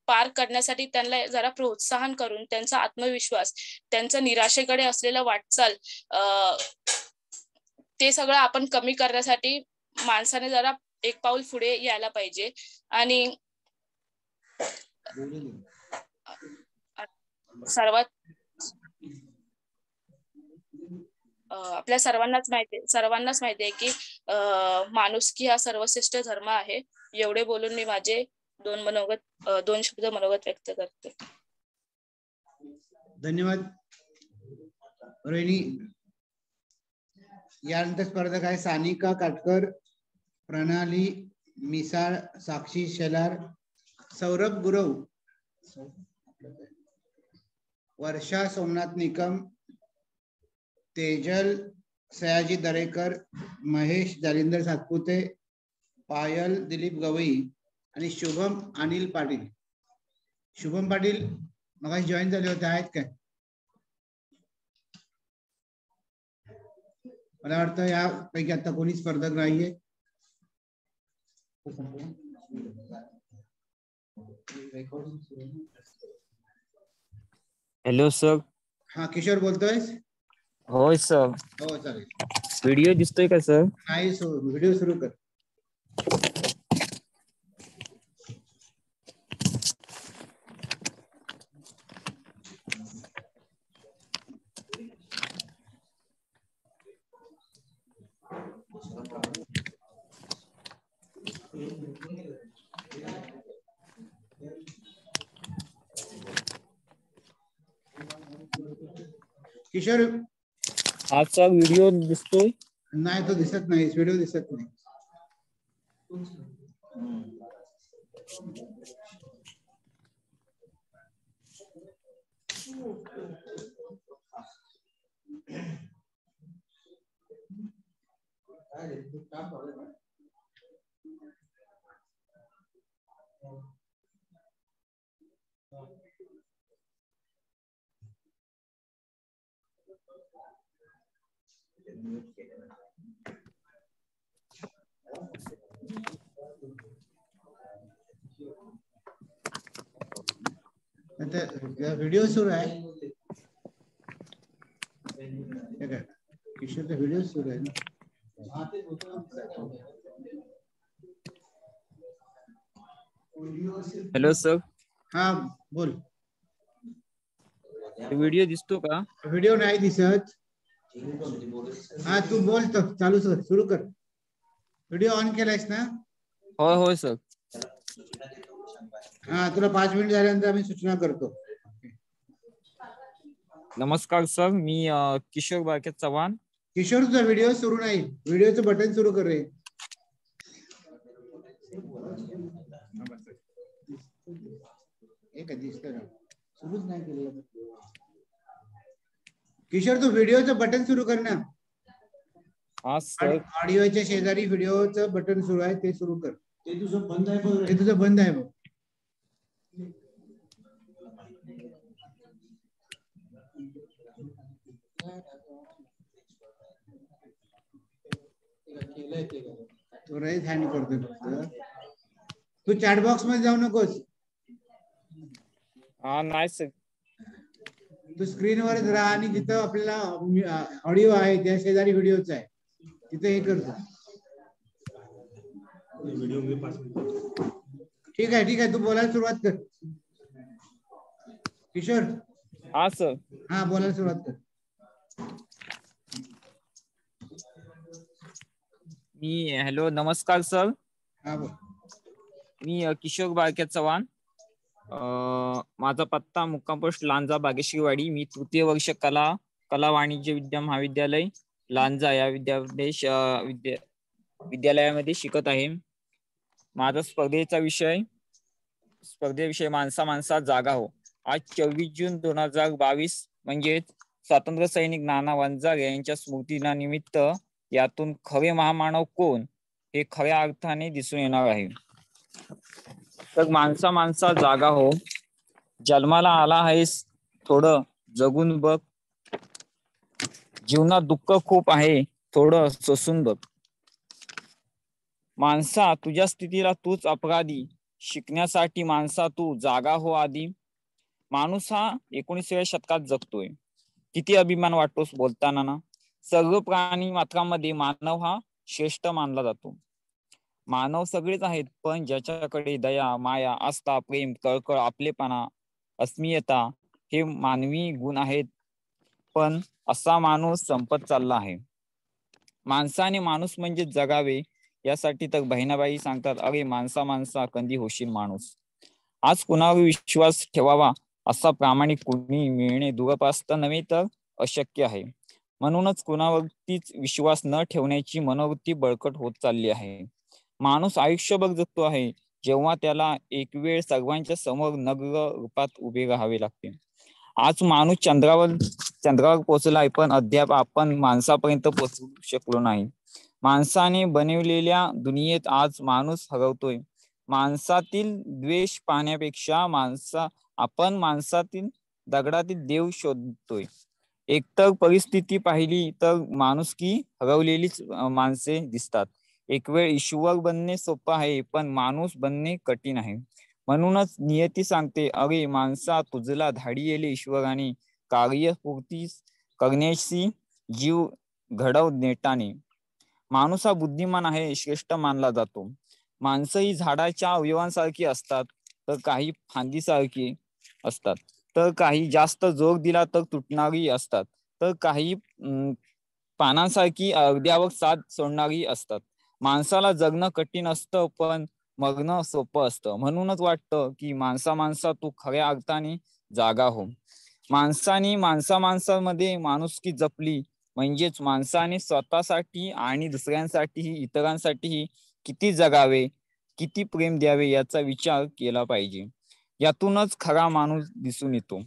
पार करण्यासाठी त्यांना जरा प्रोत्साहन करून त्यांचा आत्मविश्वास, त्यांचा निराशेकडे असलेला वाटचाल ते सगळं आपण कमी करण्यासाठी माणसाने जरा एक पाऊल पुढे यायला पाहिजे. आणि आपल्या सर्वांनाच माहिती आहे की माणुसकी हा सर्वश्रेष्ठ धर्म आहे. एवढे बोलून मी माझे 2 शब्द मनोगत व्यक्त करते. धन्यवाद रोहिणी. यानंतर स्पर्धक आहे सानिका काटकर, प्रणाली मिसाळ, साक्षी शेलार, सौरभ गुरव, वर्षा सोमनाथ निकम, तेजल सयाजी दरेकर, महेश जालिंदर सातपुते, पायल दिलीप गवई आणि शुभम अनिल पाटील. शुभम पाटील मग जॉईन झाले होते, आहेत काय? मला वाटतं यापैकी आता कोणी स्पर्धक नाहीये. Hello sir. हा किशोर बोलतोय. होय सर. हो चालेल. व्हिडिओ दिसतोय का सर? नाही, व्हिडिओ सुरू कर. किशोर आजचा व्हिडिओ दिसतोय? नाही, तो दिसत नाही, व्हिडिओ दिसत नाही. व्हिडिओ सुरू आहे. किशोरचा व्हिडिओ सुरू आहे ना. Hello sir. हा बोल. व्हिडिओ दिसतो का? व्हिडिओ नाही दिसत. हा तू बोल तर, चालू कर, सुरू कर. व्हिडिओ ऑन केलायस ना? होय होय सर. हा, तुला 5 मिनिट झाल्यानंतर आम्ही सूचना करतो. नमस्कार सर, मी किशोर बाळके चव्हाण. किशोर, तुझा व्हिडिओ सुरू नाही. व्हिडिओचं बटन सुरू कर रे. सुरूच नाही केलं. किशोर, तू व्हिडिओचं बटन सुरू कर ना. ऑडिओच्या शेजारी व्हिडिओचं बटन सुरू आहे, ते सुरू कर. ते तुझं बंद आहे बघ. ते तुझं बंद आहे बघ. तो राईट हँड करतोय फक्त. तू चॅट बॉक्स मध्ये जाऊ नकोस. नाही सर. तू स्क्रीनवरच राहा आणि जिथं आपल्याला ऑडिओ आहे त्या शेजारी व्हिडिओच आहे, तिथे हे करतो. ठीक आहे, ठीक आहे, तू बोलायला सुरुवात कर. किशोर. हा सर. हा, बोलायला सुरुवात कर. हॅलो, नमस्कार सर. हा बोल. मी किशोर बाळके चव्हाण. माझा पत्ता मुक्काम पोस्ट लांजा बागेश्रीवाडी. मी तृतीय वर्ष कला वाणिज्य विद्या महाविद्यालय लांजा या विद्यालयामध्ये शिकत आहे. माझा स्पर्धेविषय माणसा जागा हो. आज 24 जून 2022 म्हणजे स्वातंत्र्य सैनिक नाना वंजार यांच्या स्मृतीनिमित्त यातून खरे महामानव कोण हे खऱ्या अर्थाने दिसून येणार आहे. तर माणसा जागा हो. जन्माला आला आहेस, थोडं जगून बघ. जीवनात दुःख खूप आहे, थोडं सोसून बघ. माणसा, तुझ्या स्थितीला तूच अपराधी. शिकण्यासाठी माणसा तू जागा हो आधी. माणूस हा 19व्या शतकात जगतोय. किती अभिमान वाटतोस बोलताना ना. सर्व प्राणी मात्रांमध्ये मानव हा श्रेष्ठ मानला जातो. मानव सगळेच आहेत, पण ज्याच्याकडे दया, माया, आस्था, प्रेम, कळकळ, आपलेपणा, अस्मियता हे मानवी गुण आहेत. पण असा माणूस संपत चालला आहे. माणसाने माणूस म्हणजे जगावे, यासाठी तर बहिणाबाई सांगतात, अरे माणसा कधी होशील माणूस. आज कुणावर विश्वास ठेवावा असा प्रामाणिक कुणी मिळणे दूरपास्त नव्हे तर अशक्य आहे. म्हणूनच कुणावरतीच विश्वास न ठेवण्याची मनोवृत्ती बळकट होत चालली आहे. माणूस आयुष्यभर जगतो आहे, जेव्हा त्याला एक वेळ सर्वांच्या समोर नग्न रूपात उभे राहावे लागते. आज माणूस चंद्रावर पोहोचलाय, पण अद्याप आपण माणसापर्यंत पोहोचू शकलो नाही. माणसाने बनवलेल्या दुनियेत आज माणूस हरवतोय. माणसातील द्वेष पाहण्यापेक्षा आपण माणसातील दगडातील देव शोधतोय. एकतर परिस्थिती पाहिली तर माणुसकी हरवलेलीच माणसे दिसतात. एक वेळ ईश्वर बनणे सोपं आहे, पण माणूस बनणे कठीण आहे. म्हणूनच नियती सांगते, अरे माणसा, तुझला धाडी येले ईश्वराने. कार्यपूर्ती करण्याशी जीव घडव नेटाने. माणूस हा बुद्धिमान आहे, श्रेष्ठ मानला जातो. माणसं ही झाडाच्या अवयवांसारखी असतात, तर काही फांदीसारखी असतात, तर काही जास्त जोर दिला तर तुटणारी असतात, तर काही पानांसारखी अर्ध्यावर साथ सोडणारी असतात. माणसाला जगणं कठीण असतं, पण मरणं सोपं असतं. म्हणूनच वाटतं की माणसा तू खऱ्या अर्थाने जागा हो. माणसाने माणसामध्ये माणुसकी जपली म्हणजेच माणसाने स्वतःसाठी आणि दुसऱ्यांसाठीही इतरांसाठीही किती जगावे, किती प्रेम द्यावे याचा विचार केला पाहिजे. यातूनच खरा माणूस दिसून येतो.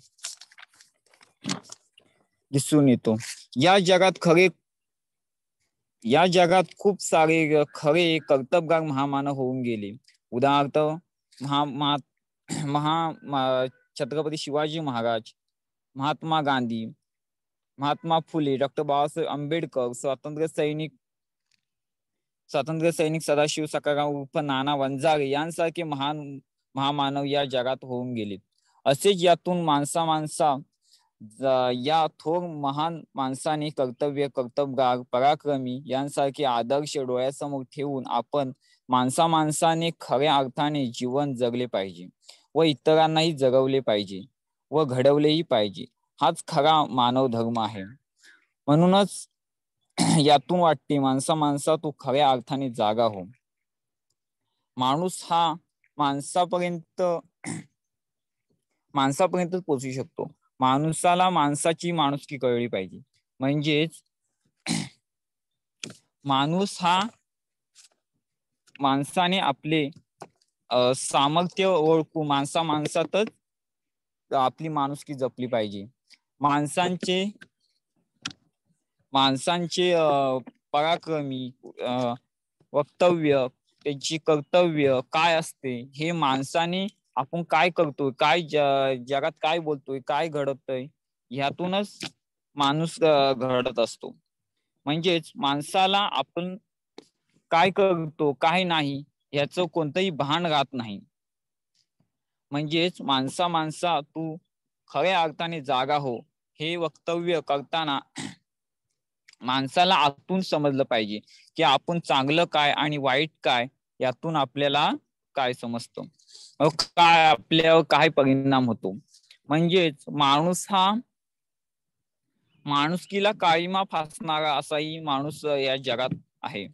या जगात खूप सारे खरे कर्तबगार महामानव होऊन गेले. उदाहरणार्थ छत्रपती शिवाजी महाराज, महात्मा गांधी, महात्मा फुले, डॉक्टर बाबासाहेब आंबेडकर, स्वातंत्र्य सैनिक सदाशिव सखाराम उर्फ नाना वंजारे यांसारखे महामानव या जगात होऊन गेले. असेच यातून या थोर महान माणसाने कर्तबगार, पराक्रमी यांसारखे आदर्श डोळ्यासमोर ठेवून आपण माणसाने खऱ्या अर्थाने जीवन जगले पाहिजे व इतरांनाही जगवले पाहिजे व घडवलेही पाहिजे. हाच खरा मानव धर्म आहे. म्हणूनच यातून वाटते माणसा तू खऱ्या अर्थाने जागा हो. माणूस हा माणसापर्यंत पोहोचू शकतो. माणसाला माणसाची माणुसकी कळली पाहिजे. म्हणजेच माणूस हा माणसाने आपले सामर्थ्य ओळखू, माणसातच आपली माणुसकी जपली पाहिजे. माणसांचे पराक्रमी वक्तव्य, त्यांची कर्तव्य काय असते, हे माणसाने आपण काय करतोय, काय जगात काय बोलतोय, काय घडतोय, ह्यातूनच माणूस घडत असतो. म्हणजेच माणसाला आपण काय करतो काय नाही ह्याचं कोणतंही भान राहत नाही. म्हणजेच माणसा तू खऱ्या अर्थाने जागा हो हे वक्तव्य करताना माणसाला आतून समजलं पाहिजे की आपण चांगलं काय आणि वाईट काय यातून आपल्याला काय समजतं, काय आपल्यावर काय परिणाम होतो. म्हणजेच माणूस हा माणुसकीला काळीमा फासणारा असाही माणूस या जगात आहे.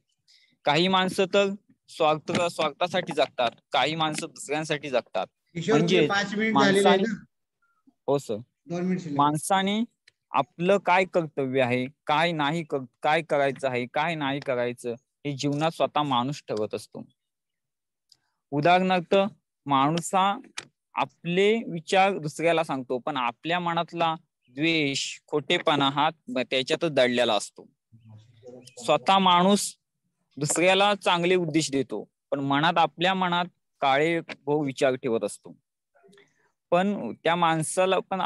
काही माणसं तर स्वार्थासाठी जगतात, काही माणसं दुसऱ्यांसाठी जगतात. म्हणजे हो सर, माणसाने आपलं काय कर्तव्य आहे, काय नाही, काय करायचं आहे, काय नाही करायचं हे जीवनात स्वतः माणूस ठरवत असतो. उदाहरणार्थ माणूस हा आपले विचार दुसऱ्याला सांगतो, पण आपल्या मनातला द्वेष, खोटेपणा हा त्याच्यातच दडलेला असतो. स्वतः माणूस दुसऱ्याला चांगले उद्देश देतो, पण आपल्या मनात काळे भाऊ विचार ठेवत असतो. पण त्या माणसाला पण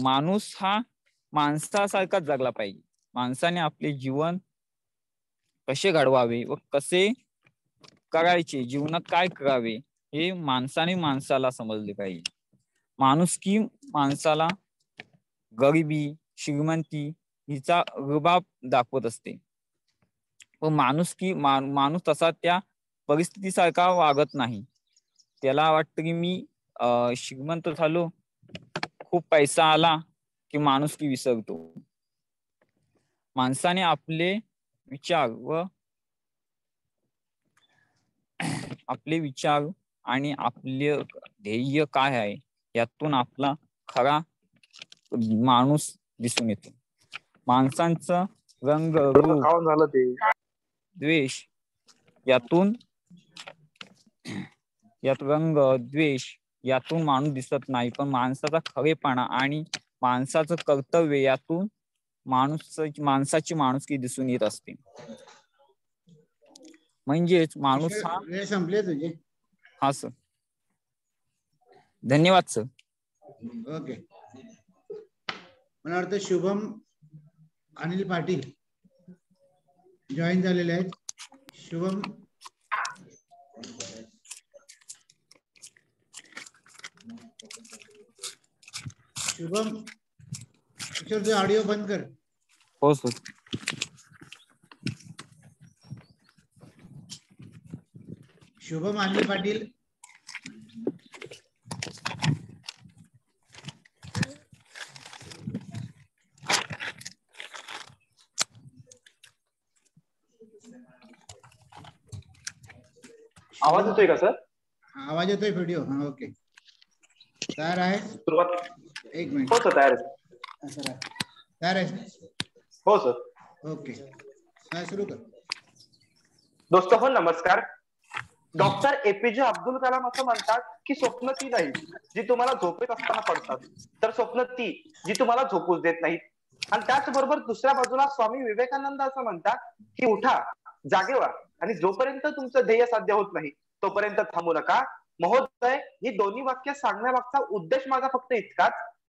माणूस हा माणसासारखाच जगला पाहिजे. माणसाने आपले जीवन कसे घडवावे व कसे करायचे, जीवनात काय करावे हे माणसाला समजले पाहिजे. माणुसकी माणसाला गरिबी, श्रीमंती हिचा रुबाब दाखवत असते. व माणूस तसा त्या परिस्थितीसारखा वागत नाही. त्याला वाटतं की मी श्रीमंत झालो, खूप पैसा आला की माणुसकी विसरतो. माणसाने आपले विचार आणि आपले ध्येय काय आहे यातून आपला खरा माणूस दिसून येतो. माणसांचं रंग, रूप, द्वेष यातून माणूस दिसत नाही, पण माणसाचा खरेपणा आणि माणसाचं कर्तव्य यातून माणसाची माणुसकी दिसून येत असते. म्हणजेच माणूस हा संपले तुझे. हा सर, धन्यवाद सर. ओके, मला वाटतं शुभम अनिल पाटील जॉईन झालेले आहेत. शुभम, किशोर ऑडिओ बंद कर. हो सर. शुभम अनिल पाटील, आवाज येतोय का सर? आवाज येतोय व्हिडिओ. हा ओके, तयार आहे? सुरुवात. एक मिनिट. हो सर, तयार आहे. तयार आहे? हो सर. ओके, सुरू कर. दोस्त हो, नमस्कार. डॉक्टर APJ अब्दुल कलाम असं म्हणतात की स्वप्न ती नाही जी तुम्हाला झोपेत असताना पडतात, तर स्वप्न ती जी तुम्हाला झोपूच देत नाहीत. आणि त्याचबरोबर दुसऱ्या बाजूला स्वामी विवेकानंद असं म्हणतात की उठा, जागे व्हा, आणि जोपर्यंत तुमचं ध्येय साध्य होत नाही तोपर्यंत थांबू नका. महोदय, ही दोन्ही वाक्य सांगण्यामागचा उद्देश माझा फक्त इतकाच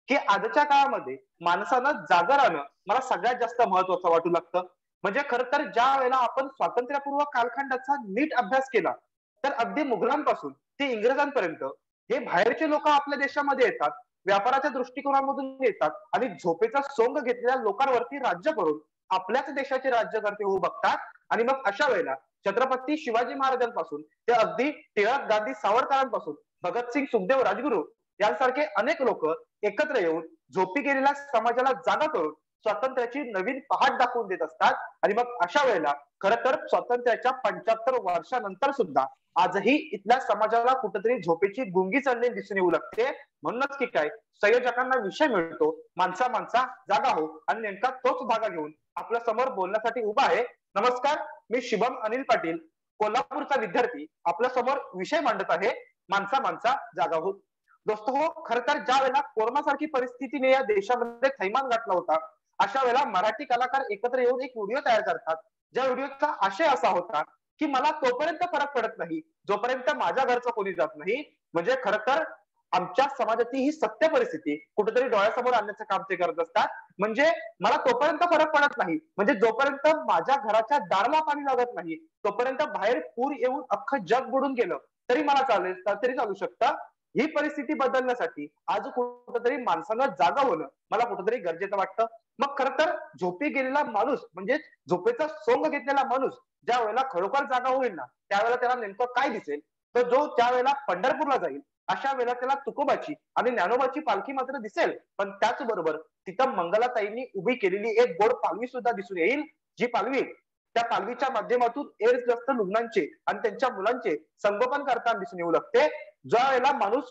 की आजच्या काळामध्ये माणसानं जागा राहणं मला सगळ्यात जास्त महत्वाचं वाटू लागतं. म्हणजे खरं तर ज्या वेळेला आपण स्वातंत्र्यपूर्व कालखंडाचा नीट अभ्यास केला तर अगदी मुघलांपासून ते इंग्रजांपर्यंत हे बाहेरचे लोक आपल्या देशामध्ये येतात, व्यापाराच्या दृष्टिकोनामधून येतात आणि झोपेचा सोंग घेतलेल्या लोकांवरती राज्य करून आपल्याच देशाचे राज्यकर्ते होऊ बघतात. आणि मग अशा वेळेला छत्रपती शिवाजी महाराजांपासून ते अगदी टिळक, गांधी, सावरकरांपासून भगतसिंग, सुखदेव, राजगुरू यांसारखे अनेक लोक एकत्र येऊन झोपी गेलेल्या समाजाला जागा करून स्वातंत्र्याची नवीन पहाट दाखवून देत असतात. आणि मग अशा वेळेला खरं तर स्वातंत्र्याच्या 75 वर्षानंतर सुद्धा आजही इथल्या समाजाला कुठेतरी झोपेची गुंगी चढलेली दिसून येऊ लागते. म्हणूनच की काय संयोजकांना विषय मिळतो, माणसा माणसा जागा हो, आणि नेमका तोच धागा घेऊन आपल्या समोर बोलण्यासाठी उभा आहे. नमस्कार, मी शुभम अनिल पाटील, कोल्हापूरचा विद्यार्थी, आपल्या समोर विषय मांडत आहे, माणसा माणसा जागा हो. दोस्त हो, खरं तर ज्या वेळेला कोरोना सारखी परिस्थितीने या देशामध्ये थैमान गाठला होता, अशा वेळेला मराठी कलाकार एकत्र येऊन एक व्हिडिओ तयार करतात, ज्या व्हिडिओचा आशय असा होता की मला तोपर्यंत फरक पडत नाही जोपर्यंत माझ्या घरचं कोणी जात नाही. म्हणजे खरं तर आमच्या समाजाची ही सत्य परिस्थिती कुठेतरी डोळ्यासमोर आणण्याचं काम ते करत असतात. म्हणजे मला तोपर्यंत फरक पडत नाही, म्हणजे जोपर्यंत माझ्या घराच्या दाराला पाणी लागत नाही तोपर्यंत बाहेर पूर येऊन अख्खं जग बुडून गेलं तरी मला चालेल, तरी चालू शकतं. ही परिस्थिती बदलण्यासाठी आज कुठेतरी माणसानं जागा होणं मला कुठेतरी गरजेचं वाटतं. मग खरं तर झोपी गेलेला माणूस म्हणजे झोपेचा सोंग घेतलेला माणूस ज्या वेळेला खरोखर जागा होईल ना त्यावेळेला त्याला नेमकं काय दिसेल, तर जो ज्या वेळेला पंढरपूरला जाईल अशा वेळेला त्याला तुकोबाची आणि ज्ञानोबाची पालखी मात्र दिसेल, पण त्याचबरोबर तिथं मंगलाताईंनी उभी केलेली एक गोड पालवी सुद्धा दिसून येईल, जी पालवी त्या पालवीच्या माध्यमातून एड्सग्रस्त रुग्णांचे आणि त्यांच्या मुलांचे संगोपन करताना दिसून येऊ लागते. ज्या वेळेला माणूस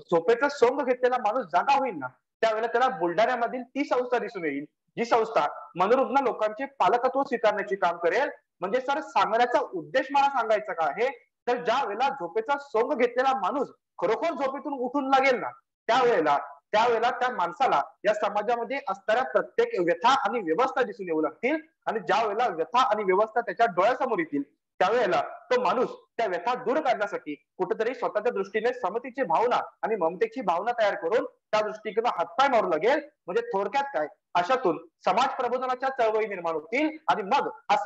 झोपेचा सोंग घेतलेला माणूस जागा होईल ना त्यावेळेला त्याला बुलढाण्यामधील ती संस्था दिसून येईल, जी संस्था मनोरुग्ण लोकांचे पालकत्व स्वीकारण्याचे काम करेल. म्हणजे सर, सांगण्याचा उद्देश मला सांगायचा का आहे, तर ज्या वेळेला झोपेचा सोंग घेतलेला माणूस खरोखर झोपेतून उठून लागेल ना त्यावेळेला त्या माणसाला या समाजामध्ये असणाऱ्या प्रत्येक व्यथा आणि व्यवस्था दिसून येऊ लागतील. आणि ज्या वेळेला व्यथा आणि व्यवस्था त्याच्या डोळ्यासमोर येतील त्यावेळेला तो माणूस त्या व्यथा दूर करण्यासाठी कुठेतरी स्वतःच्या दृष्टीने समतेची भावना आणि ममतेची भावना तयार करून त्या दृष्टीने हातपाय मारू लागेल. म्हणजे थोडक्यात काय, अशातून समाज प्रबोधनाच्या चळवळी निर्माण होतील आणि मग हा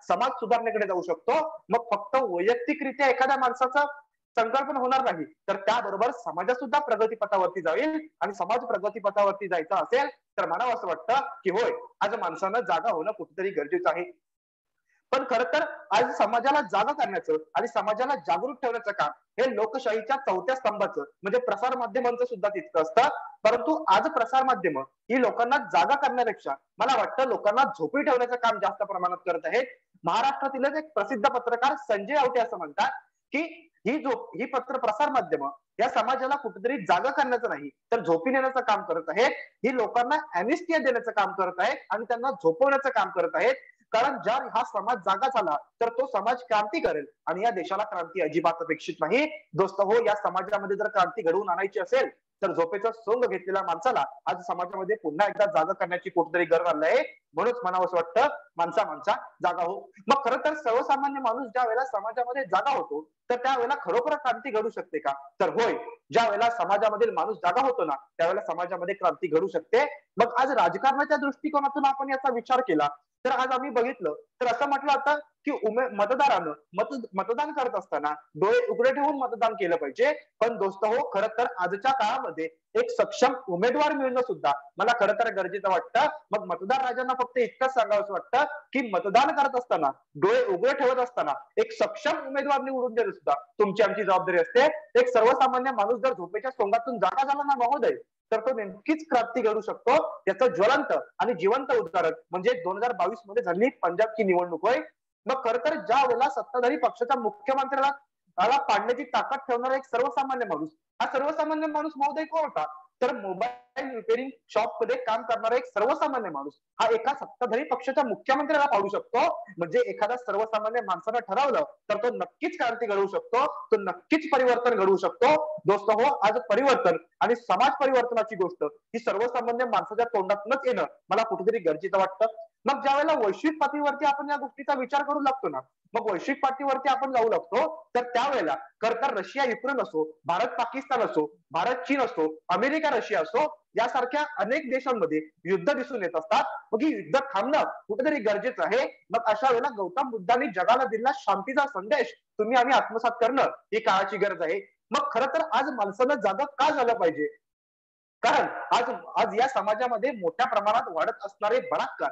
समाज सुधारणेकडे जाऊ शकतो. मग फक्त वैयक्तिकरित्या एखाद्या माणसाचा संकल्पना होणार नाही, तर त्याबरोबर समाज सुद्धा प्रगतीपथावरती जाईल. आणि समाज प्रगतीपथावरती जायचा असेल तर मला असं वाटतं की होय, आज माणसानं जागा होणं कुठेतरी गरजेचं आहे. पण खरं तर आज समाजाला जागा करण्याचं आणि समाजाला जागृत ठेवण्याचं काम हे लोकशाहीच्या चौथ्या स्तंभाचं म्हणजे प्रसार माध्यमांचं सुद्धा तितकं असतं. परंतु आज प्रसार माध्यम ही लोकांना जागा करण्यापेक्षा मला वाटतं लोकांना झोपी ठेवण्याचं काम जास्त प्रमाणात करत आहेत. महाराष्ट्रातीलच एक प्रसिद्ध पत्रकार संजय आवटे असं म्हणतात की ही पत्र प्रसार माध्यम या समाजाला कुठेतरी जागा करण्याचं नाही तर झोपी नेण्याचं काम करत आहेत. ही लोकांना अॅनेस्थिया देण्याचं काम करत आहेत आणि त्यांना झोपवण्याचं काम करत आहेत. कारण जर हा समाज जागा झाला तर तो समाज क्रांती करेल आणि या देशाला क्रांती अजिबात अपेक्षित नाही. दोस्त हो, या समाजामध्ये जर क्रांती घडवून आणायची असेल तर झोपेचा सोंग घेतलेल्या माणसाला आज समाजामध्ये पुन्हा एकदा जागा करण्याची कुठेतरी गरज आली आहे. म्हणूनच म्हणावं असं वाटतं, माणसा जागा हो. मग खरं तर सर्वसामान्य माणूस ज्या वेळेला समाजामध्ये जागा होतो तर त्यावेळेला खरोखर क्रांती घडू शकते का, तर होय, ज्या वेळेला समाजामधील माणूस जागा होतो ना त्यावेळेला समाजामध्ये क्रांती घडू शकते. मग आज राजकारणाच्या दृष्टिकोनातून आपण याचा विचार केला तर आज आम्ही बघितलं तर असं म्हटलं होतं की मतदारानं मतदान करत असताना डोळे उघडे ठेवून मतदान केलं पाहिजे. पण दोस्त हो, खरं तर आजच्या काळामध्ये एक सक्षम उमेदवार मिळणं सुद्धा मला खरं तर गरजेचं वाटतं. मग मतदार राजांना फक्त इतकंच सांगावं वाटतं की मतदान करत असताना डोळे उघडे ठेवत असताना एक सक्षम उमेदवार निवडून देणं सुद्धा तुमची आमची जबाबदारी असते. एक सर्वसामान्य माणूस जर झोपेच्या सोंगातून जागा झाला ना महोदय तर तो नेमकीच क्रांती घडू शकतो. त्याचं ज्वलंत आणि जिवंत उदाहरण म्हणजे 2022 मध्ये झालेली पंजाबची निवडणूक होय. मग खरं तर ज्या वेळेला सत्ताधारी पक्षाच्या मुख्यमंत्र्याला पाडण्याची ताकद ठेवणारा एक सर्वसामान्य माणूस, हा सर्वसामान्य माणूस महोदय कोण होता, तर मोबाईल रिपेअरिंग शॉप मध्ये काम करणारा एक सर्वसामान्य माणूस हा एका सत्ताधारी पक्षाच्या मुख्यमंत्र्याला पाडू शकतो. म्हणजे एखादा सर्वसामान्य माणसानं ठरवलं तर तो नक्कीच क्रांती घडवू शकतो, तो नक्कीच परिवर्तन घडवू शकतो. दोस्त हो, आज परिवर्तन आणि समाज परिवर्तनाची गोष्ट ही सर्वसामान्य माणसाच्या तोंडातूनच येणं मला कुठेतरी गरजेचं वाटतं. मग ज्या वेळेला वैश्विक पातळीवरती आपण या गोष्टीचा विचार करू लागतो ना, मग वैश्विक पातळीवरती आपण जाऊ लागतो, तर त्यावेळेला खरं रशिया युक्रेन असो, भारत पाकिस्तान असो, भारत चीन असो, अमेरिका रशिया असो, यासारख्या अनेक देशांमध्ये युद्ध दिसून येत असतात. मग ही युद्ध थांबणं कुठेतरी गरजेचं आहे. मग अशा वेळेला गौतम बुद्धांनी जगाला दिलेला शांतीचा संदेश तुम्ही आम्ही आत्मसात करणं ही काळाची गरज आहे. मग खरं तर आज माणसानं जागा का झालं पाहिजे? कारण आज या समाजामध्ये मोठ्या प्रमाणात वाढत असणारे बलात्कार,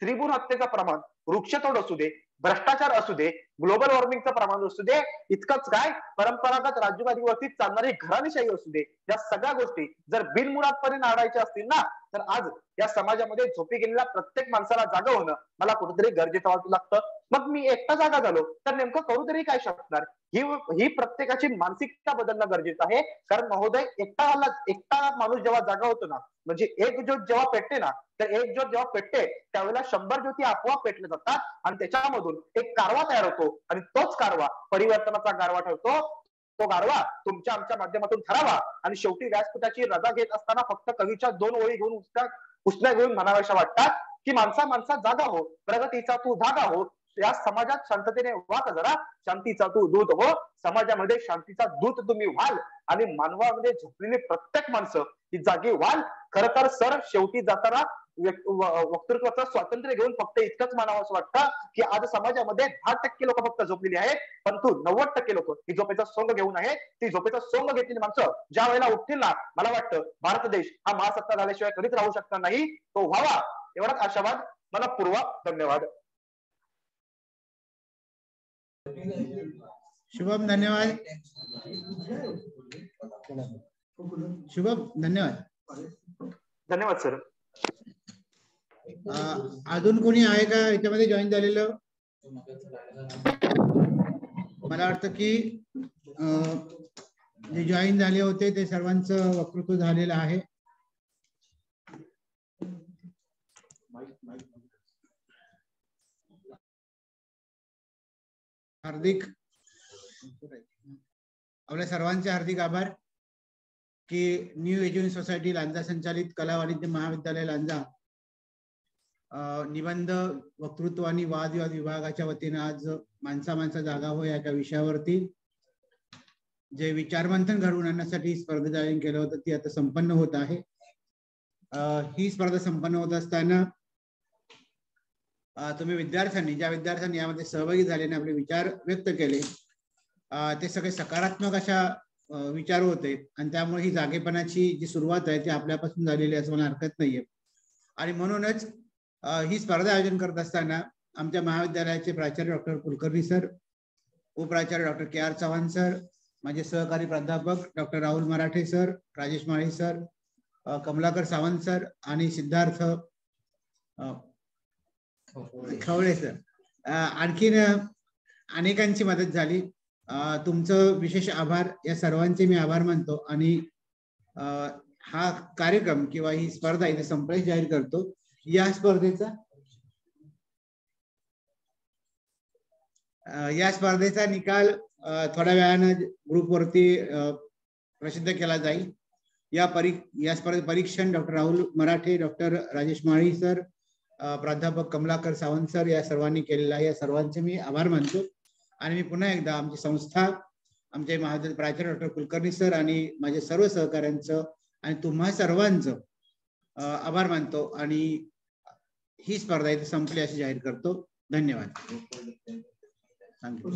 स्त्रीभ्रूण हत्येचं प्रमाण, वृक्षतोड असू दे, भ्रष्टाचार असू दे, ग्लोबल वॉर्मिंगचं प्रमाण असू दे, इतकंच काय परंपरागत राज्यवादीवरती चालणारी घराणेशाही असू दे, या सगळ्या गोष्टी जर बिनमुरादपणे नाडायच्या असतील ना, तर आज या समाजामध्ये झोपी गेलेल्या प्रत्येक माणसाला जागा होणं मला कुठेतरी गरजेचं वाटू लागतं. मग मी एकटा जागा झालो तर नेमकं करू तरी काय शकणार? ही प्रत्येकाची मानसिकता बदलणं गरजेचं आहे. कारण महोदय, एकटा माणूस जेव्हा जागा होतो ना, म्हणजे एक ज्योत जेव्हा पेटते ना, तर एक ज्योत जेव्हा पेटते त्यावेळेला 100 ज्योती आपोआप पेटल्या जातात आणि त्याच्यामधून एक कारवा तयार होतो आणि तोच कारवा परिवर्तनाचा गारवा ठरतो. तो गारवा तुमच्या आमच्या माध्यमातून ठरावा आणि शेवटी व्यासपीठाची रजा घेत असताना फक्त कवीच्या 2 ओळी घेऊन उसण्या घेऊन म्हणाव्याशा वाटतात की माणसा जागा हो, प्रगतीचा तू धागा हो, या समाजात शांततेने वाग जरा, शांतीचा तू दूत हो, समाजामध्ये शांतीचा दूत तुम्ही व्हाल आणि मानवामध्ये झोपलेली प्रत्येक माणसं ही जागी व्हाल. खरं तर सर, शेवटी जाताना वक्तृत्वाचं स्वातंत्र्य घेऊन फक्त इतकंच मानावं असं वाटतं की आज समाजामध्ये 10% लोक फक्त झोपलेली आहेत, परंतु 90% लोक ही झोपेचा सोंग घेऊन आहेत. ती झोपेचा सोंग घेतलेली माणसं ज्या वेळेला उठतील ना, मला वाटतं भारत देश हा महासत्ता झाल्याशिवाय कधीच राहू शकणार नाही. तो व्हावा एवढाच आशावाद मला पूर्वा. धन्यवाद. शुभम, धन्यवाद. शुभम, धन्यवाद. धन्यवाद सर. अजून कोणी आहे का याच्यामध्ये जॉईन झालेलं? मला वाटतं की जे जॉईन झाले होते ते सर्वांचं वक्तृत्व झालेलं आहे. हार्दिक आपल्या सर्वांचे हार्दिक आभार की न्यू एज्युकेशन सोसायटी लांजा संचालित कला वाणिज्य महाविद्यालय लांजा निबंध, वक्तृत्व आणि वादविवाद विभागाच्या वतीने आज माणसा जागा हो या विषयावरती जे विचारमंथन घडवून आणण्यासाठी स्पर्धेचं आयोजन केलं होतं ती आता संपन्न होत आहे. ही स्पर्धा संपन्न होत असताना तुम्ही ज्या विद्यार्थ्यांनी यामध्ये सहभागी झाल्याने आपले विचार व्यक्त केले ते सगळे सकारात्मक अशा विचार होते आणि त्यामुळे ही जागेपणाची जी सुरुवात आहे ती आपल्यापासून झालेली असं मला हरकत नाहीये. आणि म्हणूनच ही स्पर्धा आयोजन करत असताना आमच्या महाविद्यालयाचे प्राचार्य डॉक्टर कुलकर्णी सर, उपप्राचार्य डॉक्टर KR चव्हाण सर, माझे सहकारी प्राध्यापक doctor Rahul Marathe sir, Rajesh Mali sir, Kamalakar Sawant sir आणि सिद्धार्थ खवळे सर, आणखीन अनेकांची मदत झाली. तुमचं विशेष आभार. या सर्वांचे मी आभार मानतो आणि हा कार्यक्रम किंवा ही स्पर्धा इथे संपल्यास जाहीर करतो. या स्पर्धेचा निकाल थोड्या वेळानं ग्रुपवरती प्रसिद्ध केला जाईल. या स्पर्धेत परीक्षण डॉक्टर राहुल मराठे, डॉक्टर राजेश माळी सर, प्राध्यापक कमलाकर सावंत सर या सर्वांनी केलेला आहे. या सर्वांचे मी आभार मानतो आणि मी पुन्हा एकदा आमची संस्था, आमचे महाविद्यालय प्राचार्य डॉक्टर कुलकर्णी सर आणि माझे सर्व सहकाऱ्यांचं आणि तुम्हा सर्वांचं आभार मानतो आणि ही स्पर्धा इथे संपली अशी जाहीर करतो. धन्यवाद. थँक्यू.